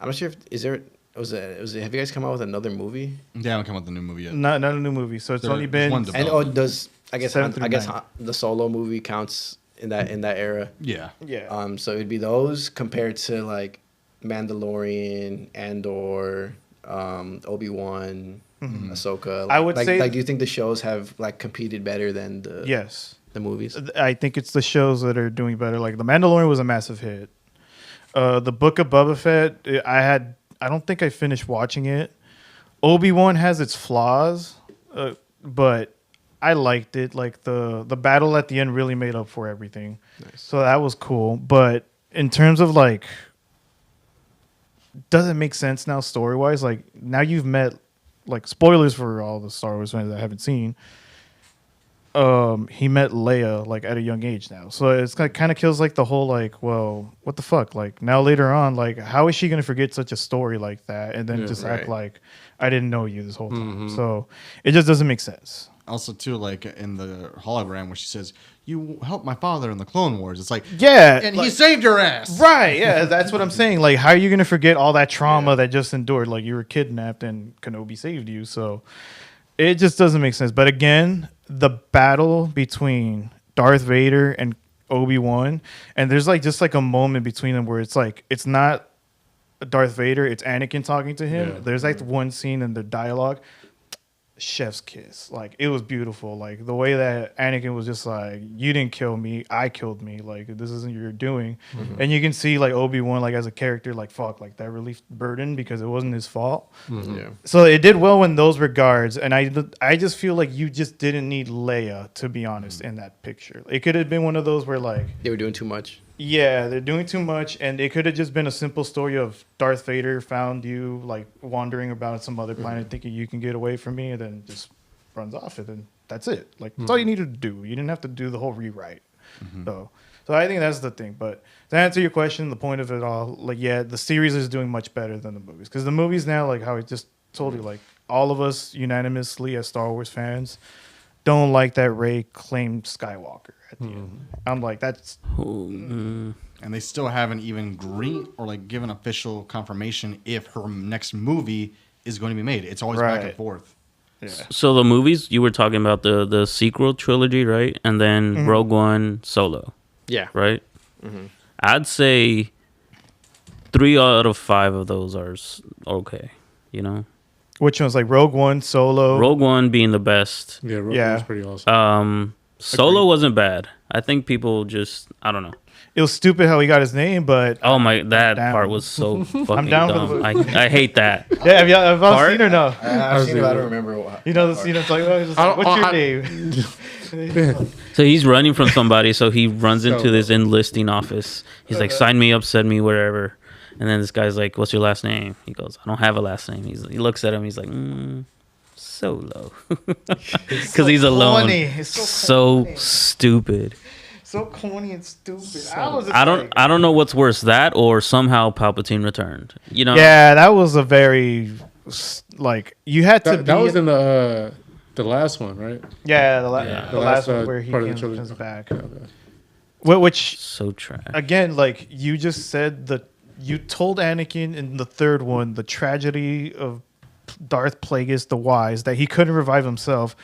Speaker 3: I'm not sure if have you guys come out with another movie?
Speaker 7: They haven't come out with the new movie yet.
Speaker 2: Not a new movie, so it's
Speaker 7: There-
Speaker 2: only
Speaker 7: there's
Speaker 2: been
Speaker 7: one
Speaker 3: And does I guess
Speaker 2: 7 through 9.
Speaker 3: the Solo movie counts in that era.
Speaker 7: Yeah.
Speaker 2: yeah.
Speaker 3: So it'd be those compared to like Mandalorian, Andor, Obi-Wan, Ahsoka.
Speaker 2: I would say-
Speaker 3: like do you think the shows have like competed better than the
Speaker 2: Yes.
Speaker 3: the movies?
Speaker 2: I think it's the shows that are doing better. Like The Mandalorian was a massive hit. The Book of Boba Fett, I don't think I finished watching it. Obi-Wan has its flaws, but I liked it. Like the battle at the end really made up for everything. Nice. So that was cool. But in terms of like, doesn't make sense now story-wise. Like now you've met, like spoilers for all the Star Wars fans that haven't seen. He met Leia like at a young age now, so it's like kind of kills like the whole like, well, what the fuck? Like now later on, like how is she gonna forget such a story like that and then just act like I didn't know you this whole time? So it just doesn't make sense.
Speaker 7: Also, too, like in the hologram where she says, "You helped my father in the Clone Wars." It's like,
Speaker 2: Yeah,
Speaker 7: and
Speaker 2: like,
Speaker 7: he saved your ass.
Speaker 2: right? Yeah, that's what I'm saying. Like, how are you gonna forget all that trauma that just endured? Like you were kidnapped and Kenobi saved you, so it just doesn't make sense. But again, the battle between Darth Vader and Obi-Wan, and there's like just like a moment between them where it's like it's not Darth Vader, it's Anakin talking to him.
Speaker 4: Yeah.
Speaker 2: There's like one scene in the dialogue, chef's kiss. Like, it was beautiful. Like, the way that Anakin was just like, you didn't kill me, I killed me. Like, this isn't your doing. And you can see like Obi-Wan, like, as a character, like, fuck, like, that relief burden because it wasn't his fault.
Speaker 3: Yeah.
Speaker 2: So it did well in those regards, and I just feel like you just didn't need Leia, to be honest, in that picture. It could have been one of those where, like,
Speaker 3: They were doing too much.
Speaker 2: yeah, they're doing too much, and it could have just been a simple story of Darth Vader found you, like, wandering about some other planet thinking you can get away from me, and then just runs off, and then that's it. Like, that's all you needed to do. You didn't have to do the whole rewrite. So I think that's the thing. But to answer your question, the point of it all, like, yeah, the series is doing much better than the movies. Because the movies now, like how I just told you, like, all of us unanimously as Star Wars fans don't like that Rey claimed Skywalker at the end. I'm like, that's...
Speaker 7: And they still haven't even given official confirmation if her next movie is going to be made. It's always back and
Speaker 2: Right.
Speaker 7: forth.
Speaker 2: Yeah.
Speaker 5: So the movies you were talking about the sequel trilogy, right? And then Rogue One, Solo,
Speaker 3: Yeah.
Speaker 5: right? I'd say 3 out of 5 of those are okay. You know,
Speaker 2: Which one's like Rogue One, Solo?
Speaker 5: Rogue One being the best.
Speaker 4: Yeah, Rogue
Speaker 2: Yeah.
Speaker 4: One's pretty awesome.
Speaker 5: Solo wasn't bad. I think people just I don't know.
Speaker 2: It was stupid how he got his name, but
Speaker 5: Oh my, that
Speaker 2: Down.
Speaker 5: part was so fucking
Speaker 2: down for
Speaker 5: dumb.
Speaker 2: the-
Speaker 5: I hate that.
Speaker 2: yeah, have y'all
Speaker 5: Part?
Speaker 2: seen or no?
Speaker 7: I've seen it. I don't remember what.
Speaker 2: You know the scene. It's like, oh, it's just like, what's your name?
Speaker 5: So he's running from somebody, so he runs into this enlisting office. He's like, sign me up, send me wherever. And then this guy's like, what's your last name? He goes, I don't have a last name. He looks at him, he's like, Solo. Because he's alone.
Speaker 2: Corny. It's so
Speaker 5: So
Speaker 2: corny.
Speaker 5: stupid.
Speaker 2: So corny and stupid. I was just
Speaker 5: I don't
Speaker 2: like-
Speaker 5: I don't know what's worse, that or somehow Palpatine returned. You know?
Speaker 2: Yeah, that was a very like you had to.
Speaker 4: That was in the last one, right?
Speaker 2: yeah, the
Speaker 4: The
Speaker 2: last
Speaker 4: last,
Speaker 2: one where he
Speaker 4: part of the
Speaker 2: comes
Speaker 4: trilogy.
Speaker 2: back.
Speaker 4: Okay.
Speaker 2: Which
Speaker 5: So trash.
Speaker 2: again, like you just said, you told Anakin in the third one the tragedy of Darth Plagueis the Wise that he couldn't revive himself,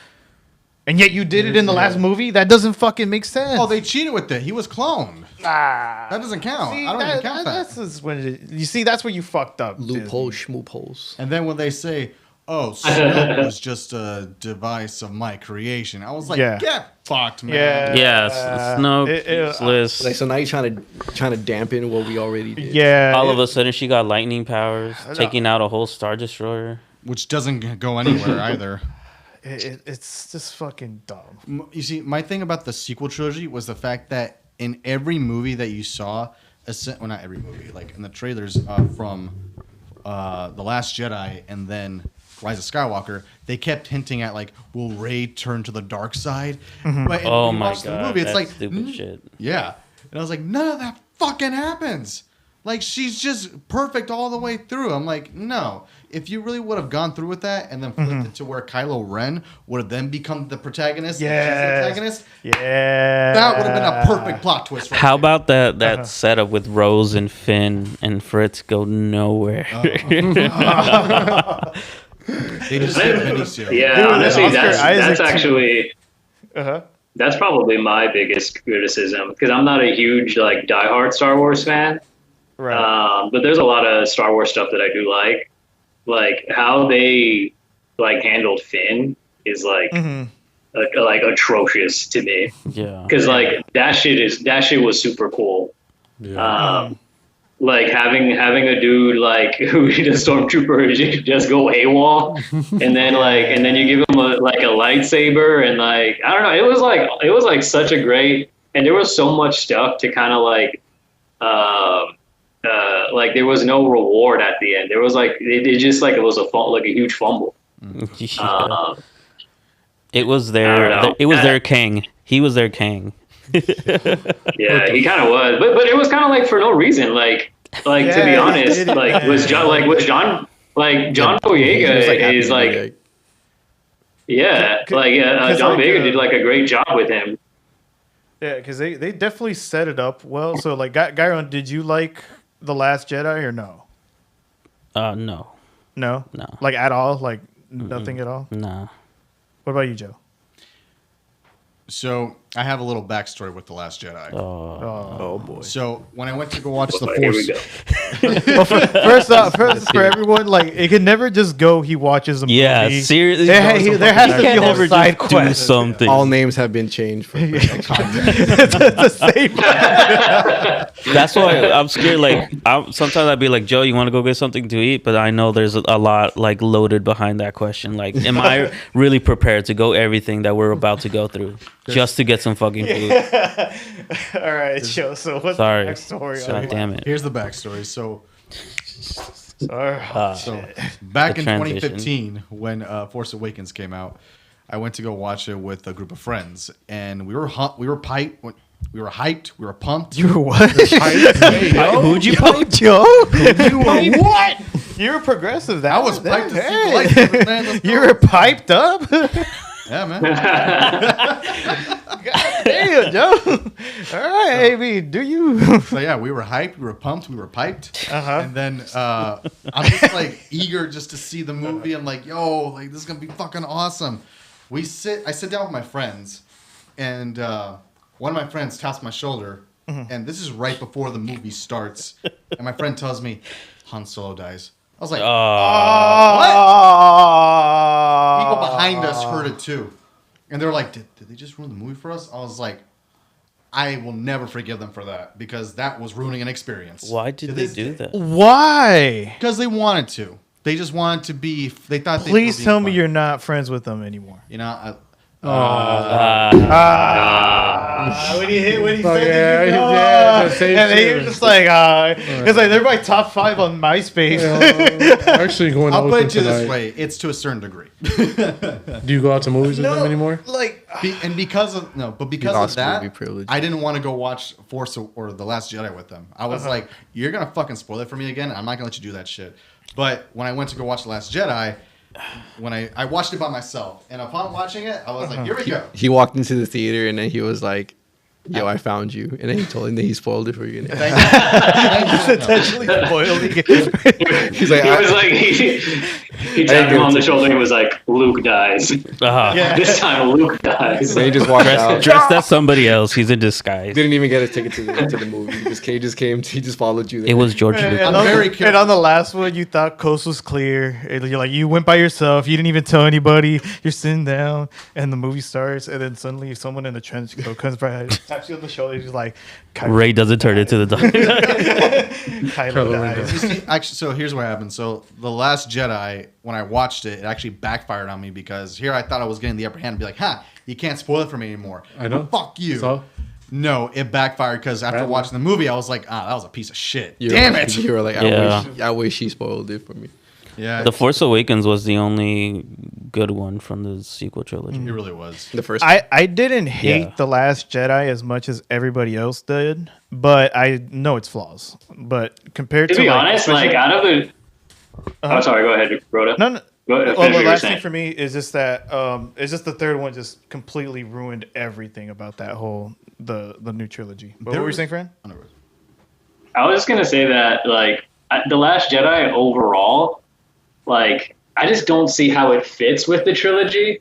Speaker 2: and yet you did it in the last movie. That doesn't fucking make sense.
Speaker 7: Oh, they cheated with it. He was cloned. That doesn't count.
Speaker 2: See,
Speaker 7: I don't even count that.
Speaker 2: That's just when you see that's where you fucked up.
Speaker 3: Loophole,
Speaker 2: Disney.
Speaker 3: schmoopholes.
Speaker 7: And then when they say, "Oh, Snoke was just a device of my creation," I was like,
Speaker 2: Yeah.
Speaker 7: "Get fucked, man."
Speaker 2: Yeah.
Speaker 5: Yes, Snoke,
Speaker 2: it-
Speaker 5: Sliss.
Speaker 3: Like, so now you're trying to dampen what we already did.
Speaker 2: Yeah.
Speaker 5: All of a sudden, she got lightning powers, taking out a whole Star Destroyer.
Speaker 7: Which doesn't go anywhere either.
Speaker 2: It's just fucking dumb.
Speaker 7: You see, my thing about the sequel trilogy was the fact that in every movie that you saw, well, not every movie, like in the trailers from The Last Jedi and then Rise of Skywalker, they kept hinting at like, will Rey turn to the dark side? But when
Speaker 5: Oh
Speaker 7: you
Speaker 5: my
Speaker 7: watch the
Speaker 5: god,
Speaker 7: movie, it's
Speaker 5: that's
Speaker 7: like,
Speaker 5: stupid shit.
Speaker 7: yeah. And I was like, none of that fucking happens. Like, she's just perfect all the way through. I'm like, no. If you really would have gone through with that and then flipped it to where Kylo Ren would have then become the protagonist, and she's the
Speaker 2: Yes.
Speaker 7: antagonist,
Speaker 2: Yeah.
Speaker 7: that would have been a perfect plot twist. Right
Speaker 5: How
Speaker 7: there.
Speaker 5: about that setup with Rose and Finn and Fritz go nowhere?
Speaker 7: They just did Benicio.
Speaker 6: Yeah,
Speaker 2: Dude,
Speaker 6: honestly,
Speaker 2: Oscar
Speaker 6: that's
Speaker 2: Isaac too.
Speaker 6: actually
Speaker 2: Uh-huh.
Speaker 6: that's probably my biggest criticism because I'm not a huge like diehard Star Wars fan.
Speaker 2: Right.
Speaker 6: But there's a lot of Star Wars stuff that I do like how they like handled Finn is like like atrocious to me
Speaker 5: Yeah.
Speaker 6: because like that shit was super cool.
Speaker 4: Yeah.
Speaker 6: Like having a dude like who the stormtrooper just go AWOL, and then you give him a lightsaber, and like I don't know, it was like such a great, and there was so much stuff to kind of like there was no reward at the end. There was like it just like it was a huge fumble.
Speaker 5: Yeah. It was
Speaker 6: I don't
Speaker 5: their
Speaker 6: know.
Speaker 5: it was their king. He was their king.
Speaker 6: Yeah, he kind of was, but it was kind of like for no reason. Like to be
Speaker 2: Yeah,
Speaker 6: honest,
Speaker 2: it-
Speaker 6: like was John John Boyega
Speaker 3: He was, happy
Speaker 6: is
Speaker 3: to be
Speaker 6: like.
Speaker 3: there.
Speaker 6: Yeah,
Speaker 2: Cause
Speaker 6: John
Speaker 2: like,
Speaker 6: Vega did like a great job with him.
Speaker 2: Yeah, because they definitely set it up well. So, like, Gyron, did you like The Last Jedi or no?
Speaker 5: No.
Speaker 2: No?
Speaker 5: No.
Speaker 2: Like, at all? Like, nothing at all?
Speaker 5: Nah.
Speaker 2: What about you, Joe?
Speaker 7: So I have a little backstory with The Last Jedi.
Speaker 2: Oh boy.
Speaker 7: So when I went to go watch The
Speaker 6: Here we
Speaker 7: Force,
Speaker 6: go.
Speaker 2: First off, for everyone, like it can never just go. He watches a movie.
Speaker 5: Yeah, seriously.
Speaker 2: There has to be a whole side
Speaker 5: do
Speaker 2: quest.
Speaker 5: something.
Speaker 3: All names have been changed for
Speaker 2: It's the same.
Speaker 5: That's why I'm scared. Like, sometimes I'd be like, Joe, you want to go get something to eat? But I know there's a lot like loaded behind that question. Like, am I really prepared to go everything that we're about to go through just to get some fucking food?
Speaker 2: All right, Joe. So what's
Speaker 5: Sorry.
Speaker 2: the backstory?
Speaker 5: God damn it.
Speaker 7: here's the backstory. So
Speaker 2: So
Speaker 7: back
Speaker 5: The
Speaker 7: in
Speaker 5: transition.
Speaker 7: 2015, when Force Awakens came out, I went to go watch it with a group of friends, and we were hyped, we were pumped.
Speaker 2: you were what?
Speaker 5: Who'd you
Speaker 2: Yo, Joe?
Speaker 7: You were what?
Speaker 2: You were progressive. That
Speaker 7: I was hyped to see the lightsabers, man. Let's go.
Speaker 2: You were piped up.
Speaker 7: Yeah, man.
Speaker 2: Damn, Joe. All right, AB, do you?
Speaker 7: So yeah, we were hyped, we were pumped, we were piped,
Speaker 2: Uh-huh.
Speaker 7: and then I'm just like eager just to see the movie. I'm like, yo, like this is gonna be fucking awesome. I sit down with my friends, and one of my friends taps my shoulder, and this is right before the movie starts, and my friend tells me, Han Solo dies. I was like, people behind us heard it too, and they're like, did they just ruin the movie for us? I was like, I will never forgive them for that, because that was ruining an experience.
Speaker 5: Why did they do that?
Speaker 2: Why?
Speaker 7: Because they wanted to. They just wanted to be. They thought.
Speaker 2: Please
Speaker 7: they
Speaker 2: tell
Speaker 7: were
Speaker 2: me
Speaker 7: being
Speaker 2: you're not friends with them anymore.
Speaker 7: You know.
Speaker 2: When he said
Speaker 4: yeah, the same
Speaker 2: and then
Speaker 4: shit.
Speaker 2: you're just like, it's like they're my top 5 on MySpace.
Speaker 4: Actually, going out
Speaker 7: I'll
Speaker 4: with
Speaker 7: put
Speaker 4: them
Speaker 7: it to you this
Speaker 4: tonight.
Speaker 7: way: it's to a certain degree.
Speaker 4: Do you go out to movies with them anymore?
Speaker 2: Like,
Speaker 7: Because of
Speaker 3: lost
Speaker 7: that,
Speaker 3: movie privilege.
Speaker 7: I didn't want to go watch Force or The Last Jedi with them. I was like, you're gonna fucking spoil it for me again. I'm not gonna let you do that shit. But when I went to go watch The Last Jedi, when I watched it by myself, and upon watching it, I was like, here we go.
Speaker 3: He walked into the theater and then he was like, yo, I found you. And then he told him that he spoiled it for you.
Speaker 7: Thank you.
Speaker 2: potentially spoiling it.
Speaker 3: He's like,
Speaker 6: He was like, he tapped him on the shoulder. He was like, Luke dies.
Speaker 2: Yeah.
Speaker 6: This time, Luke dies.
Speaker 3: then he just walked out.
Speaker 5: Dressed as somebody else. He's in disguise.
Speaker 3: Didn't even get a ticket to the movie. He just came. He just followed you there.
Speaker 5: It was George
Speaker 2: And,
Speaker 5: Lucas.
Speaker 2: and
Speaker 7: I'm
Speaker 2: on,
Speaker 7: very
Speaker 2: and
Speaker 7: careful.
Speaker 2: on the last one, you thought coast was clear. And you're like, you went by yourself. You didn't even tell anybody. You're sitting down, and the movie starts, and then suddenly someone in the trench coat comes by, taps you on the shoulder. He's like,
Speaker 5: Ray doesn't turn into the dog.
Speaker 2: Kylo dies.
Speaker 7: You see, actually, so here's what happened. So The Last Jedi, when I watched it, it actually backfired on me, because here I thought I was getting the upper hand and be like, you can't spoil it for me anymore.
Speaker 4: I know.
Speaker 7: Fuck you.
Speaker 4: So?
Speaker 7: No, it backfired, because after
Speaker 4: Right.
Speaker 7: watching the movie, I was like, that was a piece of shit.
Speaker 3: You
Speaker 7: Damn
Speaker 3: were,
Speaker 7: it.
Speaker 3: You were like,
Speaker 5: Yeah.
Speaker 3: I wish he spoiled it for me.
Speaker 7: Yeah,
Speaker 5: The Force Awakens was the only good one from the sequel trilogy.
Speaker 7: it really was.
Speaker 3: The first.
Speaker 2: I didn't hate
Speaker 5: Yeah.
Speaker 2: The Last Jedi as much as everybody else did, but I know its flaws. But compared
Speaker 6: To
Speaker 2: to
Speaker 6: be
Speaker 2: like,
Speaker 6: honest, like out of the, I'm sorry. Go ahead, Rhoda.
Speaker 2: no, no.
Speaker 6: Go ahead,
Speaker 2: Well,
Speaker 6: finish
Speaker 2: the
Speaker 6: what you were
Speaker 2: last thing
Speaker 6: saying.
Speaker 2: for me is just that it's just the third one just completely ruined everything about that whole the new trilogy. But what were you saying, Fran?
Speaker 6: I was just gonna say that like the Last Jedi overall, like I just don't see how it fits with the trilogy.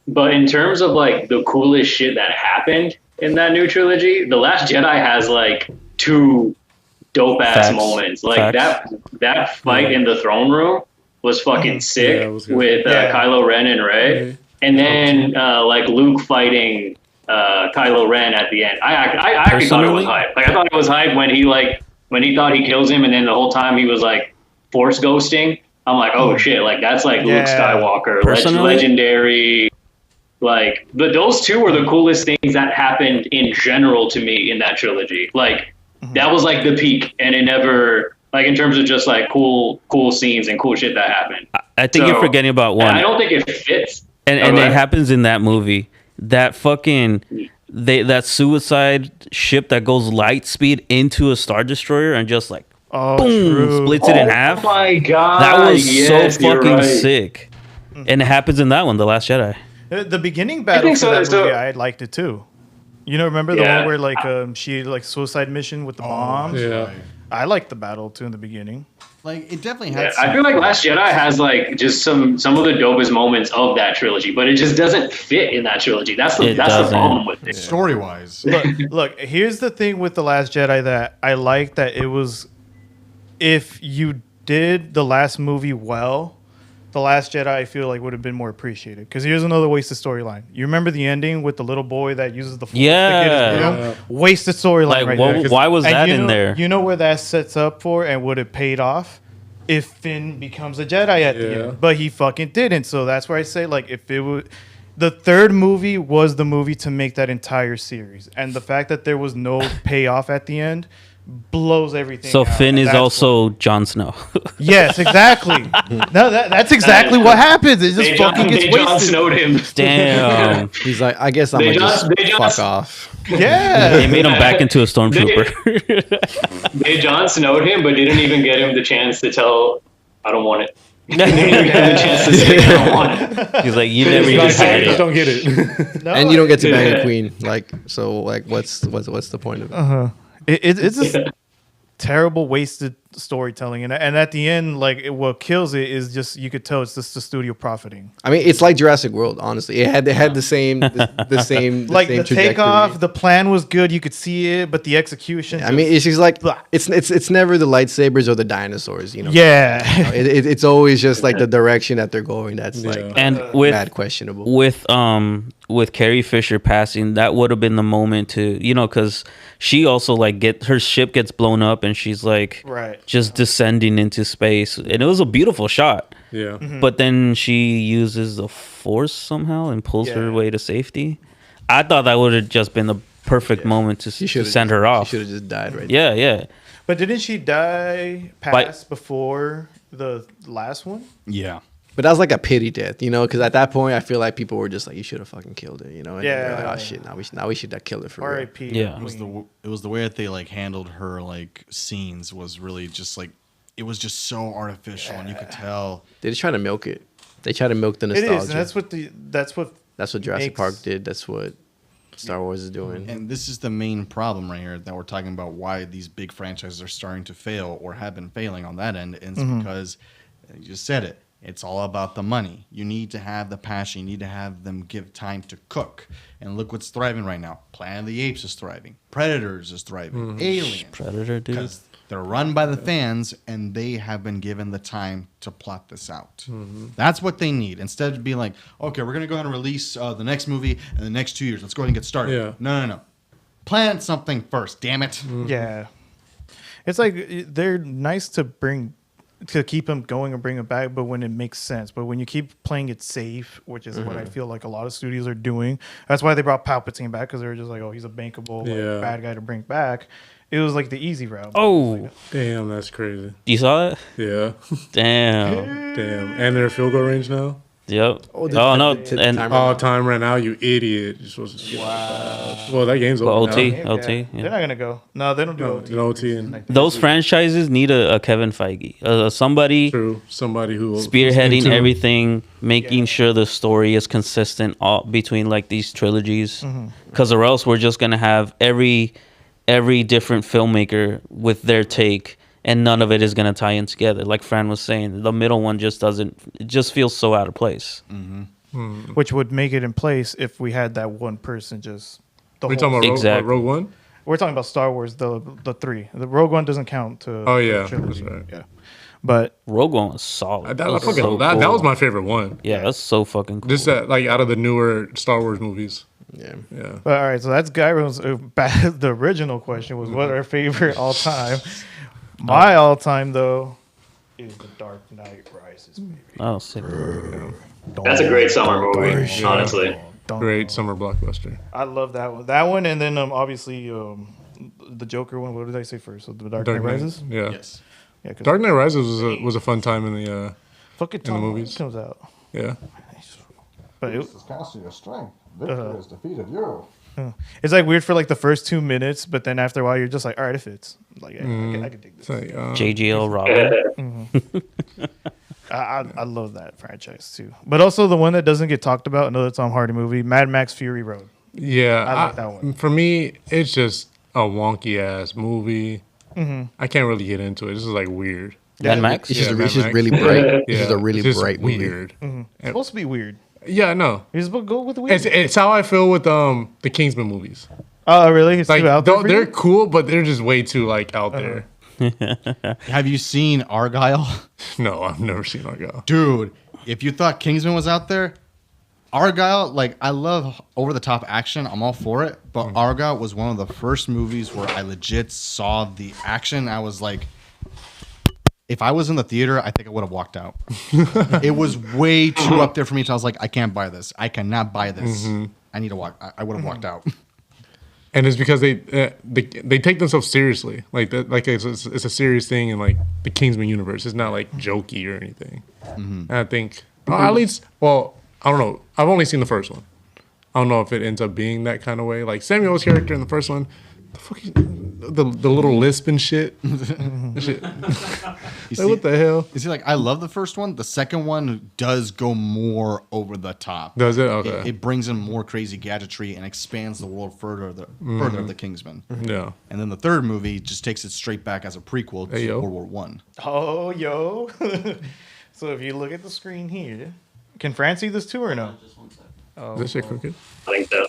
Speaker 6: But in terms of like the coolest shit that happened in that new trilogy, the Last Jedi has like 2 dope ass
Speaker 5: Facts.
Speaker 6: moments. Like
Speaker 5: Facts.
Speaker 6: that fight in the throne room was fucking sick
Speaker 4: Yeah, it was good.
Speaker 6: with
Speaker 2: Yeah.
Speaker 6: Kylo Ren and Rey, and then like Luke fighting Kylo Ren at the end. I actually thought it was
Speaker 5: Personally?
Speaker 6: hype. Like I thought it was hype when he thought he kills him, and then the whole time he was like force ghosting. I'm like, oh shit, like that's like Luke
Speaker 2: Yeah.
Speaker 6: Skywalker,
Speaker 5: Personally?
Speaker 6: legendary. Like, but those 2 were the coolest things that happened in general to me in that trilogy. Like, that was like the peak, and it never, like, in terms of just like cool scenes and cool shit that happened.
Speaker 5: I think you're
Speaker 6: So,
Speaker 5: forgetting about
Speaker 6: and
Speaker 5: one.
Speaker 6: I don't think it fits.
Speaker 5: And
Speaker 6: Oh,
Speaker 5: it
Speaker 6: right.
Speaker 5: happens in that movie. That fucking that suicide ship that goes light speed into a star destroyer and just like
Speaker 2: Oh,
Speaker 5: boom
Speaker 2: true.
Speaker 5: splits it in half.
Speaker 6: Oh my god,
Speaker 5: That was
Speaker 6: yes,
Speaker 5: so
Speaker 6: you're
Speaker 5: fucking
Speaker 6: right.
Speaker 5: sick. And it happens in that one, The Last Jedi.
Speaker 2: The beginning battle
Speaker 6: think
Speaker 2: for
Speaker 6: so,
Speaker 2: that
Speaker 6: so-
Speaker 2: movie, I liked it too. You know, remember the
Speaker 6: Yeah.
Speaker 2: one where like she like suicide mission with the bombs?
Speaker 4: Yeah.
Speaker 2: I like the battle too in the beginning.
Speaker 7: Like it definitely
Speaker 6: Yeah,
Speaker 7: had.
Speaker 6: I feel like Last Jedi has like just some of the dopest moments of that trilogy, but it just doesn't fit in that trilogy. That's the problem with it.
Speaker 7: Story wise.
Speaker 2: Look, here's the thing with The Last Jedi that I like that it was, if you did the last movie well, The Last Jedi I feel like would have been more appreciated. Because here's another wasted storyline. You remember the ending with the little boy that uses the Force to get his room? Wasted storyline
Speaker 5: Like,
Speaker 2: right there.
Speaker 5: why was
Speaker 2: And
Speaker 5: that
Speaker 2: you
Speaker 5: in
Speaker 2: know,
Speaker 5: there?
Speaker 2: You know where that sets up for and would have paid off if Finn becomes a Jedi at the end. But he fucking didn't. So that's where I say, like, if it would... The third movie was the movie to make that entire series. And the fact that there was no payoff at the end blows everything
Speaker 5: So
Speaker 2: out.
Speaker 5: Finn
Speaker 2: And
Speaker 5: is
Speaker 2: that's
Speaker 5: also Jon Snow.
Speaker 2: Yes, exactly. No, that's exactly what happens. It just fucking gets
Speaker 6: They Jon
Speaker 2: wasted.
Speaker 6: Snowed him.
Speaker 5: Damn.
Speaker 3: He's like, I guess I'm
Speaker 6: They
Speaker 3: gonna
Speaker 6: just- they
Speaker 3: just
Speaker 6: just-
Speaker 3: fuck off.
Speaker 2: Yeah.
Speaker 5: They made him back into a stormtrooper.
Speaker 6: They Jon Snowed him, but didn't even get him the chance to tell, I don't want it. They didn't even get him the chance to say, I don't want it.
Speaker 5: He's like, you never even
Speaker 4: I
Speaker 5: said
Speaker 4: just
Speaker 5: it.
Speaker 4: don't get it.
Speaker 2: No,
Speaker 3: And you don't get to bang
Speaker 6: Yeah.
Speaker 3: a queen. Like, so, like, what's the point of it?
Speaker 2: It's just terrible wasted storytelling, and at the end, like what kills it is just you could tell it's just the studio profiting.
Speaker 3: I mean, it's like Jurassic World. Honestly, it had the same the same
Speaker 2: Like
Speaker 3: same
Speaker 2: the
Speaker 3: trajectory.
Speaker 2: takeoff, the plan was good, you could see it, but the execution.
Speaker 3: I mean, it's just like
Speaker 2: Blah.
Speaker 3: it's never the lightsabers or the dinosaurs. You know.
Speaker 2: yeah.
Speaker 3: It's always just like the direction that they're going. That's like
Speaker 5: And with
Speaker 3: mad questionable.
Speaker 5: with Carrie Fisher passing, that would have been the moment to, you know, because she also like her ship gets blown up and she's like
Speaker 2: Right.
Speaker 5: just descending into space, and it was a beautiful shot.
Speaker 4: Yeah.
Speaker 5: But then she uses the Force somehow and pulls her
Speaker 2: Yeah.
Speaker 5: way to safety. I thought that would have just been the perfect moment to
Speaker 3: Should've
Speaker 5: send
Speaker 3: just-
Speaker 5: her off.
Speaker 3: She should have just died right.
Speaker 5: Yeah, yeah.
Speaker 2: But didn't she die before the last one?
Speaker 7: Yeah.
Speaker 3: But that was like a pity death, you know, because at that point I feel like people were just like, you should have fucking killed her, you know. And they're like,
Speaker 2: Yeah.
Speaker 3: oh shit, now we should have killed her for real.
Speaker 2: R.I.P.
Speaker 5: Yeah.
Speaker 7: It was the way that they like handled her like scenes was really just like it was just so artificial and you could tell.
Speaker 3: They just try to milk it. They try to milk the
Speaker 2: It
Speaker 3: nostalgia.
Speaker 2: is, and that's what
Speaker 3: That's what Jurassic
Speaker 2: makes-
Speaker 3: Park did. That's what Star Wars is doing.
Speaker 7: And this is the main problem right here that we're talking about why these big franchises are starting to fail or have been failing on that end. And it's because you just said it. It's all about the money. You need to have the passion. You need to have them give time to cook. And look what's thriving right now. Planet of the Apes is thriving. Predators is thriving. Alien.
Speaker 5: Predator, dude.
Speaker 7: Because they're run by the fans and they have been given the time to plot this out. That's what they need. Instead of being like, okay, we're going to go ahead and release the next movie in the next 2 years. Let's go ahead and get started.
Speaker 4: Yeah.
Speaker 7: No. Plan something first, damn it.
Speaker 2: Yeah, it's like they're nice to keep them going and bring them back, but when it makes sense. But when you keep playing it safe, which is what I feel like a lot of studios are doing, that's why they brought Palpatine back, because they were just like, oh, he's a bankable like, bad guy to bring back. It was like the easy route.
Speaker 5: Oh,
Speaker 4: Damn, that's crazy.
Speaker 5: you saw that?
Speaker 4: Yeah.
Speaker 5: Damn.
Speaker 4: Damn. And they're field goal range now?
Speaker 5: Yep.
Speaker 3: Oh,
Speaker 5: Oh, no.
Speaker 3: the
Speaker 5: And
Speaker 3: timer.
Speaker 4: Oh, time ran out, you idiot. You're supposed to get Well, that game's over
Speaker 5: OT.
Speaker 4: now.
Speaker 5: OT, yeah.
Speaker 2: They're not gonna go. No, they don't do
Speaker 4: No,
Speaker 2: OT.
Speaker 4: no OT and
Speaker 5: those franchises need a Kevin Feige, somebody
Speaker 4: true. Somebody who
Speaker 5: spearheading
Speaker 4: into-
Speaker 5: everything, making sure the story is consistent between like these trilogies, because or else we're just gonna have every different filmmaker with their take, and none of it is gonna tie in together. Like Fran was saying, the middle one just doesn't. It just feels so out of place.
Speaker 2: Which would make it in place if we had that one person just. The
Speaker 4: We're
Speaker 2: whole-
Speaker 4: talking about
Speaker 5: Exactly.
Speaker 4: Rogue One?
Speaker 2: We're talking about Star Wars, the three. The Rogue One doesn't count to.
Speaker 4: Oh,
Speaker 2: the
Speaker 4: yeah.
Speaker 2: trilogy.
Speaker 4: That's right.
Speaker 2: Yeah, but
Speaker 5: Rogue One was solid.
Speaker 4: That
Speaker 5: was
Speaker 4: was
Speaker 5: so
Speaker 4: that
Speaker 5: cool.
Speaker 4: was my favorite one.
Speaker 5: Yeah, that's so fucking cool.
Speaker 4: Just that, like, out of the newer Star Wars movies.
Speaker 3: Yeah.
Speaker 4: Yeah.
Speaker 2: But all right, so that's Gyro's. The original question was what our favorite all time. My all time though is The Dark Knight Rises. Baby.
Speaker 5: Oh, sick.
Speaker 6: That's a great summer movie, honestly.
Speaker 4: Great summer blockbuster.
Speaker 2: I love that one. That one, and then obviously the Joker one. What did I say first? So the Dark Knight Rises.
Speaker 4: Yeah.
Speaker 7: Yes.
Speaker 2: Yeah, 'cause
Speaker 4: Dark Knight Rises was a fun time in the
Speaker 2: fucking
Speaker 4: in the
Speaker 2: Tom
Speaker 4: movies.
Speaker 2: comes out.
Speaker 4: yeah.
Speaker 2: But it,
Speaker 8: This is casting your strength. Victory has defeated you.
Speaker 2: it's like weird for like the first 2 minutes, but then after a while you're just like, all right, it fits. Like I can dig this.
Speaker 4: It's like,
Speaker 5: JGL Robin.
Speaker 2: I love that franchise too. But also the one that doesn't get talked about, another Tom Hardy movie, Mad Max Fury Road.
Speaker 4: yeah.
Speaker 2: I like that one.
Speaker 4: For me, it's just a wonky ass movie. I can't really get into it. This is like weird.
Speaker 5: Mad Max.
Speaker 3: It's
Speaker 4: Yeah,
Speaker 3: just, it's
Speaker 4: Mad
Speaker 3: just
Speaker 4: Max.
Speaker 3: really bright.
Speaker 4: Yeah,
Speaker 3: It's just a really
Speaker 4: it's just
Speaker 3: bright movie.
Speaker 4: weird.
Speaker 2: It's supposed to be weird.
Speaker 4: Yeah, no.
Speaker 2: You're supposed to go with the weird.
Speaker 4: It's how I feel with the Kingsman movies.
Speaker 2: Oh, really? It's
Speaker 4: Like
Speaker 2: too out there for
Speaker 4: they're
Speaker 2: you?
Speaker 4: cool, but they're just way too like out there.
Speaker 7: Have you seen Argyle?
Speaker 4: No, I've never seen Argyle.
Speaker 7: Dude, if you thought Kingsman was out there, Argyle, like, I love over the top action. I'm all for it. But Argyle was one of the first movies where I legit saw the action. I was like, if I was in the theater, I think I would have walked out. It was way too up there for me. So I was like, I can't buy this. I cannot buy this. I need to walk. I would have walked out.
Speaker 4: And it's because they take themselves seriously. Like that, like it's a serious thing in like the Kingsman universe. It's not like jokey or anything. And I think at least, well, I don't know. I've only seen the first one. I don't know if it ends up being that kind of way. Like Samuel's character in the first one, the fucking the little lisp and shit. Shit. Like, what the hell?
Speaker 7: You see, like, I love the first one. The second one does go more over the top.
Speaker 4: Does it? Okay.
Speaker 7: It brings in more crazy gadgetry and expands the world further of the Kingsman.
Speaker 4: Yeah.
Speaker 7: And then the third movie just takes it straight back as a prequel to
Speaker 4: Hey, yo.
Speaker 7: World War One.
Speaker 2: Oh, yo. So if you look at the screen here, can Fran see this too or no? Oh,
Speaker 4: Is this shit crooked?
Speaker 6: I think so.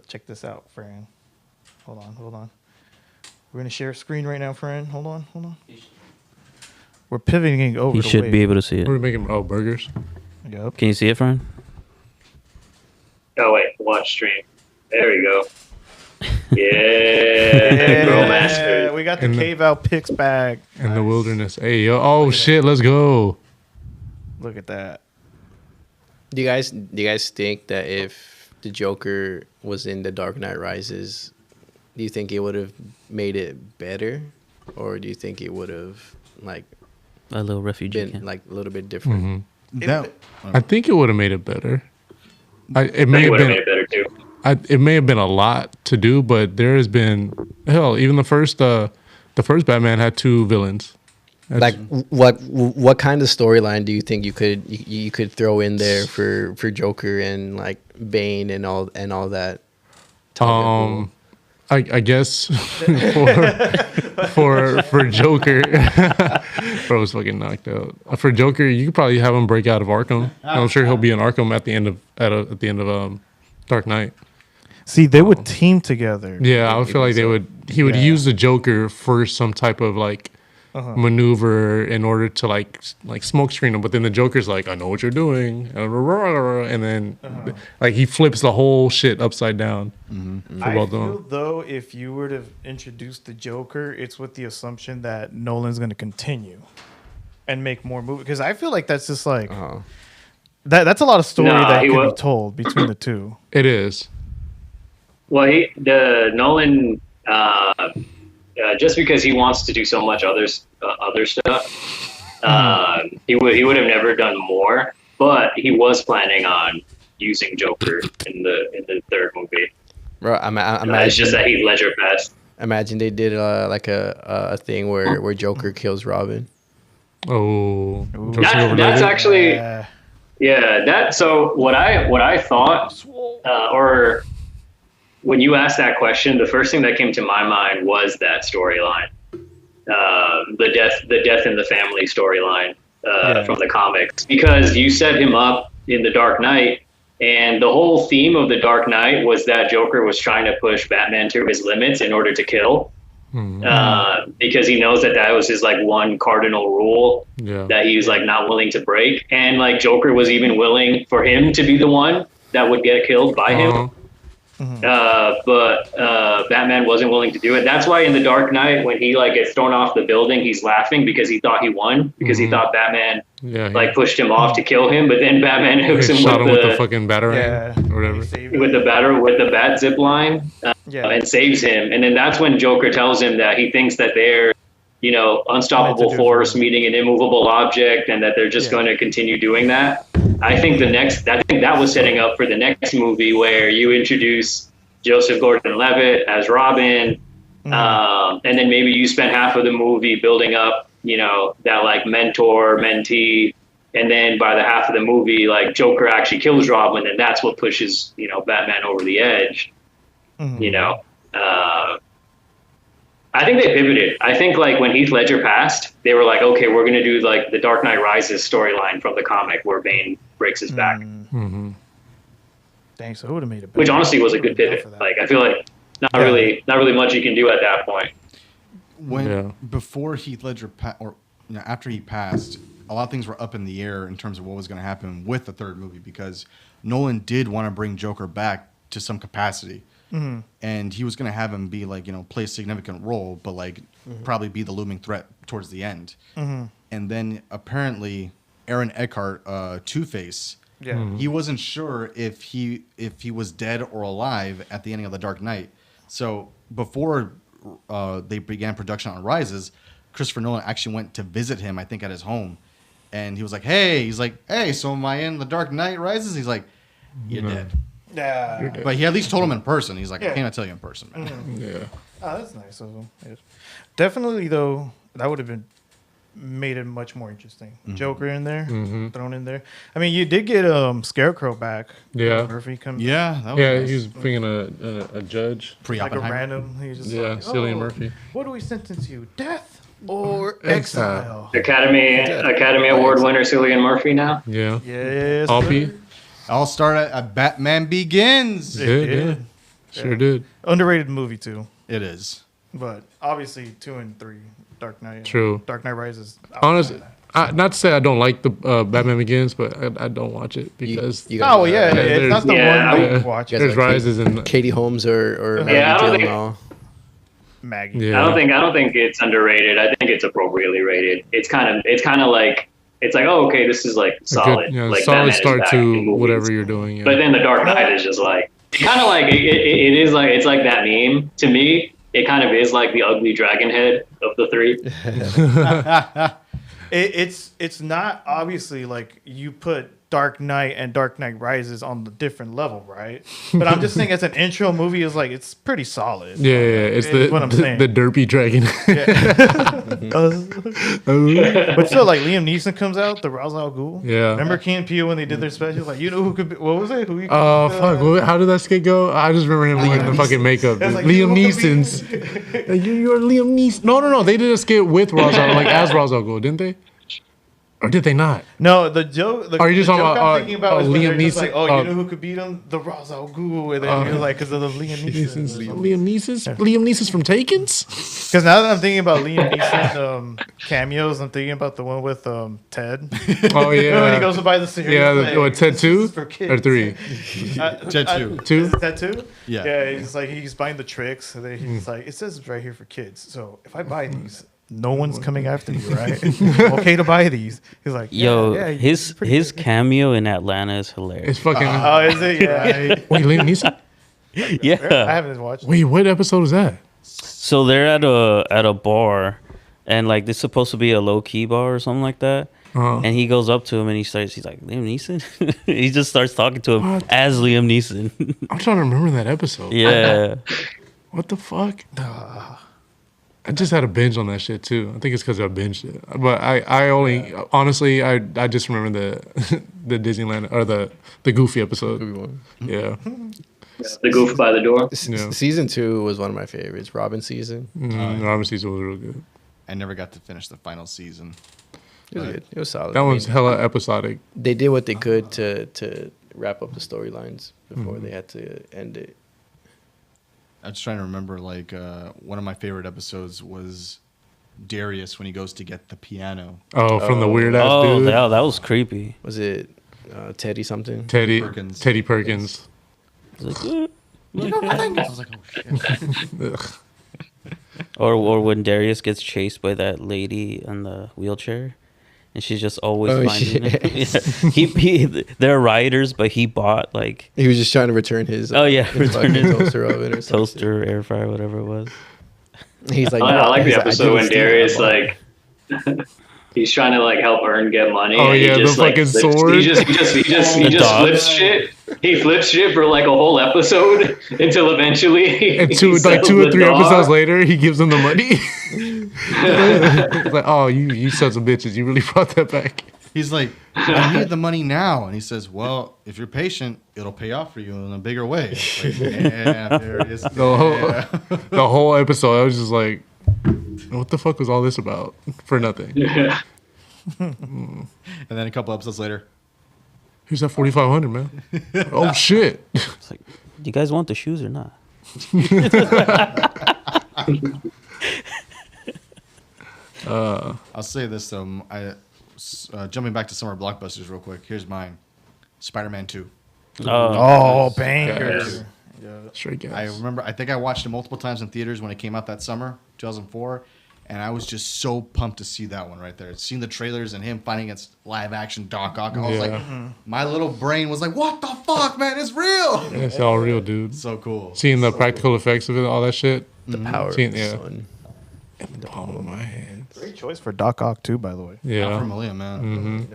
Speaker 2: check this out, Fran. Hold on. We're gonna share a screen right now, Fran. Hold on. We're pivoting over.
Speaker 5: He
Speaker 2: to
Speaker 5: should
Speaker 2: Wade.
Speaker 5: be able to see it.
Speaker 4: We're making burgers.
Speaker 2: Yep.
Speaker 5: Can you see it, Fran?
Speaker 6: Oh wait, watch stream. There we go. Yeah, bro, master.
Speaker 2: We got the
Speaker 4: In the-
Speaker 2: cave out picks back.
Speaker 4: In the wilderness. Hey yo! Oh shit! Let's go.
Speaker 2: Look at that.
Speaker 3: Do you guys think that if the Joker was in The Dark Knight Rises, do you think it would have made it better, or do you think it would have like
Speaker 5: A little refugee
Speaker 3: been
Speaker 5: camp.
Speaker 3: like a little bit different?
Speaker 7: That,
Speaker 4: I think it would have made it better. It
Speaker 6: I
Speaker 4: may
Speaker 6: think it
Speaker 4: have
Speaker 6: would have
Speaker 4: been.
Speaker 6: made it better too.
Speaker 4: It may have been a lot to do, but there has been hell. Even the first Batman had two villains.
Speaker 3: Like what kind of storyline do you think you could throw in there for Joker and like Bane and all that?
Speaker 4: I guess for Joker, bro was fucking knocked out. For Joker, you could probably have him break out of Arkham. I'm sure he'll be in Arkham at the end of Dark Knight.
Speaker 2: See, they would team together.
Speaker 4: Yeah, I would feel like he would use the Joker for some type of like maneuver in order to like smoke screen him, but then the Joker's like, I know what you're doing, and then like he flips the whole shit upside down.
Speaker 2: I feel though if you were to introduce the Joker, it's with the assumption that Nolan's going to continue and make more movies, because I feel like that's just like that's a lot of story
Speaker 6: Nah,
Speaker 2: that
Speaker 6: he
Speaker 2: could
Speaker 6: will.
Speaker 2: be told between the two.
Speaker 4: It is.
Speaker 6: Well, the Nolan, just because he wants to do so much other stuff, he would have never done more. But he was planning on using Joker in the third movie.
Speaker 3: Bro,
Speaker 6: It's just that Heath Ledger passed.
Speaker 3: imagine they did like a thing where Joker kills Robin.
Speaker 4: Oh,
Speaker 6: That's actually
Speaker 2: Yeah.
Speaker 6: that. So what I thought, or when you asked that question, the first thing that came to my mind was that storyline, the death in the family storyline from the comics, because you set him up in The Dark Knight, and the whole theme of The Dark Knight was that Joker was trying to push Batman to his limits in order to kill, because he knows that was his like one cardinal rule that he was like not willing to break, and like Joker was even willing for him to be the one that would get killed by him. But Batman wasn't willing to do it. That's why in The Dark Knight, when he like gets thrown off the building, he's laughing because he thought he won, because he thought Batman pushed him off to kill him. But then Batman hooks him
Speaker 4: shot him with the
Speaker 6: the
Speaker 4: fucking batarang or whatever.
Speaker 6: with the bat zip line and saves him. And then that's when Joker tells him that he thinks that they're unstoppable force meeting an immovable object, and that they're just going to continue doing that. I think that was setting up for the next movie, where you introduce Joseph Gordon-Levitt as Robin, and then maybe you spend half of the movie building up, that like mentor mentee, and then by the half of the movie, like Joker actually kills Robin, and that's what pushes Batman over the edge. I think they pivoted. I think like when Heath Ledger passed, they were like, okay, we're gonna do like the Dark Knight Rises storyline from the comic where Bane breaks his back,
Speaker 2: Dang, so it would have made it.
Speaker 6: which honestly was a good pivot. Like I feel like not really much you can do at that point.
Speaker 7: Before Heath Ledger after he passed, a lot of things were up in the air in terms of what was going to happen with the third movie because Nolan did want to bring Joker back to some capacity. And he was going to have him be like, play a significant role, but like probably be the looming threat towards the end. And then apparently Aaron Eckhart, Two-Face, he wasn't sure if he was dead or alive at the ending of The Dark Knight. So before they began production on Rises, Christopher Nolan actually went to visit him, I think, at his home. And he was like, hey, so am I in The Dark Knight Rises? He's like, you're dead.
Speaker 2: Yeah.
Speaker 7: But he at least told him in person. He's like, I cannot tell you in person, man.
Speaker 4: Yeah.
Speaker 2: Oh, that's nice of him. Yes. Definitely, though, that would have made it much more interesting. Joker in there, thrown in there. I mean, you did get Scarecrow back.
Speaker 4: Yeah.
Speaker 2: Murphy comes.
Speaker 7: Yeah, that was nice.
Speaker 4: He was being a judge.
Speaker 2: Like a random. He was just like,
Speaker 4: Cillian Murphy.
Speaker 2: What do we sentence you? Death or exile?
Speaker 6: Academy Award winner Cillian Murphy now.
Speaker 4: Yeah.
Speaker 2: Yes.
Speaker 4: Alpi.
Speaker 7: I'll start at Batman Begins.
Speaker 4: It did. Sure did.
Speaker 2: Underrated movie too,
Speaker 7: It is.
Speaker 2: but obviously 2 and 3, Dark Knight.
Speaker 4: True.
Speaker 2: Dark Knight Rises.
Speaker 4: Honestly, not to say I don't like the Batman Begins, but I don't watch it because
Speaker 3: You guys,
Speaker 2: it's not the one
Speaker 6: I
Speaker 2: we watch.
Speaker 3: guys
Speaker 4: there's
Speaker 3: like
Speaker 4: Rises and
Speaker 3: Katie Holmes or
Speaker 6: Yeah, I don't
Speaker 3: Maggie
Speaker 6: think-
Speaker 3: Gyllenhaal.
Speaker 2: Maggie.
Speaker 4: yeah.
Speaker 6: I don't think it's underrated. I think it's appropriately rated. It's kind of like it's like, oh, okay, this is like
Speaker 4: a
Speaker 6: solid.
Speaker 4: good,
Speaker 6: like
Speaker 4: solid
Speaker 6: Batman is
Speaker 4: start
Speaker 6: back
Speaker 4: to
Speaker 6: in movies.
Speaker 4: whatever you're doing. Yeah.
Speaker 6: But then the Dark Knight is just like kind of like it is like it's like that meme to me. It kind of is like the ugly dragon head of the three.
Speaker 2: It's not obviously like you put Dark Knight and Dark Knight Rises on the different level, right? But I'm just saying, as an intro movie, is like it's pretty solid.
Speaker 4: yeah, it's the
Speaker 2: what I'm saying.
Speaker 4: the derpy dragon.
Speaker 2: But still, like Liam Neeson comes out, the Ra's al Ghul.
Speaker 4: Yeah.
Speaker 2: Remember Key and Peele when they did their special? Like, you know who could be? What was it? Who? You
Speaker 4: Oh fuck! How did that skit go? I just remember him in the fucking makeup.
Speaker 2: It's like,
Speaker 4: Liam
Speaker 2: you know who could be-
Speaker 4: Neeson's. You're Liam Neeson. No. They did a skit with Ra's al like as Ra's al Ghul, didn't they? Or did they not?
Speaker 2: No, the joke.
Speaker 4: Are you
Speaker 2: the
Speaker 4: talking
Speaker 2: joke
Speaker 4: about,
Speaker 2: I'm thinking about is when
Speaker 4: Liam
Speaker 2: they're just
Speaker 4: Neeson?
Speaker 2: like, you know who could beat him? The Ra's al Ghul, and then you're like, because of the Liam Neeson.
Speaker 4: Liam Neeson's from Taken's.
Speaker 2: Because now that I'm thinking about Liam Neeson cameos, I'm thinking about the one with Ted.
Speaker 4: Oh
Speaker 2: when he
Speaker 4: yeah.
Speaker 2: goes to buy the cereal.
Speaker 4: Yeah,
Speaker 2: like,
Speaker 4: what, Ted
Speaker 2: this
Speaker 4: 2
Speaker 2: is for kids.
Speaker 4: or 3?
Speaker 7: Ted 2.
Speaker 4: 2?
Speaker 2: Is it Ted 2?
Speaker 7: Yeah.
Speaker 2: Yeah, he's like, he's buying the tricks. And then he's like, it says it's right here for kids. So if I buy these, no one's coming after me, right? Okay to buy these. He's like,
Speaker 5: his cameo in Atlanta is hilarious.
Speaker 4: It's fucking.
Speaker 2: Oh, is it? Yeah.
Speaker 4: Wait, Liam Neeson?
Speaker 2: I
Speaker 5: Yeah.
Speaker 2: haven't watched it.
Speaker 4: Wait, what episode is that?
Speaker 5: So they're at a bar, and like it's supposed to be a low key bar or something like that. And he goes up to him and he's like, Liam Neeson? He just starts talking to him as Liam Neeson.
Speaker 4: I'm trying to remember that episode.
Speaker 5: Yeah.
Speaker 4: What the fuck? I just had a binge on that shit too. I think it's because I binged it. But I only honestly I just remember the Disneyland or the Goofy episode. Yeah.
Speaker 6: The goof by the door.
Speaker 4: Yeah.
Speaker 3: Season 2 was one of my favorites. Robin season.
Speaker 4: Robin season was real good.
Speaker 7: I never got to finish the final season.
Speaker 3: It was good. It was solid.
Speaker 4: That one's hella episodic.
Speaker 3: They did what they could to wrap up the storylines before they had to end it.
Speaker 7: I'm just trying to remember, like, one of my favorite episodes was Darius when he goes to get the piano.
Speaker 4: Oh, from the weird ass
Speaker 5: Oh,
Speaker 4: dude.
Speaker 5: that was creepy.
Speaker 3: Was it Teddy something?
Speaker 4: Teddy
Speaker 7: Perkins.
Speaker 4: Teddy Perkins.
Speaker 5: It's like,
Speaker 7: I was like, oh, shit.
Speaker 5: or when Darius gets chased by that lady on the wheelchair, and she's just always finding him. Yeah. They're rioters, but he bought like
Speaker 3: He was just trying to return his
Speaker 5: return
Speaker 3: fucking
Speaker 5: his
Speaker 3: toaster oven or something.
Speaker 5: toaster, air fryer, whatever it was.
Speaker 3: He's like,
Speaker 6: I like the
Speaker 3: he's
Speaker 6: episode
Speaker 3: didn't
Speaker 6: when
Speaker 3: steal
Speaker 6: Darius
Speaker 3: that ball.
Speaker 6: like he's trying to like help Ern get money.
Speaker 4: Oh,
Speaker 6: and
Speaker 4: yeah,
Speaker 6: he just,
Speaker 4: the
Speaker 6: like,
Speaker 4: fucking
Speaker 6: flips-
Speaker 4: sword.
Speaker 6: He just
Speaker 5: The dog.
Speaker 6: flips shit. He flips shit for like a whole episode until eventually.
Speaker 4: And
Speaker 6: he
Speaker 4: two or
Speaker 6: sells
Speaker 4: three
Speaker 6: the dog.
Speaker 4: episodes later, he gives them the money. It's like, oh, you sons of bitches, you really brought that back.
Speaker 7: He's like, I need the money now. And he says, well, if you're patient, it'll pay off for you in a bigger way. Like, yeah, there it is.
Speaker 4: The whole episode, I was just like, What the fuck was all this about? For nothing.
Speaker 6: Yeah.
Speaker 7: And then a couple episodes later,
Speaker 4: Here's that 4,500, man. Oh shit.
Speaker 5: It's like, do you guys want the shoes or not?
Speaker 7: I'll say this though. Jumping back to summer blockbusters real quick. Here's mine. Spider-Man 2.
Speaker 2: Oh, bangers.
Speaker 4: Straight gas.
Speaker 7: I remember. I think I watched it multiple times in theaters when it came out that summer, 2004, and I was just so pumped to see that one right there. Seeing the trailers and him fighting against live action Doc Ock, I was like, my little brain was like, "What the fuck, man? It's real!"
Speaker 4: It's all real, dude.
Speaker 7: So cool.
Speaker 4: Seeing the practical effects of it, all that shit.
Speaker 3: The power
Speaker 4: Seeing-
Speaker 3: of the
Speaker 4: yeah.
Speaker 3: sun.
Speaker 4: In the palm of my hand.
Speaker 2: Great choice for Doc Ock too, by the way.
Speaker 4: Yeah.
Speaker 7: Not from Malia, man.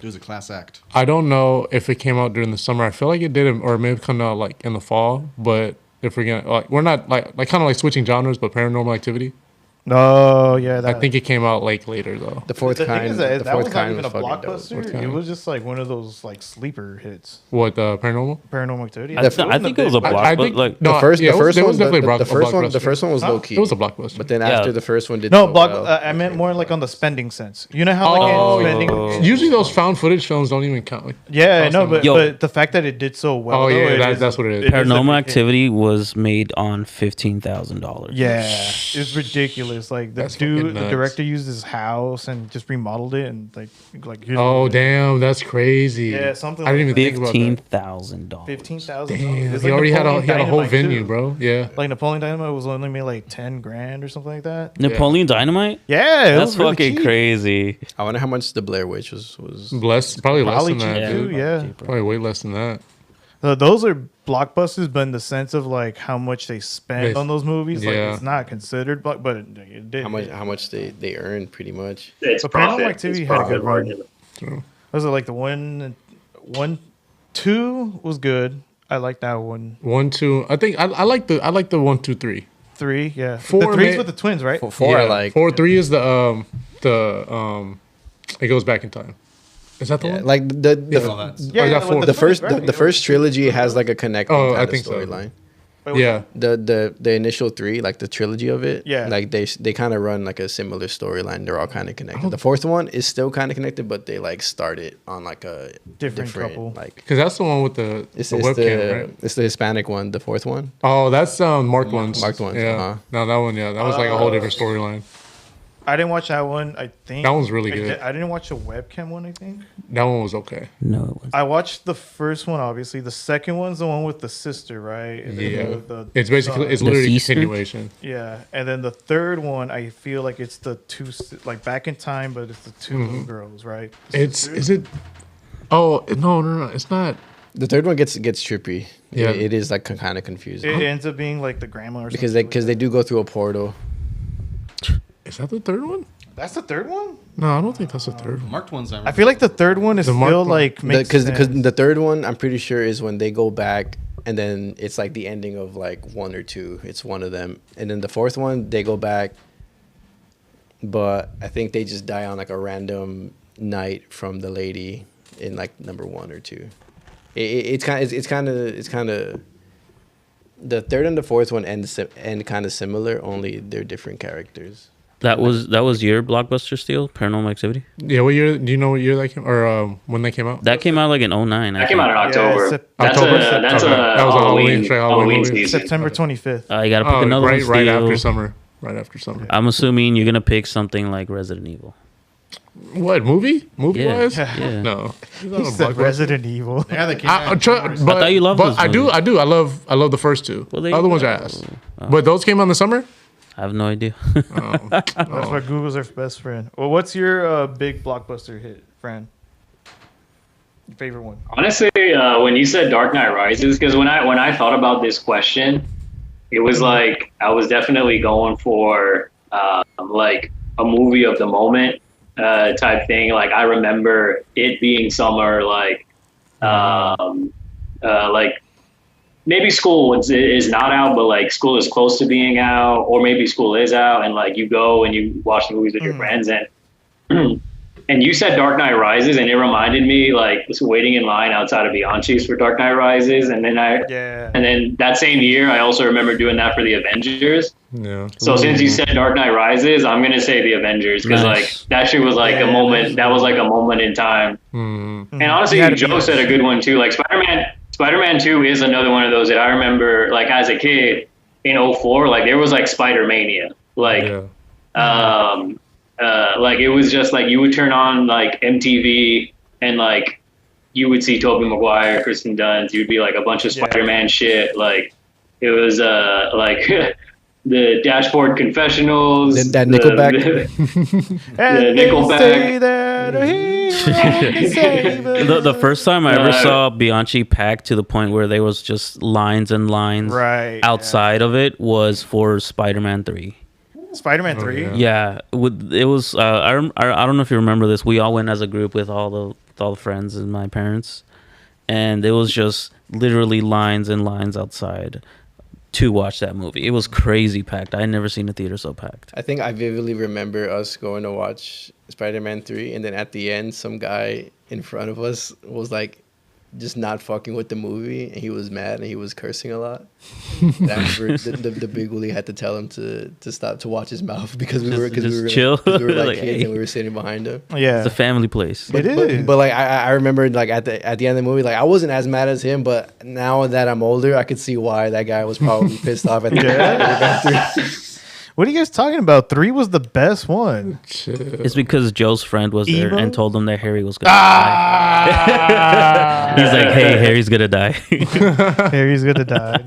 Speaker 7: It was a class act.
Speaker 4: I don't know if it came out during the summer. I feel like it did, or maybe it come out like in the fall. But if we're gonna like, we're not like kind of like switching genres, but Paranormal Activity.
Speaker 2: Oh yeah,
Speaker 4: I think it came out like later though.
Speaker 3: The fourth
Speaker 2: the thing
Speaker 3: kind.
Speaker 2: is that
Speaker 3: the
Speaker 2: that
Speaker 3: fourth
Speaker 2: was not
Speaker 3: kind
Speaker 2: even a
Speaker 3: was fucking dope.
Speaker 2: blockbuster. It was just like one of those like sleeper hits.
Speaker 4: What Paranormal?
Speaker 2: Paranormal Activity.
Speaker 5: I think it was a
Speaker 4: I
Speaker 5: blockbuster.
Speaker 4: think
Speaker 5: Like,
Speaker 4: no,
Speaker 3: The first,
Speaker 4: yeah,
Speaker 3: the first
Speaker 4: it
Speaker 3: one,
Speaker 4: was definitely a
Speaker 3: the first one,
Speaker 4: blockbuster.
Speaker 3: the first one was low key.
Speaker 4: It was a blockbuster.
Speaker 3: But then
Speaker 5: Yeah.
Speaker 3: after the first one did
Speaker 2: No,
Speaker 3: so
Speaker 2: block.
Speaker 3: well,
Speaker 2: I meant more like on the spending sense. You know how like
Speaker 4: Oh,
Speaker 2: spending.
Speaker 4: Usually those found footage films don't even count.
Speaker 2: Yeah, no, but,
Speaker 5: Yo.
Speaker 2: but the fact that it did so well.
Speaker 4: Oh, yeah,
Speaker 2: though, it
Speaker 4: that's what it is.
Speaker 5: Paranormal
Speaker 2: a-
Speaker 5: Activity was made on $15,000.
Speaker 2: Yeah, it's ridiculous. Like the
Speaker 4: That's fucking
Speaker 2: dude, the
Speaker 4: nuts.
Speaker 2: director used his house and just remodeled it and like. here's
Speaker 4: Oh
Speaker 2: what-
Speaker 4: damn, that's crazy.
Speaker 2: Yeah, something
Speaker 4: I didn't
Speaker 2: like
Speaker 4: even think about that.
Speaker 5: $15,000.
Speaker 2: $15,000.
Speaker 4: Damn, he already had a whole venue, bro. Yeah.
Speaker 2: Like Napoleon Dynamite was only made like 10 grand or something like that.
Speaker 5: Napoleon Dynamite?
Speaker 2: Yeah, it
Speaker 5: That's
Speaker 2: was really
Speaker 5: fucking
Speaker 2: cheap.
Speaker 5: crazy.
Speaker 3: I wonder how much the Blair Witch was.
Speaker 4: Probably less
Speaker 2: Probably
Speaker 4: than that,
Speaker 2: cheap
Speaker 4: dude.
Speaker 2: too. Yeah,
Speaker 4: Probably way less than that.
Speaker 2: those are blockbusters, but in the sense of like how much they spent
Speaker 4: They-
Speaker 2: on those movies, like
Speaker 4: yeah.
Speaker 2: it's not considered, but it did.
Speaker 3: How much they earned pretty much.
Speaker 6: It's
Speaker 2: But Paranormal
Speaker 6: profit.
Speaker 2: Activity
Speaker 6: It's
Speaker 2: had a
Speaker 6: profit
Speaker 2: good run.
Speaker 6: margin.
Speaker 2: Was it like the one, 2 was good. I like that one.
Speaker 4: 1, 2. I think I like the 1, 2, 3.
Speaker 2: 3, yeah.
Speaker 4: 4
Speaker 2: the 3's
Speaker 4: ma-
Speaker 2: with the twins, right?
Speaker 3: Four, I like.
Speaker 4: 4, 3 is the it goes back in time. Is that the
Speaker 3: Yeah,
Speaker 4: one?
Speaker 3: like the
Speaker 2: Yeah,
Speaker 4: that
Speaker 2: with
Speaker 4: four?
Speaker 3: the
Speaker 2: twins,
Speaker 3: first
Speaker 2: right?
Speaker 3: the first trilogy has like a connecting
Speaker 4: Oh, I
Speaker 3: kind of
Speaker 4: think so.
Speaker 3: storyline.
Speaker 4: Yeah.
Speaker 3: The initial 3, like the trilogy of it,
Speaker 2: Yeah.
Speaker 3: like they kind of run like a similar storyline. They're all kind of connected. The fourth one is still kind of connected, but they like started on like a
Speaker 2: Different couple.
Speaker 3: like
Speaker 4: Because that's the one with the webcam, right?
Speaker 3: it's the Hispanic one, the fourth one.
Speaker 4: Oh, that's marked ones.
Speaker 3: Marked ones,
Speaker 4: Yeah.
Speaker 3: uh-huh.
Speaker 4: No, that one. Yeah, that was like a whole different storyline.
Speaker 2: I didn't watch that one. I think
Speaker 4: That one's really good.
Speaker 2: I didn't watch the webcam one. I think
Speaker 4: That one was okay.
Speaker 5: No, it wasn't.
Speaker 2: I watched the first one. Obviously, the second one's the one with the sister, right? And then
Speaker 4: Yeah.
Speaker 2: the
Speaker 4: It's basically
Speaker 2: son.
Speaker 4: it's
Speaker 5: The
Speaker 4: literally a
Speaker 5: sister?
Speaker 4: continuation.
Speaker 2: Yeah, and then the third one, I feel like it's the two, like back in time, but it's the 2 little girls, right?
Speaker 4: It's is it? Oh no! It's not.
Speaker 3: The third one gets trippy.
Speaker 4: Yeah.
Speaker 3: It is like kind of confusing
Speaker 2: It ends up being like the grandma or
Speaker 3: because
Speaker 2: something.
Speaker 3: they do go through a portal.
Speaker 4: Is that the third one?
Speaker 2: That's the third one.
Speaker 4: No, I don't think that's the third one.
Speaker 7: Marked ones.
Speaker 2: I feel like the third one is
Speaker 4: The marked
Speaker 2: still
Speaker 4: one.
Speaker 2: like makes
Speaker 3: Because
Speaker 2: sense.
Speaker 3: the third one, I'm pretty sure, is when they go back and then it's like the ending of like 1 or 2. It's one of them, and then the fourth one they go back, but I think they just die on like a random night from the lady in like number 1 or 2. It's kind of the third and the fourth one end kind of similar, only they're different characters.
Speaker 5: That was your blockbuster steal, Paranormal Activity?
Speaker 4: Yeah, what year? Do you know what year that came or when they came out?
Speaker 5: That came out like in 09.
Speaker 6: That came out in October.
Speaker 2: Sep-
Speaker 6: That's
Speaker 4: October?
Speaker 6: that's
Speaker 4: Okay.
Speaker 6: a
Speaker 4: That was a Halloween, straight Halloween movie.
Speaker 6: season.
Speaker 2: September 25th.
Speaker 5: You gotta pick another
Speaker 4: right,
Speaker 5: one.
Speaker 4: right
Speaker 5: steal.
Speaker 4: after summer. Right after summer.
Speaker 5: I'm assuming you're gonna pick something like Resident Evil.
Speaker 4: What movie? Movie
Speaker 5: Yeah,
Speaker 4: wise?
Speaker 5: yeah.
Speaker 4: No. It's not
Speaker 2: He
Speaker 4: a
Speaker 2: said
Speaker 4: blockbuster.
Speaker 2: Resident Evil.
Speaker 7: Yeah, they came
Speaker 4: I
Speaker 7: out.
Speaker 4: thought
Speaker 5: you loved
Speaker 4: but
Speaker 5: those
Speaker 4: I do.
Speaker 5: movies.
Speaker 4: I love the first 2.
Speaker 5: Well, there
Speaker 4: the
Speaker 5: you
Speaker 4: other ones
Speaker 5: go.
Speaker 4: are ass. But those came out in the summer.
Speaker 5: I have no idea.
Speaker 2: That's why Google's our best friend. Well, what's your big blockbuster hit, Fran? Your favorite one?
Speaker 6: Honestly, when you said Dark Knight Rises, because when I thought about this question, it was like I was definitely going for like a movie of the moment type thing. Like I remember it being summer, like maybe school is not out, but like school is close to being out, or maybe school is out, and like you go and you watch the movies with your friends, and And you said Dark Knight Rises, and it reminded me like just waiting in line outside of Bianchi's for Dark Knight Rises, and then that same year I also remember doing that for the Avengers.
Speaker 4: Yeah.
Speaker 6: So since you said Dark Knight Rises, I'm gonna say the Avengers because like that shit was like a moment. That was like a moment in time. And honestly, Joe said a good one too. Like Spider-Man 2 is another one of those that I remember like as a kid in 04, like there was like Spider-Mania. Like like it was just like you would turn on like MTV and like you would see Tobey Maguire, Kristen Dunst, you'd be like a bunch of Spider-Man shit. Like it was like the Dashboard Confessionals,
Speaker 3: that Nickelback.
Speaker 6: The Nickelback.
Speaker 5: The first time I ever saw Bianchi packed to the point where there was just lines and lines outside of it was for Spider-Man 3.
Speaker 2: Spider-Man 3?
Speaker 5: Yeah. It was, I don't know if you remember this. We all went as a group with all the friends and my parents. And it was just literally lines and lines outside to watch that movie. It was crazy packed. I had never seen a theater so packed.
Speaker 3: I think I vividly remember us going to watch Spider-Man 3, and then at the end, some guy in front of us was like, just not fucking with the movie, and he was mad and he was cursing a lot. And I remember the big Willie had to tell him to stop, to watch his mouth because we were
Speaker 5: chill.
Speaker 3: We were like
Speaker 5: Like,
Speaker 3: kids
Speaker 5: hey.
Speaker 3: and we were sitting behind him.
Speaker 2: Yeah,
Speaker 5: It's a family place.
Speaker 3: But like I remember like at the end of the movie, like I wasn't as mad as him, but now that I'm older, I could see why that guy was probably pissed off at the end.
Speaker 2: What are you guys talking about? 3 was the best one.
Speaker 5: It's because Joe's friend was there
Speaker 2: Emo?
Speaker 5: and told him that Harry was gonna die. He's like, "Hey, Harry's gonna die."
Speaker 2: Harry's gonna die.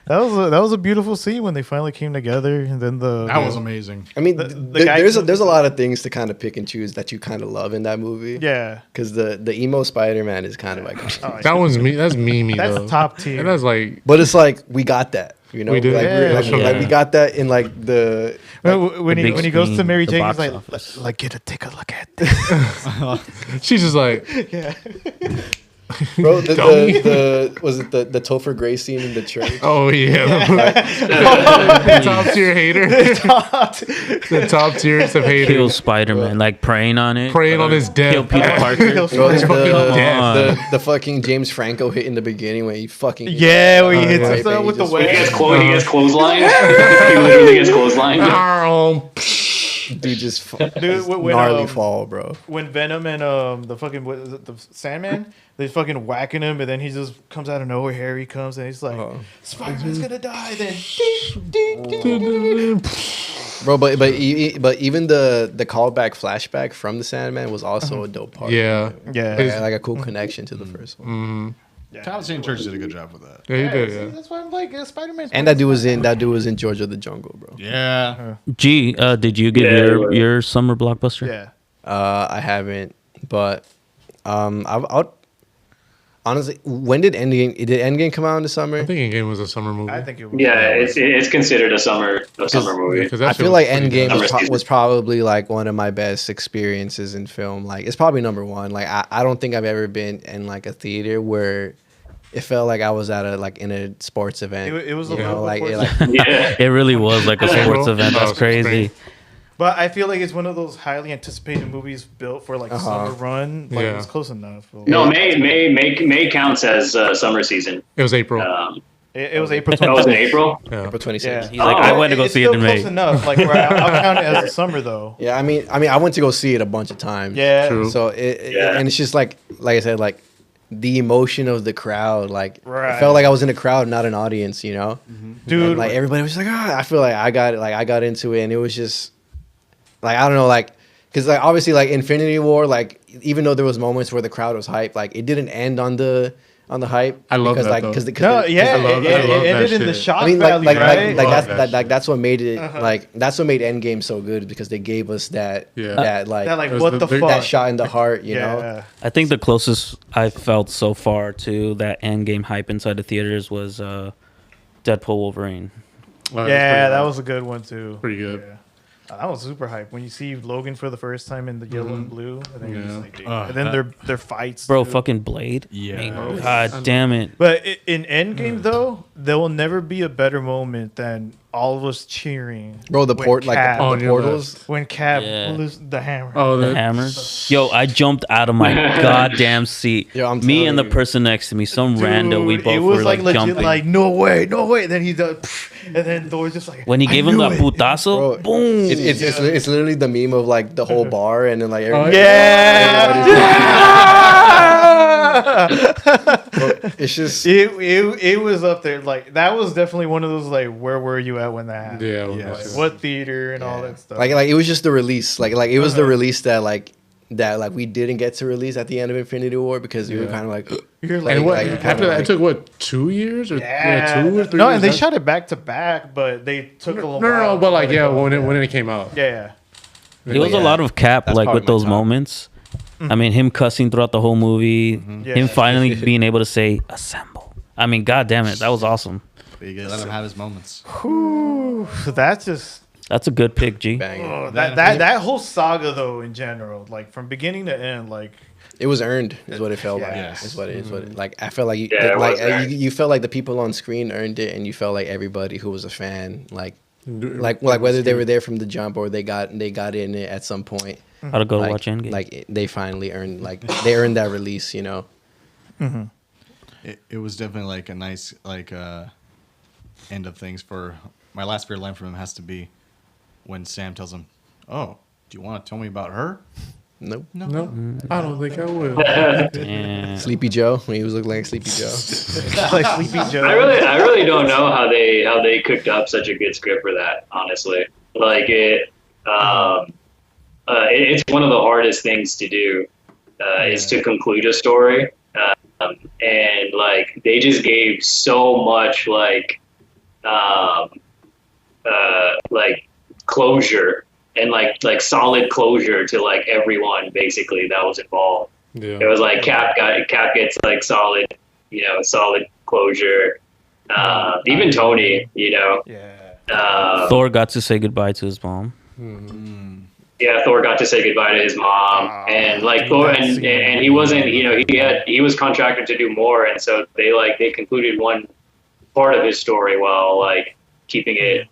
Speaker 2: That was a beautiful scene when they finally came together, and then
Speaker 7: That was amazing.
Speaker 3: I mean,
Speaker 2: the guy
Speaker 3: there's a lot of things to kind of pick and choose that you kind of love in that movie.
Speaker 2: Yeah,
Speaker 3: because the emo Spider-Man is kind of like
Speaker 4: that one's me. That's me.
Speaker 2: That's
Speaker 4: though.
Speaker 2: top tier.
Speaker 4: And that's like,
Speaker 3: but it's like we got that. You know,
Speaker 4: We did.
Speaker 3: like,
Speaker 2: Yeah.
Speaker 3: we got that in like the.
Speaker 2: when
Speaker 5: the big
Speaker 2: he goes to
Speaker 5: screen,
Speaker 2: Mary
Speaker 5: the
Speaker 2: Jane,
Speaker 5: box
Speaker 2: he's
Speaker 5: office.
Speaker 2: like, take a look at this.
Speaker 4: she's just like,
Speaker 3: Bro, the was it the Topher Grace scene in the church?
Speaker 4: oh yeah, the top tier hater, the top tiers of haters,
Speaker 5: Kill Spider-Man, like praying on it,
Speaker 4: praying on his
Speaker 5: kill
Speaker 4: death.
Speaker 5: Peter Parker.
Speaker 3: Bro,
Speaker 5: on.
Speaker 3: the fucking James Franco hit in the beginning when he fucking
Speaker 2: Where he hits
Speaker 3: right,
Speaker 2: himself with the
Speaker 3: just-
Speaker 6: He
Speaker 2: wave.
Speaker 6: gets clothesline. He literally gets clothesline.
Speaker 3: dude just
Speaker 2: Dude, when,
Speaker 3: gnarly fall, bro.
Speaker 2: When Venom and the fucking what is it, the Sandman, they fucking whacking him, and then he just comes out of nowhere. Harry comes and he's like, Spider-Man's gonna die. Then,
Speaker 3: Bro, but even the callback flashback from the Sandman was also a dope part.
Speaker 4: Yeah,
Speaker 2: yeah.
Speaker 3: Like a cool connection to the first one.
Speaker 7: Tyler St. Church did a good job with that.
Speaker 4: yeah, he did.
Speaker 2: See,
Speaker 4: Yeah.
Speaker 2: that's why I'm like Spider-Man's.
Speaker 3: And that dude was in George of the Jungle, bro.
Speaker 7: Yeah.
Speaker 5: G, did you get your summer blockbuster?
Speaker 2: Yeah.
Speaker 3: I haven't, but I'll honestly, when did Endgame come out in the summer?
Speaker 4: I think Endgame was a summer movie.
Speaker 2: I think it was.
Speaker 6: Yeah, it's considered a summer movie.
Speaker 4: Because
Speaker 3: I feel like Endgame was probably like one of my best experiences in film. Like it's probably number one. Like I don't think I've ever been in like a theater where it felt like I was at in a sports event.
Speaker 2: It was a
Speaker 3: you know,
Speaker 2: little
Speaker 3: like,
Speaker 2: before-
Speaker 6: Yeah.
Speaker 5: It really was like a sports event. That's crazy.
Speaker 2: But I feel like it's one of those highly anticipated movies built for like summer run. Like
Speaker 4: Yeah.
Speaker 2: it's close enough.
Speaker 6: No, May counts as summer season.
Speaker 4: It was April.
Speaker 2: It was April
Speaker 6: That was
Speaker 2: 20th.
Speaker 6: in April.
Speaker 4: yeah.
Speaker 3: April 26th.
Speaker 2: Yeah.
Speaker 5: He's like, I went to go
Speaker 2: It's
Speaker 5: see it
Speaker 2: still
Speaker 5: in May.
Speaker 2: close enough. Like where I'll count it as the summer though.
Speaker 3: Yeah, I mean, I went to go see it a bunch of times.
Speaker 2: Yeah.
Speaker 4: True.
Speaker 3: So and it's just like I said, like the emotion of the crowd. Like I felt like I was in a crowd, not an audience. You know,
Speaker 2: Dude.
Speaker 3: Like everybody was like, I feel like I got it. Like I got into it, and it was just like I don't know, like because like obviously like Infinity War, like even though there was moments where the crowd was hyped, like it didn't end on the hype.
Speaker 4: I love
Speaker 3: because
Speaker 4: that,
Speaker 3: like
Speaker 4: though.
Speaker 3: because
Speaker 2: No, yeah,
Speaker 4: I love
Speaker 2: it
Speaker 4: that
Speaker 2: ended in the
Speaker 4: shit.
Speaker 2: shock
Speaker 3: I mean,
Speaker 2: value, right?
Speaker 3: that's what made it like that's what made Endgame so good because they gave us that
Speaker 4: Yeah.
Speaker 3: that like
Speaker 2: That like
Speaker 4: It was
Speaker 2: what
Speaker 4: the
Speaker 2: the
Speaker 4: big-
Speaker 2: fuck?
Speaker 3: that shot in the heart, you
Speaker 2: yeah.
Speaker 3: know.
Speaker 5: I think the closest I felt so far to that Endgame hype inside the theaters was Deadpool Wolverine.
Speaker 2: Yeah, that was a good one too.
Speaker 4: pretty good.
Speaker 2: Yeah. I was super hyped when you see Logan for the first time in the yellow and blue, and then you're just
Speaker 4: Yeah.
Speaker 2: like, dude. And then their fights,
Speaker 5: Bro,
Speaker 2: dude.
Speaker 5: fucking Blade.
Speaker 7: Yeah.
Speaker 5: God damn it.
Speaker 2: But in Endgame though, there will never be a better moment than all of us cheering.
Speaker 3: Bro, the
Speaker 2: when
Speaker 3: port like
Speaker 2: Cap-
Speaker 3: the portals.
Speaker 2: when Cap
Speaker 5: Yeah.
Speaker 2: blew the hammer.
Speaker 4: Oh,
Speaker 5: The hammer. Yo, I jumped out of my goddamn seat.
Speaker 3: Yo, I'm
Speaker 5: Me
Speaker 3: telling
Speaker 5: and the
Speaker 3: you.
Speaker 5: person next to me, some rando. We
Speaker 2: Dude,
Speaker 5: both
Speaker 2: it was
Speaker 5: were
Speaker 2: like legit,
Speaker 5: jumping.
Speaker 2: like no way. Then he does, and then Thor's just like
Speaker 5: when he
Speaker 2: I
Speaker 5: gave him
Speaker 2: knew
Speaker 5: that
Speaker 2: it.
Speaker 5: putazo,
Speaker 3: Bro,
Speaker 5: boom.
Speaker 3: it's literally the meme of like the whole bar and then like everybody, it's just
Speaker 2: It was up there. Like that was definitely one of those like where were you at when that happened?
Speaker 4: Yeah.
Speaker 2: Like, what theater and all that stuff.
Speaker 3: like it was just the release. Like it was the release that we didn't get to release at the end of Infinity War because we were kind of like
Speaker 2: You're like,
Speaker 4: And what
Speaker 3: like,
Speaker 4: after that? It took what 2 years or 2 or 3?
Speaker 2: No,
Speaker 4: years?
Speaker 2: and they
Speaker 4: That's-
Speaker 2: shot it back to back, but they took a little.
Speaker 4: No,
Speaker 2: while
Speaker 4: but
Speaker 2: to
Speaker 4: like
Speaker 2: let
Speaker 4: yeah,
Speaker 2: go.
Speaker 4: when it came out.
Speaker 2: Yeah.
Speaker 5: It was a
Speaker 3: Yeah.
Speaker 5: lot of Cap,
Speaker 3: That's
Speaker 5: like
Speaker 3: probably
Speaker 5: with those
Speaker 3: my top.
Speaker 5: moments. I mean, him cussing throughout the whole movie,
Speaker 2: Yeah.
Speaker 5: him finally being able to say "assemble." I mean, god damn it, that was awesome.
Speaker 7: You gotta let him have his moments.
Speaker 2: Whew, that's just
Speaker 5: That's a good pick, G.
Speaker 3: bang.
Speaker 2: that whole saga though in general, like from beginning to end, like
Speaker 3: It was earned, is what it felt like.
Speaker 2: Yes.
Speaker 3: Is what it is. What it, like I felt like
Speaker 6: Yeah, it was earned.
Speaker 3: you felt like the people on screen earned it, and you felt like everybody who was a fan, like whether they were there from the jump or they got in it at some point.
Speaker 5: Gotta go
Speaker 3: Like,
Speaker 5: watch Endgame.
Speaker 3: like they finally earned they earned that release, you know.
Speaker 7: It was definitely like a nice end of things. For my last favorite line from him has to be when Sam tells him, "Oh, do you want to tell me about her?"
Speaker 3: Nope.
Speaker 4: No, I don't think I will.
Speaker 5: Yeah.
Speaker 3: Sleepy Joe when he was looking like Sleepy Joe.
Speaker 2: like Sleepy Joe.
Speaker 6: I really don't know how they cooked up such a good script for that. Honestly, like it's one of the hardest things to do is to conclude a story, and like they just gave so much like closure and like solid closure to like everyone basically that was involved.
Speaker 4: Yeah.
Speaker 6: It was like Cap gets like solid closure. Even Tony,
Speaker 2: Yeah.
Speaker 5: Thor got to say goodbye to his mom.
Speaker 6: Yeah, Thor got to say goodbye to his mom, and like Thor, and he wasn't, he was contracted to do more, and so they concluded one part of his story while like keeping it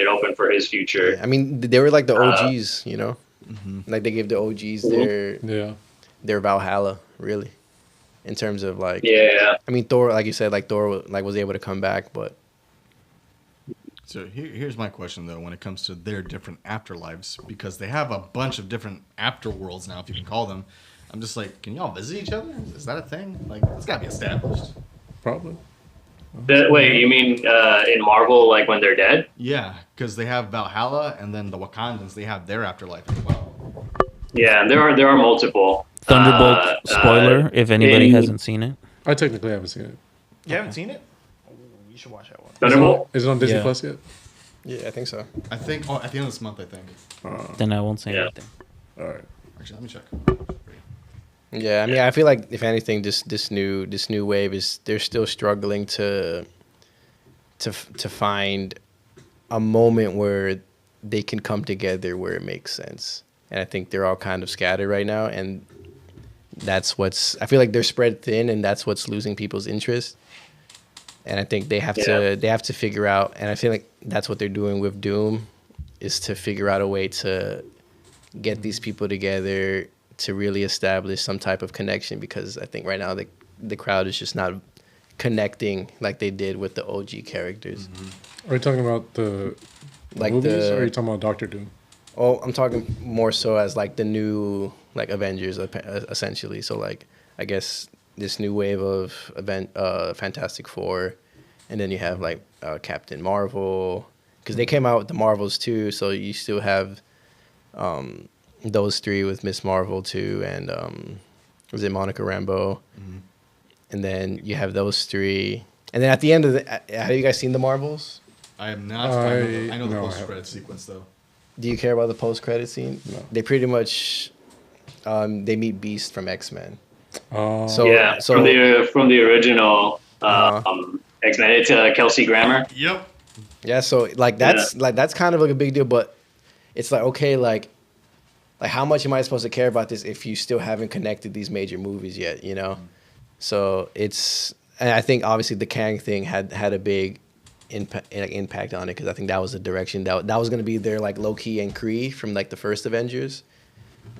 Speaker 6: open for his future.
Speaker 3: I mean, they were like the OGs, you know. Like they gave the OGs their Valhalla, really, in terms of like.
Speaker 6: Yeah.
Speaker 3: I mean, Thor, like you said, like Thor, like was able to come back, but.
Speaker 7: So here's my question though, when it comes to their different afterlives, because they have a bunch of different afterworlds now, if you can call them. I'm just like, can y'all visit each other? Is that a thing? Like, it's gotta be established.
Speaker 4: Probably.
Speaker 6: Wait, you mean in Marvel, like when they're dead?
Speaker 7: Yeah, because they have Valhalla, and then the Wakandans, they have their afterlife as well.
Speaker 6: Yeah, there are multiple.
Speaker 5: Thunderbolt spoiler if anybody hasn't seen it.
Speaker 4: I technically haven't seen it.
Speaker 2: You haven't seen it? Oh, you should watch that one.
Speaker 6: Thunderbolt.
Speaker 4: Is it on Disney
Speaker 5: Yeah.
Speaker 4: Plus yet?
Speaker 3: Yeah, I think so.
Speaker 7: I think at the end of this month, I think.
Speaker 5: Then I won't say
Speaker 6: Yeah.
Speaker 5: anything.
Speaker 4: All right.
Speaker 7: Actually, let me check.
Speaker 3: Yeah, I mean, I feel like if anything, this new wave is they're still struggling to find a moment where they can come together where it makes sense, and I think they're all kind of scattered right now, and that's what's I feel like they're spread thin, and that's what's losing people's interest. And I think they have to figure out, and I feel like that's what they're doing with Doom, is to figure out a way to get these people together to really establish some type of connection, because I think right now the crowd is just not connecting like they did with the OG characters.
Speaker 4: Are you talking about the
Speaker 3: Like
Speaker 4: movies,
Speaker 3: the-
Speaker 4: or are you talking about Doctor Doom?
Speaker 3: Oh, I'm talking more so as like the new like Avengers essentially. So like I guess this new wave of Fantastic Four, and then you have like Captain Marvel, because they came out with the Marvels too. So you still have those three with Miss Marvel too, and was it Monica Rambeau? And then you have those three, and then at the end of have you guys seen the Marvels?
Speaker 7: I am not. I know the
Speaker 4: no, I
Speaker 7: post-credit sequence though.
Speaker 3: Do you care about the post-credit scene?
Speaker 4: No.
Speaker 3: They pretty much they meet Beast from X-Men.
Speaker 4: Oh,
Speaker 3: So
Speaker 6: Yeah,
Speaker 3: so
Speaker 6: from the original
Speaker 3: Uh-huh.
Speaker 6: X-Men. It's Kelsey Grammer.
Speaker 7: Yep.
Speaker 3: yeah, so like that's kind of like a big deal, but it's like okay, like how much am I supposed to care about this if you still haven't connected these major movies yet, you know? So it's And I think obviously the Kang thing had a big impact on it, because I think that was the direction that was going to be their like Loki and Kree from like the first Avengers.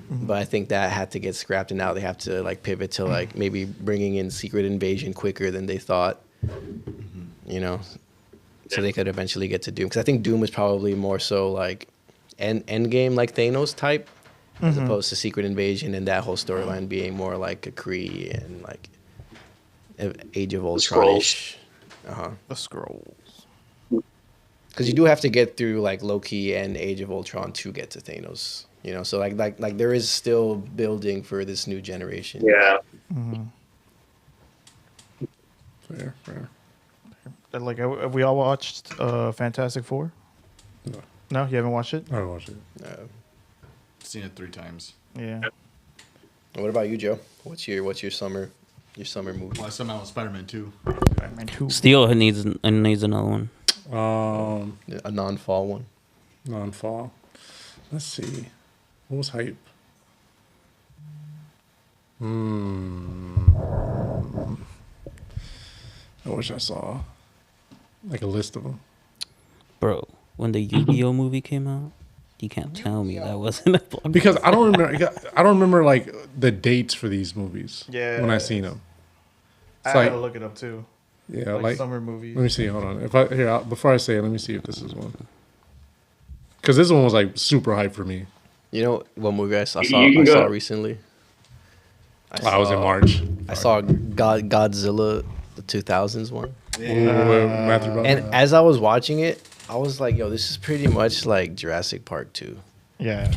Speaker 3: But I think that had to get scrapped, and now they have to like pivot to like maybe bringing in Secret Invasion quicker than they thought. You know, so they could eventually get to Doom, because I think Doom was probably more so like Endgame, like Thanos type, as opposed to Secret Invasion and that whole storyline being more like a Kree and like Age of Ultron-ish.
Speaker 2: The scrolls.
Speaker 3: Because you do have to get through like Loki and Age of Ultron to get to Thanos. You know, so like there is still building for this new generation.
Speaker 6: Yeah.
Speaker 4: Fair.
Speaker 2: Like, have we all watched Fantastic Four? No, you haven't watched it?
Speaker 4: I watched it.
Speaker 7: Seen it 3 times.
Speaker 2: Yeah.
Speaker 3: What about you, Joe? What's your summer movie?
Speaker 7: Well, I somehow was Spider-Man 2.
Speaker 2: Spider-Man 2.
Speaker 5: Steel needs another one.
Speaker 3: A non-fall one.
Speaker 4: Non-fall. Let's see. What was hype? I wish I saw like a list of them.
Speaker 5: Bro, when the Yu-Gi-Oh movie came out, you can't tell me that wasn't a blockbuster.
Speaker 4: Because I don't remember. I don't remember like the dates for these movies.
Speaker 2: Yeah.
Speaker 4: When I seen them.
Speaker 2: I
Speaker 4: It's
Speaker 2: had
Speaker 4: like,
Speaker 2: to look it up too.
Speaker 4: yeah,
Speaker 2: Like,
Speaker 4: like
Speaker 2: summer movies.
Speaker 4: let me see. Hold on. Before I say it, let me see if this is one. Because this one was like super hype for me.
Speaker 3: You know what movie I saw
Speaker 6: You can go.
Speaker 3: recently?
Speaker 4: I was in March.
Speaker 3: I saw Godzilla, the 2000s one.
Speaker 4: Matthew Broderick.
Speaker 3: And as I was watching it, I was like, yo, this is pretty much like Jurassic Park 2.
Speaker 2: Yeah.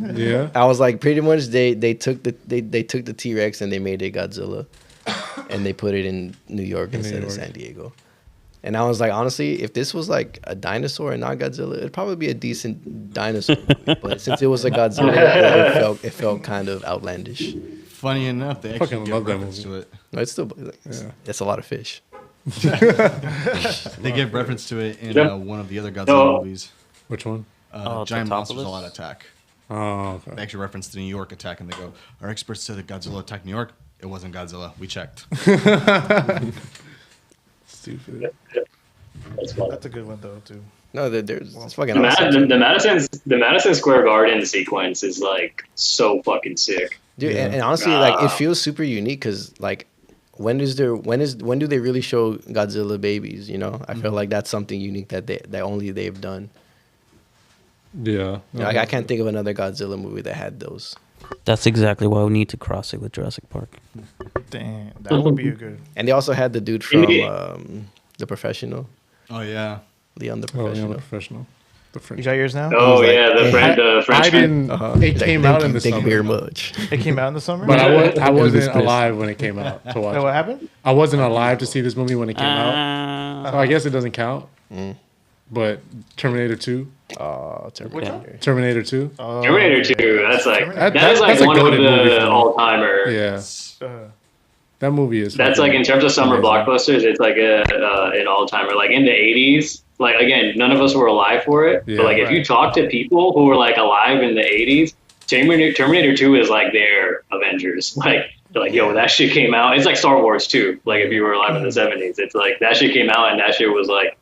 Speaker 4: Yeah.
Speaker 3: I was like, pretty much they took the T-Rex and they made it Godzilla, and they put it in New York instead of San Diego. And I was like, honestly, if this was like a dinosaur and not Godzilla, it'd probably be a decent dinosaur movie. But since it was a Godzilla, it felt kind of outlandish.
Speaker 7: Funny enough, they actually
Speaker 4: Fucking
Speaker 7: give
Speaker 4: love that
Speaker 7: reference
Speaker 4: movie.
Speaker 7: to it.
Speaker 3: No, it's still it's a lot of fish.
Speaker 7: They give reference to it in one of the other Godzilla
Speaker 6: No.
Speaker 7: movies.
Speaker 4: Which one?
Speaker 7: Giant monsters
Speaker 5: Totopoulos?
Speaker 7: all out attack.
Speaker 4: Oh,
Speaker 7: They
Speaker 4: okay.
Speaker 7: actually reference the New York attack, and they go, "Our experts said that Godzilla attacked New York. It wasn't Godzilla. We checked."
Speaker 4: Stupid.
Speaker 6: That's fun.
Speaker 2: That's a good one though too.
Speaker 3: No, there's it's fucking
Speaker 6: The,
Speaker 3: awesome.
Speaker 6: the Madison Square Garden sequence is like so fucking sick.
Speaker 3: Dude, and honestly, like it feels super unique, because like when do they really show Godzilla babies? You know, I feel like that's something unique that only they've done.
Speaker 4: Yeah.
Speaker 3: You know, like, I can't think of another Godzilla movie that had those.
Speaker 5: That's exactly why we need to cross it with Jurassic Park.
Speaker 2: Damn, that would be a good.
Speaker 3: And they also had the dude from
Speaker 6: Indeed.
Speaker 3: The Professional,
Speaker 7: Oh yeah.
Speaker 3: Leon the
Speaker 4: Oh, yeah,
Speaker 3: Professional.
Speaker 4: professional. The
Speaker 2: You
Speaker 4: French.
Speaker 2: got yours now?
Speaker 6: Oh
Speaker 3: like,
Speaker 6: yeah, the French.
Speaker 4: I didn't. It came out in the
Speaker 3: Thank you very
Speaker 4: summer,
Speaker 3: much.
Speaker 2: It came out in the summer.
Speaker 4: but I wasn't
Speaker 3: pissed.
Speaker 4: alive when it came out to watch.
Speaker 2: Oh, what
Speaker 4: it.
Speaker 2: happened?
Speaker 4: I wasn't alive to see this movie when it came out, so I guess it doesn't count. But Terminator 2,
Speaker 3: Oh, Terminator.
Speaker 4: Terminator 2.
Speaker 6: Terminator 2. That's like
Speaker 4: That-
Speaker 6: that is like
Speaker 4: that's a
Speaker 6: one of
Speaker 4: goated movie for
Speaker 6: the
Speaker 4: me.
Speaker 6: all timer.
Speaker 4: Yeah,
Speaker 2: Uh,
Speaker 4: that movie is.
Speaker 6: That's
Speaker 4: fucking
Speaker 6: like in terms of summer
Speaker 4: amazing.
Speaker 6: blockbusters, it's like an all timer. Like in the 80s, like again, none of us were alive for it.
Speaker 4: Yeah,
Speaker 6: but like if you talk to people who were like alive in the 80s, Terminator 2 is like their Avengers. Like they're like, yo, that shit came out. It's like Star Wars 2. Like if you were alive in the 70s, it's like that shit came out and that shit was like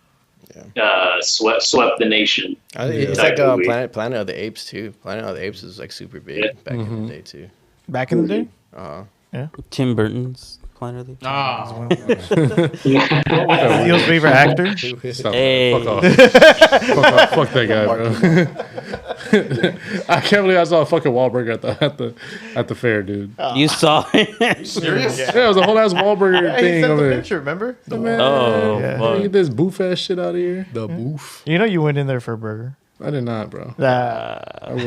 Speaker 6: swept the nation.
Speaker 3: It's
Speaker 6: Type
Speaker 3: like
Speaker 6: movie.
Speaker 3: Planet of the Apes too. Planet of the Apes was like super big
Speaker 6: Yeah.
Speaker 3: back in the day too.
Speaker 2: back in the day.
Speaker 5: Tim Burton's Planet of the Apes.
Speaker 7: Ah.
Speaker 2: Steel's favorite actor.
Speaker 4: Stop
Speaker 5: Hey.
Speaker 4: that. Fuck off. Fuck that guy, bro. I can't believe I saw a fucking Wahlburger at the fair, dude.
Speaker 5: You saw it?
Speaker 7: Serious?
Speaker 4: Yeah, it was a whole ass Wahlburger
Speaker 2: He
Speaker 4: thing
Speaker 2: sent
Speaker 4: over
Speaker 2: the
Speaker 4: there.
Speaker 2: picture. Remember?
Speaker 4: Man,
Speaker 5: Oh,
Speaker 2: Yeah.
Speaker 5: fuck.
Speaker 4: get this boof ass shit out of here.
Speaker 3: The boof.
Speaker 2: You know you went in there for a burger.
Speaker 4: I did not, bro.
Speaker 5: Lies.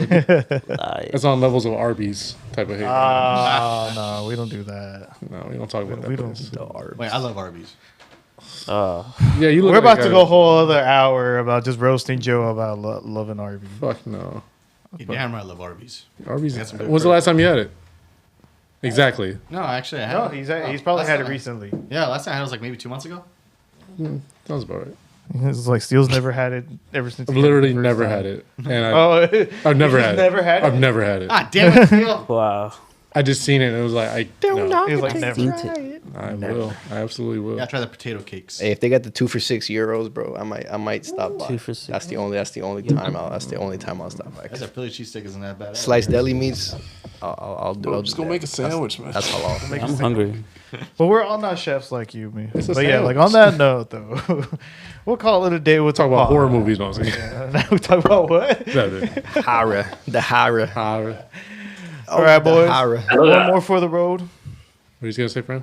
Speaker 4: It's on levels of Arby's type of hate.
Speaker 2: Oh no, we don't do that.
Speaker 4: No, we don't talk about that.
Speaker 2: We don't.
Speaker 4: place.
Speaker 7: Wait, I love Arby's.
Speaker 4: Yeah, you look
Speaker 2: We're
Speaker 4: like
Speaker 2: about
Speaker 4: a
Speaker 2: to
Speaker 4: guy-
Speaker 2: go a whole other hour about just roasting Joe about loving Arby's.
Speaker 4: Fuck no.
Speaker 7: Yeah, damn right, I love Arby's.
Speaker 4: Arby's.
Speaker 7: That's some good
Speaker 4: When's the last time you had it? Exactly.
Speaker 7: No, actually, I had
Speaker 2: No,
Speaker 7: it.
Speaker 2: he's probably
Speaker 7: Last
Speaker 2: had it
Speaker 7: time-
Speaker 2: recently.
Speaker 7: Yeah, last time I had it was like maybe 2 months ago.
Speaker 4: Sounds about right.
Speaker 2: It's like Steele's never had it ever since.
Speaker 4: I've
Speaker 2: he had it the
Speaker 4: literally
Speaker 2: first
Speaker 4: never
Speaker 2: time.
Speaker 4: had it, and
Speaker 2: Oh,
Speaker 4: I've never had it.
Speaker 2: never had it?
Speaker 4: I've never had it.
Speaker 7: Ah, damn it, Phil.
Speaker 5: Wow.
Speaker 4: I just seen it and it was like, no,
Speaker 2: He was like, never.
Speaker 5: Seen it.
Speaker 4: I will. I absolutely will.
Speaker 7: Yeah, try the potato cakes.
Speaker 3: Hey, if they got the 2 for €6, bro, I might stop by.
Speaker 5: 2 for $6.
Speaker 3: That's the only time I'll stop by.
Speaker 7: That's a Philly cheesesteak isn't that bad.
Speaker 3: Sliced deli meats, I'll do. I'll
Speaker 4: Just
Speaker 3: do
Speaker 4: go
Speaker 3: that.
Speaker 4: make a sandwich, man.
Speaker 3: That's halal.
Speaker 5: I'm hungry.
Speaker 2: But we're all not chefs like you, me.
Speaker 4: It's a
Speaker 2: But yeah,
Speaker 4: sandwich.
Speaker 2: like on that note, though, we'll call it a day. We'll
Speaker 4: Talk about horror movies. No, I'm saying.
Speaker 2: Now we talk about what?
Speaker 3: Hara, the Hara.
Speaker 4: Horror.
Speaker 2: All right,
Speaker 3: the
Speaker 2: boys.
Speaker 3: Hara.
Speaker 6: I love
Speaker 2: One
Speaker 6: that.
Speaker 2: more for the road.
Speaker 4: What are you gonna say, friend?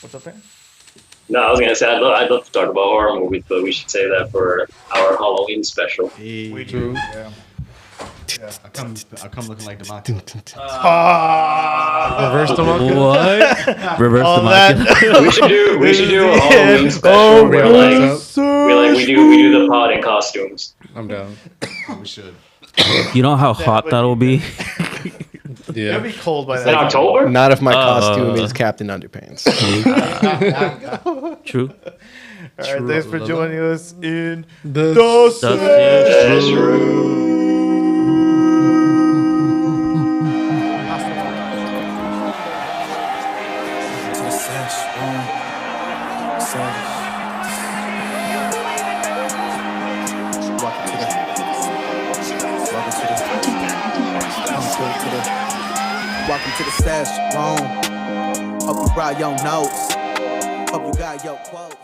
Speaker 2: What's up, man?
Speaker 6: No, I was gonna say I'd love to talk about horror movies, but we should save that for our Halloween special.
Speaker 2: We
Speaker 4: True.
Speaker 2: Yeah.
Speaker 7: I'll come looking like Demonte.
Speaker 4: Reverse the monkey.
Speaker 5: What? Reverse the
Speaker 2: On
Speaker 5: market.
Speaker 2: that,
Speaker 6: We should do a
Speaker 2: Yeah.
Speaker 6: Halloween special
Speaker 2: Oh,
Speaker 6: where like we do the pod in costumes.
Speaker 4: I'm down.
Speaker 7: We should.
Speaker 5: You know how hot
Speaker 2: would
Speaker 5: that'll be?
Speaker 4: Yeah.
Speaker 2: it'll be cold by
Speaker 6: In
Speaker 2: that.
Speaker 6: October?
Speaker 3: Not if my costume is Captain Underpants.
Speaker 5: True.
Speaker 2: All right, thanks for joining us in
Speaker 4: The
Speaker 2: the
Speaker 5: That's it.
Speaker 1: To the Sesh'room. Welcome to the Sesh'room. Hope you brought your notes. Hope you got your quotes.